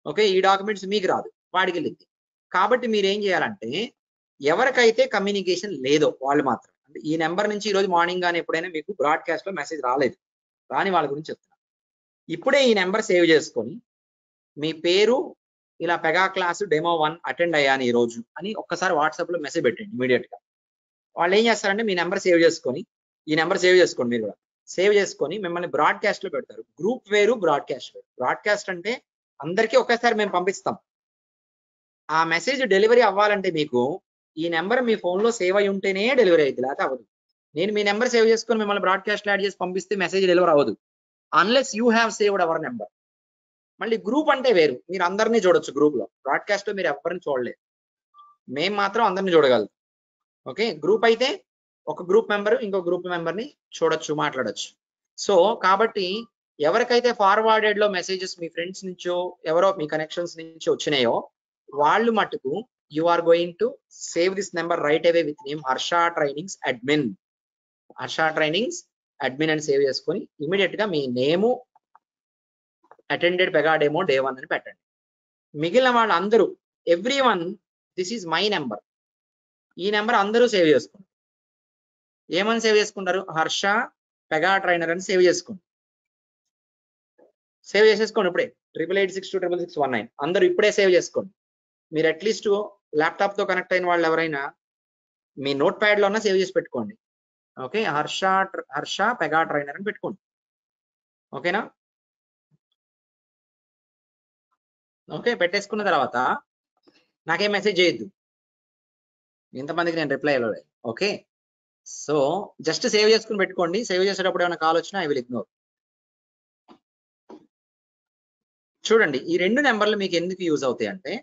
ఓకే, ఈ డాక్యుమెంట్స్ మీకు రాదు, వాడికి వెళ్ళింది. కాబట్టి మీరు ఏం చేయాలంటే ఎవరికైతే కమ్యూనికేషన్ లేదో వాళ్ళు మాత్రం, అంటే ఈ నెంబర్ నుంచి ఈ రోజు మార్నింగ్ కానీ ఎప్పుడైనా మీకు బ్రాడ్కాస్ట్ లో మెసేజ్ రాలేదు, రాని వాళ్ళ గురించి చెప్తున్నా. ఇప్పుడే ఈ నెంబర్ సేవ్ చేసుకొని మీ పేరు ఇలా పెగా క్లాసు డెమో 1 అటెండ్ అయ్యాను ఈ రోజు అని ఒక్కసారి వాట్సాప్ లో మెసేజ్ పెట్టండి ఇమీడియట్ గా. వాళ్ళు ఏం చేస్తారంటే మీ నెంబర్ సేవ్ చేసుకొని, ఈ నెంబర్ సేవ్ చేసుకోండి, మీరు కూడా సేవ్ చేసుకొని మిమ్మల్ని బ్రాడ్కాస్ట్ లో పెడతారు. గ్రూప్ వేరు, బ్రాడ్కాస్ట్ వేరు. బ్రాడ్కాస్ట్ అంటే అందరికీ ఒకేసారి మేము పంపిస్తాం. ఆ మెసేజ్ డెలివరీ అవ్వాలంటే మీకు ఈ నెంబర్ మీ ఫోన్ లో సేవ్ అయి ఉంటేనే డెలివరీ అయ్యింది, లేకపోతే అవ్వదు. నేను మీ నెంబర్ సేవ్ చేసుకొని మిమ్మల్ని బ్రాడ్కాస్ట్ యాడ్ చేసి పంపిస్తే మెసేజ్ డెలివర్ అవ్వదు unless you have saved our number. మళ్ళీ గ్రూప్ అంటే వేరు, మీరు అందరినీ చూడొచ్చు గ్రూప్ లో. బ్రాడ్కాస్ట్ లో మీరు ఎవరిని చూడలేదు, మేము మాత్రం అందరినీ చూడగలం. ఓకే, గ్రూప్ అయితే ఒక గ్రూప్ మెంబర్ ఇంకో గ్రూప్ మెంబర్ ని చూడొచ్చు, మాట్లాడొచ్చు. సో కాబట్టి ఎవరికైతే ఫార్వర్డెడ్ లో మెసేజెస్ మీ ఫ్రెండ్స్ నుంచో ఎవరో మీ కనెక్షన్స్ నుంచి వచ్చినాయో వాళ్ళు మటుకు you are going to save this number right away with name Harsha trainings admin. Harsha trainings admin అని సేవ్ చేసుకొని ఇమీడియట్ గా మీ name attended Pega demo day 1 అని పెట్టండి. మిగిలిన వాళ్ళు అందరూ everyone this is my number, ఈ నెంబర్ అందరూ సేవ్ చేసుకుంటారు. ఏమని సేవ్ చేసుకుంటారు? హర్ష పెగా ట్రైనర్ అని సేవ్ చేసుకోండి. సేవ్ చేసేసుకోండి ఇప్పుడే 8886266619 అందరూ ఇప్పుడే సేవ్ చేసుకోండి. మీరు అట్లీస్ట్ ల్యాప్టాప్ తో కనెక్ట్ అయిన వాళ్ళు ఎవరైనా మీ నోట్ ప్యాడ్ లోనే సేవ్ చేసి పెట్టుకోండి. ఓకే, హర్ష పెగా ట్రైనర్ అని పెట్టుకోండి. ఓకేనా? ఓకే, పెట్టేసుకున్న తర్వాత నాకేం మెసేజ్ చేయొద్దు, ఇంతమందికి నేను రిప్లై ఇవ్వలేదు. ఓకే, సో జస్ట్ సేవ్ చేసుకుని పెట్టుకోండి. సేవ్ చేసేటప్పుడు ఏమైనా కాల్ వచ్చినా ఐ విల్ ఇగ్నోర్. చూడండి, ఈ రెండు నెంబర్లు మీకు ఎందుకు యూజ్ అవుతాయి అంటే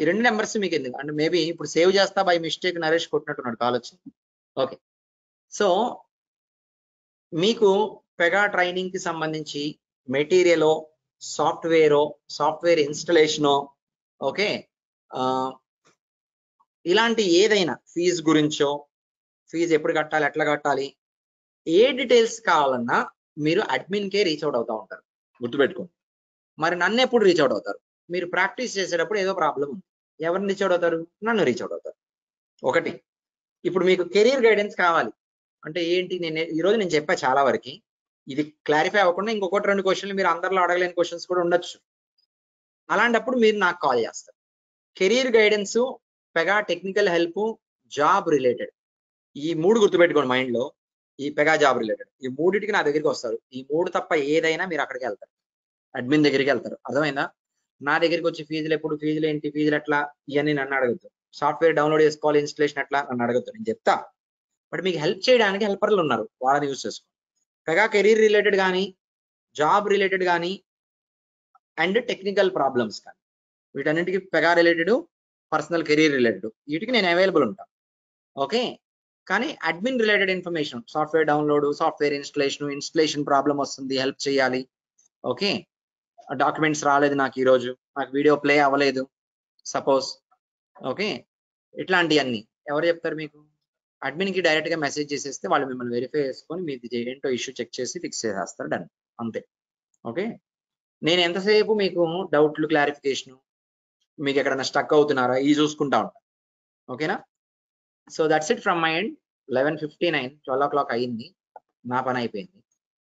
ఈ రెండు నెంబర్స్ మీకు ఎందుకు అంటే మేబీ ఇప్పుడు సేవ్ చేస్తా బై మిస్టేక్ నరేష్ కొట్టినట్టున్నాడు కాల్ వచ్చింది. ఓకే, సో మీకు పెగా ట్రైనింగ్ కి సంబంధించి మెటీరియల్, సాఫ్ట్వేర్ ఇన్స్టలేషనో, ఓకే, ఇలాంటి ఏదైనా ఫీజు గురించో, ఫీజు ఎప్పుడు కట్టాలి, ఎట్లా కట్టాలి, ఏ డీటెయిల్స్ కావాలన్నా మీరు అడ్మిన్ కే రీచ్ అవుట్ అవుతా ఉంటారు, గుర్తుపెట్టుకోండి. మరి నన్ను ఎప్పుడు రీచ్ అవుట్ అవుతారు? మీరు ప్రాక్టీస్ చేసేటప్పుడు ఏదో ప్రాబ్లం ఉంది, ఎవరిని రీచ్ అవుట్ అవుతారు? నన్ను రీచ్ అవుట్ అవుతారు. ఒకటి, ఇప్పుడు మీకు కెరీర్ గైడెన్స్ కావాలి అంటే ఏంటి, ఈరోజు నేను చెప్పా చాలా వరకు, ఇది క్లారిఫై అవ్వకుండా ఇంకొకటి 2 క్వశ్చన్లు మీరు అందరిలో అడగలేని క్వశ్చన్స్ కూడా ఉండొచ్చు. అలాంటప్పుడు మీరు నాకు కాల్ చేస్తారు. Career guidance, Pega technical help, job related, ఈ 3 గుర్తుపెట్టుకోండి మైండ్ లో. ఈ పెగా జాబ్ రిలేటెడ్ ఈ 3టికి నా దగ్గరికి వస్తారు. ఈ 3 తప్ప ఏదైనా మీరు అక్కడికి వెళ్తారు, అడ్మిన్ దగ్గరికి వెళ్తారు. అర్థమైందా? నా దగ్గరికి వచ్చి ఫీజులు ఎప్పుడు, ఫీజులు ఏంటి, ఫీజులు ఎట్లా, ఇవన్నీ నన్ను అడగద్దు. సాఫ్ట్వేర్ డౌన్లోడ్ చేసుకోవాలి, ఇన్స్టలేషన్ ఎట్లా, నన్ను అడగద్దు, నేను చెప్తా. బట్ మీకు హెల్ప్ చేయడానికి హెల్పర్లు ఉన్నారు, వాళ్ళని యూజ్ చేసుకోండి. పెగా కెరీర్ రిలేటెడ్ కానీ, జాబ్ రిలేటెడ్ కానీ, అండ్ టెక్నికల్ ప్రాబ్లమ్స్ కానీ, వీటన్నిటికీ Pega related, personal career related, వీటికి నేను అవైలబుల్ ఉంటాను. ఓకే, కానీ admin related information, software download, software installation problem వస్తుంది, హెల్ప్ చేయాలి. ఓకే, డాక్యుమెంట్స్ రాలేదు నాకు ఈరోజు, నాకు వీడియో ప్లే అవ్వలేదు సపోజ్. ఓకే, ఇట్లాంటివన్నీ ఎవరు చెప్తారు మీకు? అడ్మిన్ కి డైరెక్ట్ గా మెసేజ్ చేసేస్తే వాళ్ళు మిమ్మల్ని వెరిఫై చేసుకొని మీది ఏంటో ఇష్యూ చెక్ చేసి ఫిక్స్ చేసేస్తారు, డన్, అంతే. ఓకే, నేను ఎంతసేపు మీకు డౌట్లు, క్లారిఫికేషన్, మీకు ఎక్కడైనా స్టక్ అవుతున్నారా ఇవి చూసుకుంటా ఉంటాను. ఓకేనా? So that's it from my end. 11:59, 12 o'clock అయ్యింది, నా పని అయిపోయింది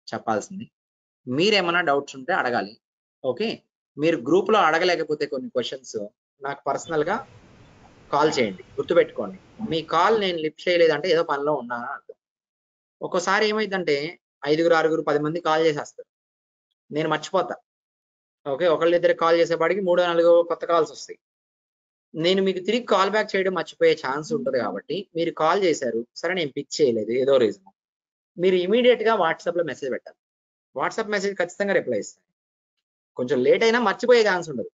చెప్పాల్సింది. మీరేమన్నా డౌట్స్ ఉంటే అడగాలి. ఓకే, మీరు గ్రూప్ లో అడగలేకపోతే కొన్ని క్వశ్చన్స్ నాకు పర్సనల్ గా కాల్ చేయండి. గుర్తుపెట్టుకోండి, మీ కాల్ నేను లిఫ్ట్ చేయలేదంటే ఏదో పనిలో ఉన్నాను అర్థం. ఒక్కోసారి ఏమైందంటే 5, 6, 10 మంది కాల్ చేసేస్తారు, నేను మర్చిపోతా. ఓకే, ఒకళ్ళిద్దరికి కాల్ చేసేపాటికి 3, 4 కొత్త కాల్స్ వస్తాయి. నేను మీకు తిరిగి కాల్ బ్యాక్ చేయడం మర్చిపోయే ఛాన్స్ ఉంటుంది. కాబట్టి మీరు కాల్ చేశారు, సరే నేను పిక్ చేయలేదు ఏదో రీజన్, మీరు ఇమీడియట్ గా వాట్సాప్ లో మెసేజ్ పెట్టాలి. వాట్సాప్ మెసేజ్ ఖచ్చితంగా రిప్లై ఇస్తాను. కొంచెం లేట్ అయినా మర్చిపోయే ఛాన్స్ ఉండదు,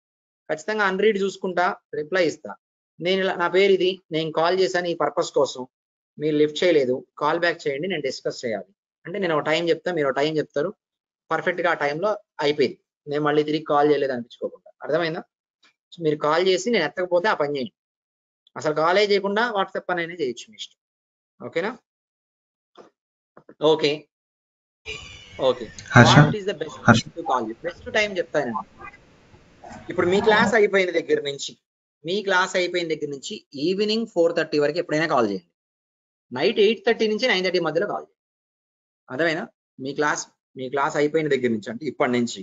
ఖచ్చితంగా అన్రీడ్ చూసుకుంటా రిప్లై ఇస్తా. నేను నా పేరు ఇది, నేను కాల్ చేశాను ఈ పర్పస్ కోసం, మీరు లిఫ్ట్ చేయలేదు, కాల్ బ్యాక్ చేయండి, నేను డిస్కస్ చేయాలి అంటే నేను ఒక టైం చెప్తా, మీరు ఒక టైం చెప్తారు, పర్ఫెక్ట్ గా ఆ టైంలో అయిపోయింది, నేను మళ్ళీ తిరిగి కాల్ చేయలేదు అనిపించుకోకుండా. అర్థమైందా? సో మీరు కాల్ చేసి నేను ఎత్తకపోతే ఆ పని చేయండి. అసలు కాలే చేయకుండా వాట్సాప్ పని అయినా చేయొచ్చు మీ ఇష్టం. ఓకేనా? Okay okay. What is the best to call you? Best time చెప్తానండి. ఇప్పుడు మీ క్లాస్ అయిపోయిన దగ్గర నుంచి ఈవినింగ్ 4:30 వరకు ఎప్పుడైనా కాల్ చేయండి. నైట్ 8:30 నుంచి 9:30 మధ్యలో కాల్ చేయండి. అర్థమైనా? మీ క్లాస్ అయిపోయిన దగ్గర నుంచి, అంటే ఇప్పటి నుంచి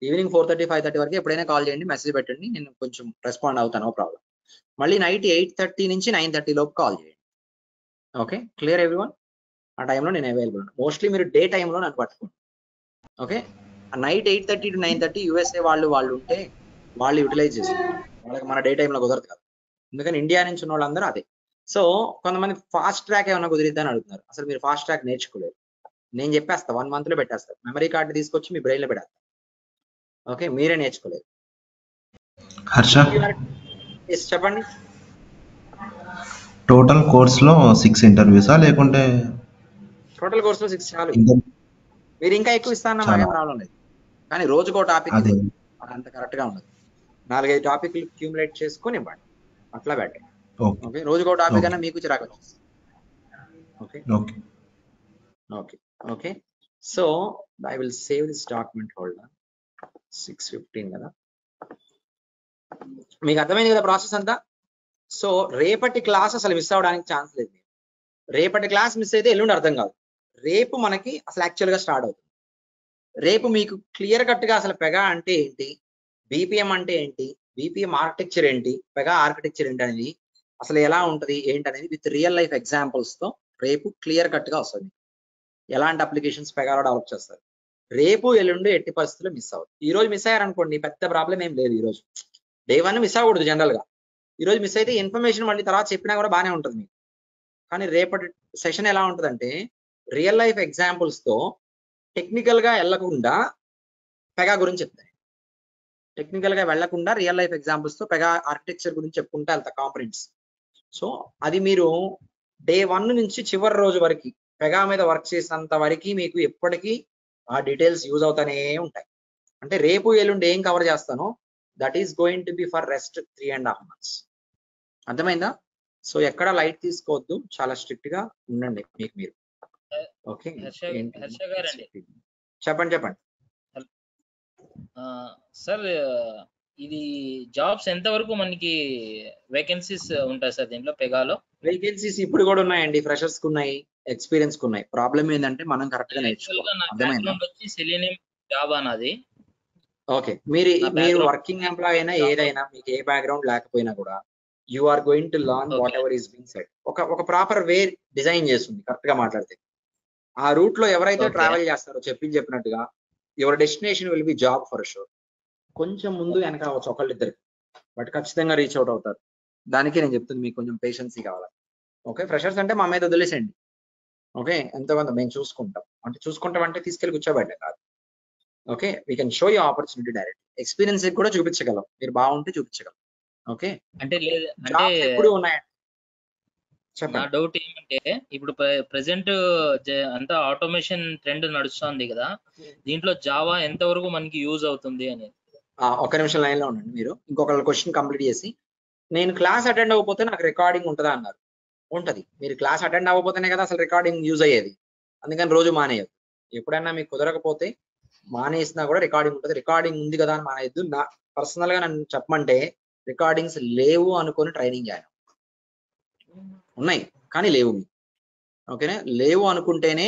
ఈవినింగ్ 4:30, 5:30 వరకు ఎప్పుడైనా కాల్ చేయండి, మెసేజ్ పెట్టండి, నేను కొంచెం రెస్పాండ్ అవుతాను, నో ప్రాబ్లం. మళ్ళీ నైట్ 8:30 నుంచి 9:30 లోపు కాల్ చేయండి. Okay, clear everyone? ఆ టైంలో నేను అవైలబుల్. మోస్ట్లీ మీరు డే టైంలో నన్ను పట్టుకోండి. ఓకే, నైట్ 8:30 to 9:30 యూఎస్ఏ వాళ్ళు ఉంటే వాళ్ళు యూటిలైజ్ చేసుకుంటారు. వాళ్ళకి మన డే టైంలో కుదరదు కదా. ఎందుకని ఇండియా నుంచి ఉన్న వాళ్ళందరూ అదే. సో కొంతమంది ఫాస్ట్ ట్రాక్ ఏమైనా కుదిరిద్దని అడుగుతున్నారు. అసలు మీరు ఫాస్ట్ ట్రాక్ నేర్చుకోలేదు. నేను చెప్పేస్తా, 1 month లో పెట్టేస్తారు. మెమరీ కార్డు తీసుకొచ్చి మీ బ్రెయిన్ లో పెడతారు. ఓకే, మీరే నేర్చుకోలేదు. హర్ష, చెప్పండి. టోటల్ కోర్స్ లో 6 ఇంటర్వ్యూసా లేకుంటే? టోటల్ కోర్స్ లో 6 చాలు. మీరు ఇంకా ఎక్కువ ఇస్తాను మాకేం ప్రాబ్లం లేదు. కానీ రోజుకో టాపిక్ అంత కరెక్ట్ గా ఉండదు. 4-5 టాపిక్లు క్యూములేట్ చేసుకొని ఇవ్వండి, అట్లా బెటర్. ఓకే, రోజుకో టాపిక్ అన్నా మీకు చిరాకు వచ్చేస్తుంది. Okay okay okay. So I will save this document holder. 6:15 కదా. మీకు అర్థమైంది కదా ప్రాసెస్ అంతా? సో రేపటి క్లాస్ అసలు మిస్ అవడానికి ఛాన్స్ లేదు. రేపటి క్లాస్ మిస్ అయితే ఎల్లుండి అర్థం కాదు. రేపు మనకి అసలు యాక్చువల్ గా స్టార్ట్ అవుతుంది. రేపు మీకు క్లియర్ కట్ గా అసలు పెగా అంటే ఏంటి, బీపీఎం అంటే ఏంటి, బీపీఎం ఆర్కిటెక్చర్ ఏంటి, పెగా ఆర్కిటెక్చర్ ఏంటి అనేది అసలు ఎలా ఉంటది ఏంటి అనేది విత్ రియల్ లైఫ్ ఎగ్జాంపుల్స్ తో రేపు క్లియర్ కట్ గా వస్తుంది. ఎలాంటి అప్లికేషన్స్ పెగాలో డెవలప్ చేస్తారు. రేపు ఎల్లుండి ఎట్టి పరిస్థితుల్లో మిస్ అవ్వదు. ఈ రోజు మిస్ అయ్యారనుకోండి పెద్ద ప్రాబ్లం ఏం లేదు. ఈ రోజు డే 1 మిస్ అవ్వకూడదు జనరల్ గా. ఈ రోజు మిస్ అయితే ఇన్ఫర్మేషన్ మళ్ళీ తర్వాత చెప్పినా కూడా బాగానే ఉంటుంది మీకు. కానీ రేపటి సెషన్ ఎలా ఉంటుందంటే రియల్ లైఫ్ ఎగ్జాంపుల్స్ తో టెక్నికల్ గా వెళ్లకుండా పెగా గురించి చెప్తాయి. టెక్నికల్ గా వెళ్లకుండా రియల్ లైఫ్ ఎగ్జాంపుల్స్ తో పెగా ఆర్కిటెక్చర్ గురించి చెప్పుకుంటే వెళ్తా కాంపనెంట్స్. సో అది మీరు డే 1 నుంచి చివరి రోజు వరకు పెగా మీద వర్క్ చేసినంత వరకు మీకు ఎప్పటికీ ఆ డీటెయిల్స్ యూజ్ అవుతానే ఉంటాయి. అంటే రేపు ఎల్లుండి ఏం కవర్ చేస్తానో that is going to be for rest 3.5 months. అర్థమైందా? సో ఎక్కడ లైట్ తీసుకోవద్దు, చాలా స్ట్రిక్ట్ గా ఉండండి మీకు మీరు. ఓకే, చెప్పండి. సార్ ఇది జాబ్స్ ఎంత వరకు మనకి వేకెన్సీస్ ఉంటాయి సార్ దీంట్లో పెగాలో? వేకెన్సీస్ ఇప్పుడు కూడా ఉన్నాయండి, ఫ్రెషర్స్ కు ఉన్నాయి, ఎక్స్పీరియన్స్ కు ఉన్నాయి. ప్రాబ్లం ఏంటంటే మనం కరెక్ట్ గా నేర్చుకోవాలి. సెలీనియం జాబ్ అన్నది. ఓకే, మీరు వర్కింగ్ ఎంప్లాయ్ అయినా ఏదైనా మీకు ఏ బ్యాక్గ్రౌండ్ లేకపోయినా కూడా you are going to learn whatever is being said. ఒక ప్రాపర్ వే డిజైన్ చేస్తుంది కరెక్ట్ గా మాట్లాడితే. ఆ రూట్ లో ఎవరైతే ట్రావెల్ చేస్తారో చెప్పినట్టుగా your destination will be job for sure. కొంచెం ముందు వెనక అవ్వచ్చు ఒకళ్ళిద్దరు, బట్ ఖచ్చితంగా రీచ్ అవుట్ అవుతారు. దానికి నేను చెప్తుంది మీకు కొంచెం పేషెన్సీ కావాలి. ఓకే, ఫ్రెషర్స్ అంటే మా మీద వదిలేసండి. ఓకే, ఎంతమంది మేము చూసుకుంటాం అంటే తీసుకెళ్ళి కూర్చోబెట్టే కాదు. Okay, we can show you opportunity direct. Experience కూడా చూపించగలం, మీరు బాగుంటే చూపించగలం. ఓకే, అంటే ఎప్పుడు ఉన్నాయండి. నా డౌట్ ఏమంటే ఇప్పుడు ప్రెసెంట్ అంతా ఆటోమేషన్ ట్రెండ్ నడుస్తుంది కదా, దీంట్లో జావా ఎంత వరకు మనకి యూజ్ అవుతుంది అనేది. ఒక నిమిషం లైన్ లో ఉండండి. మీరు ఇంకొక క్వశ్చన్ కంప్లీట్ చేసి, నేను క్లాస్ అటెండ్ అవ్వకపోతే నాకు రికార్డింగ్ ఉంటుందా అన్నారు. ఉంటది. మీరు క్లాస్ అటెండ్ అవ్వకపోతేనే కదా అసలు రికార్డింగ్ యూజ్ అయ్యేది. అందుకని రోజు మానేయద్దు. ఎప్పుడైనా మీకు కుదరకపోతే మానేసినా కూడా రికార్డింగ్ ఉంటుంది. రికార్డింగ్ ఉంది కదా అని మానేయద్దు. నా పర్సనల్ గా నన్ను చెప్పమంటే రికార్డింగ్స్ లేవు అనుకొని ట్రైనింగ్ చేయాలి. ఉన్నాయి కానీ లేవు. ఓకేనా, లేవు అనుకుంటేనే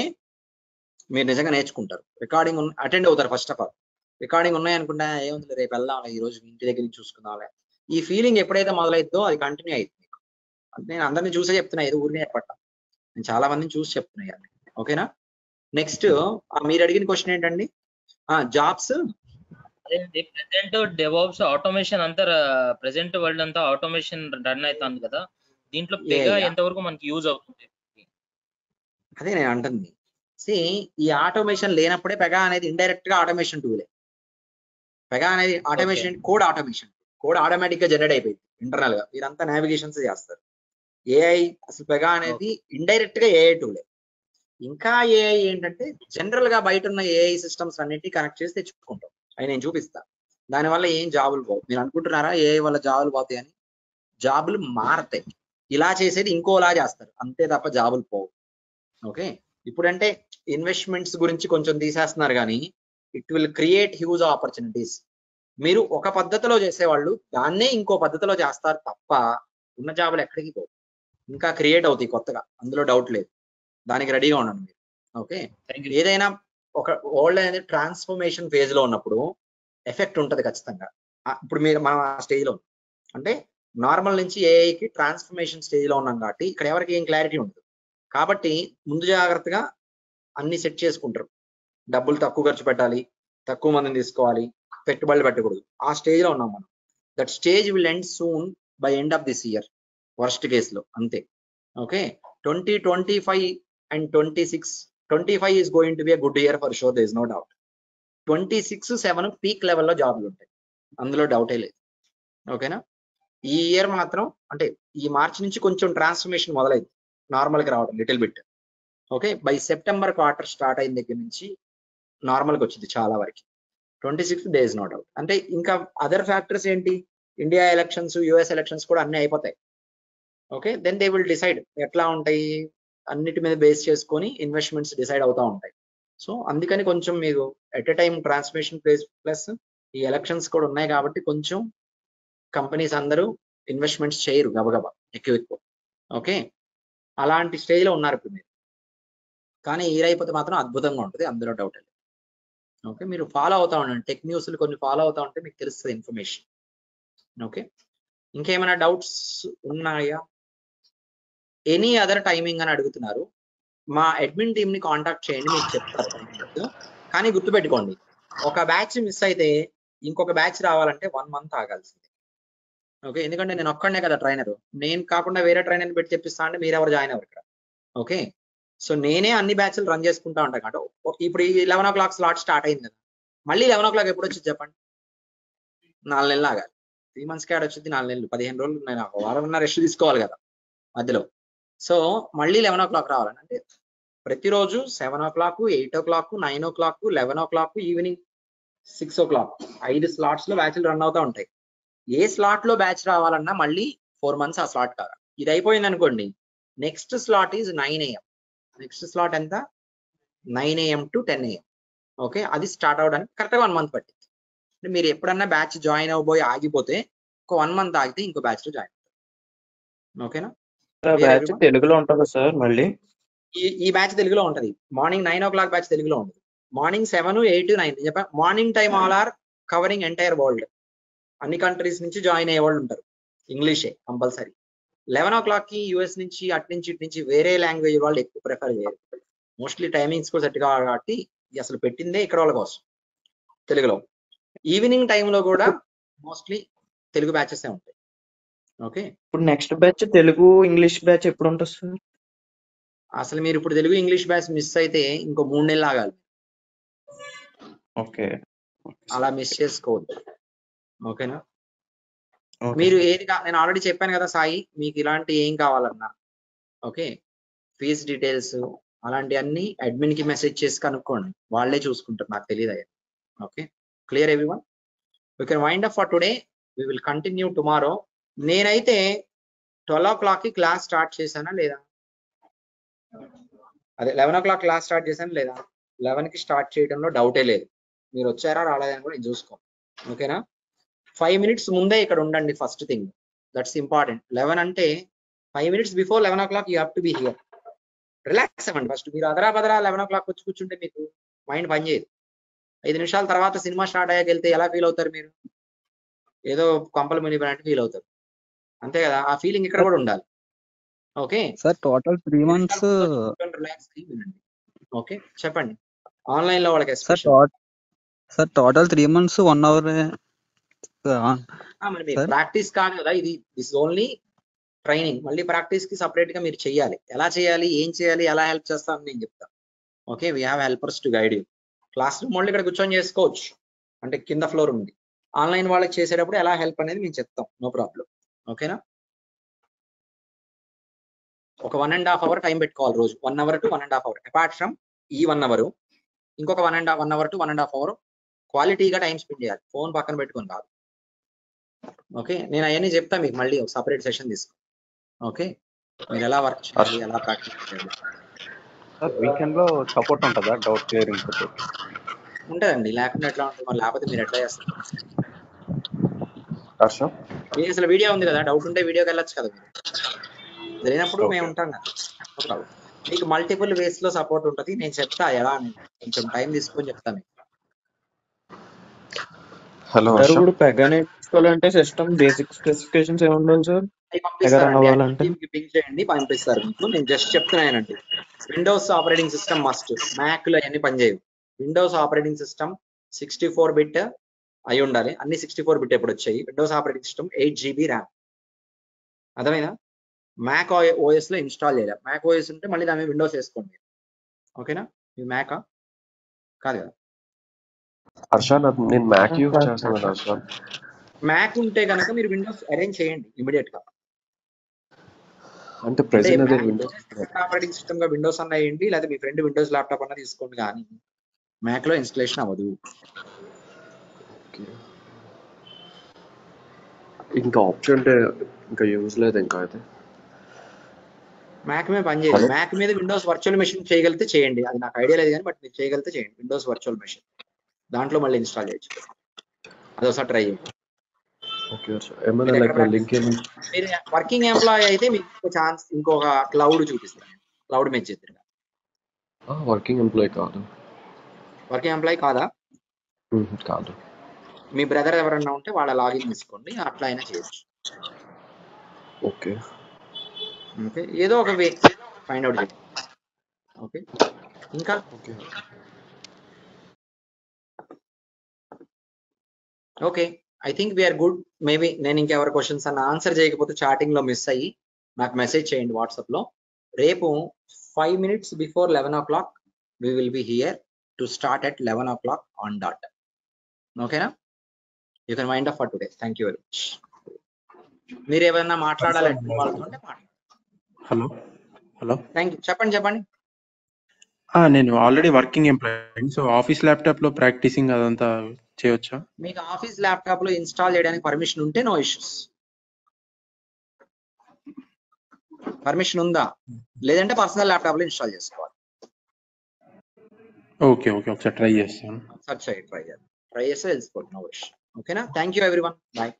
మీరు నిజంగా నేర్చుకుంటారు. రికార్డింగ్ అటెండ్ అవుతారు. ఫస్ట్ ఆఫ్ ఆల్ రికార్డింగ్ ఉన్నాయి అనుకుంటే ఏముంది రేపు వెళ్దాం, ఈ రోజు ఇంటి దగ్గర నుంచి చూసుకుందాంలే, ఈ ఫీలింగ్ ఎప్పుడైతే మొదలైద్దో అది కంటిన్యూ అయింది. నేను అందరినీ చూసే చెప్తున్నా, ఏదో ఊరినే చెప్పట్లా, నేను చాలా మందిని చూసి చెప్తున్నా. ఓకేనా, నెక్స్ట్ మీరు అడిగిన క్వశ్చన్ ఏంటండి? జాబ్స్ ప్రెసెంట్ డెవాప్స్ ఆటోమేషన్ అంతా ప్రెసెంట్ వరల్డ్ అంతా ఆటోమేషన్ రన్ అవుతుంది కదా, దీంట్లో పెగా ఎంతవరకు మనకి యూజ్ అవుతుంది? అదే నేను అంటుంది. ఈ ఆటోమేషన్ లేనప్పుడే పెగా అనేది ఇండైరెక్ట్ గా ఆటోమేషన్ టూలే. పెగా అనేది automation, code automation, code automatic గా జనరేట్ అయిపోయింది ఇంటర్నల్ గా. మీరంతా నావిగేషన్స్ చేస్తారు. ఏఐ అసలు పెగా అనేది ఇండైరెక్ట్ గా ఏఐ టూలే. ఇంకా ఏఐ ఏంటంటే జనరల్ గా బయట ఉన్న ఏఐ సిస్టమ్స్ అన్నింటినీ కనెక్ట్ చేసి తెచ్చుకుంటాం. అవి నేను చూపిస్తా. దానివల్ల ఏం జాబులు పోవు. మీరు అనుకుంటున్నారా AI వల్ల జాబులు పోతాయి అని? జాబులు మారతాయి. ఇలా చేసేది ఇంకోలా చేస్తారు, అంతే తప్ప జాబులు పోవు. ఓకే, ఇప్పుడంటే ఇన్వెస్ట్మెంట్స్ గురించి కొంచెం తీసేస్తున్నారు కానీ it will create huge opportunities. మీరు ఒక పద్ధతిలో చేసేవాళ్ళు దాన్నే ఇంకో పద్ధతిలో చేస్తారు తప్ప ఉన్న జాబులు ఎక్కడికి పోవు, ఇంకా క్రియేట్ అవుతాయి కొత్తగా, అందులో డౌట్ లేదు. దానికి రెడీగా ఉండండి మీరు. ఓకే, ఏదైనా ఒక వరల్డ్ అనేది ట్రాన్స్ఫర్మేషన్ ఫేజ్ లో ఉన్నప్పుడు ఎఫెక్ట్ ఉంటది ఖచ్చితంగా. ఇప్పుడు మీరు మనం ఆ స్టేజ్ లో అంటే నార్మల్ నుంచి ఏఐకి ట్రాన్స్ఫర్మేషన్ స్టేజ్ లో ఉన్నాం కాబట్టి ఇక్కడ ఎవరికి ఏం క్లారిటీ ఉండదు. కాబట్టి ముందు జాగ్రత్తగా అన్ని సెట్ చేసుకుంటారు. డబ్బులు తక్కువ ఖర్చు పెట్టాలి, తక్కువ మందిని తీసుకోవాలి, పెట్టుబడులు పెట్టకూడదు. ఆ స్టేజ్ లో ఉన్నాం మనం. That stage will end soon by end of this year, worst case లో అంతే. Okay, 2025 and 25 is going to be a good year for sure, there is no doubt. 26-7 peak లెవెల్లో జాబ్లు ఉంటాయి, అందులో డౌటే లేదు. ఓకేనా, ఈ ఇయర్ మాత్రం అంటే ఈ మార్చి నుంచి కొంచెం ట్రాన్స్ఫర్మేషన్ మొదలైంది, నార్మల్కి రావడం little bit. Okay, by September quarter start అయిన దగ్గర నుంచి నార్మల్కి వచ్చింది చాలా వరకు. 26 డేస్ నో డౌట్. అంటే ఇంకా అదర్ ఫ్యాక్టర్స్ ఏంటి, ఇండియా ఎలక్షన్స్, యుఎస్ ఎలక్షన్స్ కూడా అన్ని అయిపోతాయి. Okay, then they will decide ఎట్లా ఉంటాయి, అన్నిటి మీద బేస్ చేసుకొని ఇన్వెస్ట్మెంట్స్ డిసైడ్ అవుతూ ఉంటాయి. సో అందుకని కొంచెం మీరు at a time transformation plus ఈ ఎలక్షన్స్ కూడా ఉన్నాయి కాబట్టి కొంచెం కంపెనీస్ అందరూ ఇన్వెస్ట్మెంట్స్ చేయరు గబగబా ఎక్కువ. ఓకే, అలాంటి స్టేజ్ లో ఉన్నారు ఇప్పుడు మీరు. కానీ ఈ అయిపోతే మాత్రం అద్భుతంగా ఉంటుంది, అందులో డౌట్ లేదు. ఓకే, మీరు ఫాలో అవుతా ఉండండి, టెక్ న్యూస్లు కొన్ని ఫాలో అవుతా ఉంటే మీకు తెలుస్తుంది ఇన్ఫర్మేషన్. ఓకే, ఇంకేమైనా డౌట్స్ ఉన్నాయా? ఎనీ అదర్ టైమింగ్ అని అడుగుతున్నారు. మా అడ్మిన్ టీమ్ ని కాంటాక్ట్ చేయండి, మీకు చెప్తారు టైమింగ్స్. కానీ గుర్తుపెట్టుకోండి, ఒక బ్యాచ్ మిస్ అయితే ఇంకొక బ్యాచ్ రావాలంటే 1 month ఆగాల్సిందే. ఓకే, ఎందుకంటే నేను ఒక్కడనే కదా ట్రైనర్, నేను కాకుండా వేరే ట్రైనర్ పెట్టి చెప్పిస్తా అంటే మీరెవరు జాయిన్ అవ్వరు ఇక్కడ. ఓకే, సో నేనే అన్ని బ్యాచ్లు రన్ చేసుకుంటా ఉంటాను కాబట్టి ఇప్పుడు ఈ 11 o'clock స్లాట్ స్టార్ట్ అయింది కదా, మళ్ళీ 11 o'clock ఎప్పుడు వచ్చింది చెప్పండి? 4 నెలలు ఆగాలి. 3 months యాడ్ వచ్చింది, 4 నెలలు, 15 రోజులు నేను ఒక వారం రెస్ట్ తీసుకోవాలి కదా మధ్యలో. సో మళ్ళీ 11 o'clock రావాలని అంటే ప్రతిరోజు 7 o'clock, 8 o'clock, 9 o'clock, 11 o'clock, evening 6 o'clock 5 slots లో బ్యాచ్లు రన్ అవుతూ ఉంటాయి. ఏ స్లాట్ లో బ్యాచ్ రావాలన్నా మళ్ళీ 4 months ఆ స్లాట్ కావాలి. ఇది అయిపోయింది అనుకోండి, next slot is 9 AM. Next slot ఎంత? 9 AM to 10 AM. ఓకే, అది స్టార్ట్ అవడానికి కరెక్ట్గా 1 month పట్టింది. మీరు ఎప్పుడన్నా బ్యాచ్ జాయిన్ అవ్వబోయి ఆగిపోతే ఒక 1 month ఆగితే ఇంకో బ్యాచ్ లో జాయిన్ అవుతారు. ఓకేనా? బ్యాచ్ తెలుగులో ఉంటుందా సార్? మళ్ళీ ఈ బ్యాచ్ తెలుగులో ఉంటది. మార్నింగ్ 9 o'clock బ్యాచ్ తెలుగులో ఉంటుంది. మార్నింగ్ 7, 8, 9 చెప్పా. Morning time all are covering entire world. అన్ని కంట్రీస్ నుంచి జాయిన్ అయ్యే వాళ్ళు ఉంటారు, ఇంగ్లీషే కంపల్సరీ. 11 o'clock కి యూఎస్ నుంచి అటు నుంచి ఇటు నుంచి వేరే లాంగ్వేజ్ వాళ్ళు ఎక్కువ ప్రిఫర్ చేయరు. మోస్ట్లీ టైమింగ్స్ కూడా సెట్ కావాలి కాబట్టి అసలు పెట్టిందే ఇక్కడ వాళ్ళ కోసం తెలుగులో. ఈవినింగ్ టైంలో కూడా మోస్ట్లీ తెలుగు బ్యాచెస్ ఉంటాయి. ఓకే, ఇప్పుడు next batch Telugu English batch ఎప్పుడు ఉంటుంది సార్? అసలు మీరు ఇప్పుడు తెలుగు ఇంగ్లీష్ బ్యాచ్ మిస్ అయితే ఇంకో 3 నెలలు ఆగాలి. ఓకే, అలా మిస్ చేసుకోవద్దు. ఓకేనా? మీరు ఏది నేను ఆల్రెడీ చెప్పాను కదా సాయి, మీకు ఇలాంటి ఏం కావాలన్నా ఓకే, ఫీజ్ డీటెయిల్స్ అలాంటి అన్ని అడ్మిన్ కి మెసేజ్ చేసి కనుక్కోండి, వాళ్ళే చూసుకుంటారు, నాకు తెలియదు అయ్యా. Okay, clear everyone? We can wind up for today, we will continue tomorrow. నేనైతే 12 o'clock కి క్లాస్ స్టార్ట్ చేశానా లేదా? అదే 11 o'clock క్లాస్ స్టార్ట్ చేశాను లేదా? 11 కి స్టార్ట్ చేయడంలో డౌటే లేదు. మీరు వచ్చారా రాలేదని కూడా నేను చూసుకో. ఓకేనా? 5 minutes ముందే ఇక్కడ ఉండండి, ఫస్ట్ థింగ్, దట్స్ ఇంపార్టెంట్. 11 అంటే 5 minutes before 11 o'clock you have to be here. Relax అవ్వండి ఫస్ట్. మీరు అదరా బదరా 11 o'clock వచ్చి కూర్చుంటే మీకు మైండ్ పనిచేయదు. 5 నిమిషాల తర్వాత సినిమా స్టార్ట్ అయ్యాక వెళ్తే ఎలా ఫీల్ అవుతారు మీరు? ఏదో కొంపలు మునిగిపోయినట్టు ఫీల్ అవుతారు, అంతే కదా? ఆ ఫీలింగ్ ఇక్కడ కూడా ఉండాలి. Okay sir, total 3 months. Relax అయ్యి వినండి. ఓకే, చెప్పండి. ఆన్లైన్ లో వాళ్ళకి sir total 3 months 1 hour. Practice కాదు కదా ఇది, దిస్ ఓన్లీ ట్రైనింగ్. మళ్ళీ ప్రాక్టీస్ కి సపరేట్ గా మీరు చేయాలి. ఎలా చేయాలి, ఏం చేయాలి, ఎలా హెల్ప్ చేస్తాను నేను చెప్తాను. Okay, we have helpers to guide you. Class room వాళ్ళు ఇక్కడ కూర్చొని చేసుకోవచ్చు, అంటే కింద ఫ్లోర్ ఉంది. ఆన్లైన్ వాళ్ళకి చేసేటప్పుడు ఎలా హెల్ప్ అనేది మేము చెప్తాం, నో ప్రాబ్లం. ఓకేనా? ఒక 1.5 hour టైం పెట్టుకోవాలి రోజు, 1 hour to 1.5 hour. Apart from ఈ 1 hour ఇంకొక 1 hour to 1.5 hour క్వాలిటీగా టైం స్పెండ్ చేయాలి, ఫోన్ పక్కన పెట్టుకొని కాదు. ఓకే, నేను అవన్నీ చెప్తా మీకు మళ్ళీ ఒక సపరేట్ సెషన్ తీసుకో. ఓకే, మీరు ఎలా వర్క్ చేయాలి, ఎలా ప్రాక్టీస్ చేయాలి. సార్ వీకెండ్ లో సపోర్ట్ ఉంటుందా డౌట్ క్లియరింగ్ సపోర్ట్? ఉంటుందండి, లేకుండా ఎట్లా ఉంటుంది మరి, లేకపోతే మీరు ఎట్లా చేస్తారు? హర్ష మీకు అసలు వీడియో ఉంది కదా, డౌట్ ఉంటే వీడియోకి వెళ్ళొచ్చు కదా మీరు. లేనప్పుడు Okay. మేము ఉంటాం కదా, no problem. మీకు మల్టిపుల్ వేస్ లో సపోర్ట్ ఉంటుంది, నేను చెప్తా ఎలా అని, కొంచెం టైం తీసుకొని చెప్తా మీకు. Hello sir Harsha. ఇప్పుడు పెగా నేర్చుకోవాలంటే సిస్టమ్ బేసిక్ స్పెసిఫికేషన్స్ ఏమి ఉండాలి సార్? అవి పెగా రన్ పంపిస్తారండి, అవ్వాలంటే టీంకి పింక్ చేయండి, పంపిస్తారు మీకు. నేను జస్ట్ చెప్తున్నానండి, Windows operating system must, Mac లో అన్ని పనిచేయవు. విండోస్ ఆపరేటింగ్ సిస్టమ్ 64 బిట్ అయి ఉండాలి, అన్ని 64 బిట్ ఎప్పుడు వచ్చాయి. Windows operating system 8 GB RAM, అర్థమైనా? మ్యాక్ ఓఎస్ లో ఇన్స్టాల్ చేయాలి. మ్యాక్ ఓఎస్ ఉంటే మళ్ళీ దాని మీద విండోస్ వేసుకోండి. ఓకేనా? ఇది మ్యాకా కాదు కదా? హర్ష నేను మ్యాక్ యూజ్ చేస్తాను హర్ష. మ్యాక్ ఉంటే కనుక మీరు విండోస్ అరేంజ్ చేయండి ఇమీడియట్ గా. అంటే అంటే ప్రెసెంట్ అదే విండోస్. ఆపరేటింగ్ సిస్టమ్ గా విండోస్ అన్న వేయండి, లేదా మీ ఫ్రెండ్ విండోస్ ల్యాప్టాప్ అన్న తీసుకోండి, కానీ మ్యాక్ లో ఇన్స్టలేషన్ అవ్వదు. ఇంకా ఆప్షన్ అంటే ఇంకా యూజ్ లేదు ఇంకా అయితే. మ్యాక్ మీద పనిచేయదు. మ్యాక్ మీద విండోస్ వర్చువల్ మెషిన్ చేయగలిగితే చేయండి, అది నాకు ఐడియా లేదు కానీ, బట్ మీరు చేయగలిగితే చేయండి. విండోస్ వర్చువల్ మెషిన్ దాంట్లో మళ్ళీ ఇన్స్టాల్ చేయొచ్చు, అదొకసారి ట్రై చేయండి. ఓకే హర్ష, ఏమైనా లైక్ లింక్ ఏమైనా? మీరు వర్కింగ్ ఎంప్లాయీ అయితే మీకు ఛాన్స్ ఇంకొక క్లౌడ్ చూపిస్తాను, క్లౌడ్ మీద చేద్దరు. వర్కింగ్ ఎంప్లాయీ కాదు. వర్కింగ్ ఎంప్లాయీ కాదా? కాదు. మీ బ్రదర్ ఎవరన్నా ఉంటే వాళ్ళ లాగిన్ తీసుకోండి, అట్లా అయినా చేయొచ్చు. ఓకే ఓకే, ఏదో ఒక వే ఫైండ్ అవుట్ చేయండి. ఓకే, ఇంకా okay okay, I think we're good. Maybe నేను ఇంకెవరి క్వశ్చన్స్ అన్న ఆన్సర్ చేయకపోతే చాటింగ్ లో మిస్ అయ్యి నాకు మెసేజ్ చేయండి వాట్సాప్ లో. రేపు 5 minutes before 11 o'clock we will be here to start at 11 o'clock on dot. ఓకేనా? You can wind up for today. Thank you very much. మీరు ఏమైనా మాట్లాడాలంటే వాళ్ళతో హలో హలో థ్యాంక్ యూ, చెప్పండి. నేను already working employee, so office laptop లో practising అదంతా చేయొచ్చా? మీకు ఆఫీస్ ల్యాప్టాప్ లో ఇన్స్టాల్ చేయడానికి పర్మిషన్ ఉంటే నో ఇష్యూస్. పర్మిషన్ ఉందా? లేదంటే పర్సనల్ ల్యాప్టాప్ లో ఇన్స్టాల్ చేసుకోవాలి. ఓకే ఒకసారి ట్రై చేస్తాను. ట్రై చేస్తే తెలిసిపోతుంది, నో ఇష్యూ. ఓకేనా? Thank you everyone, bye.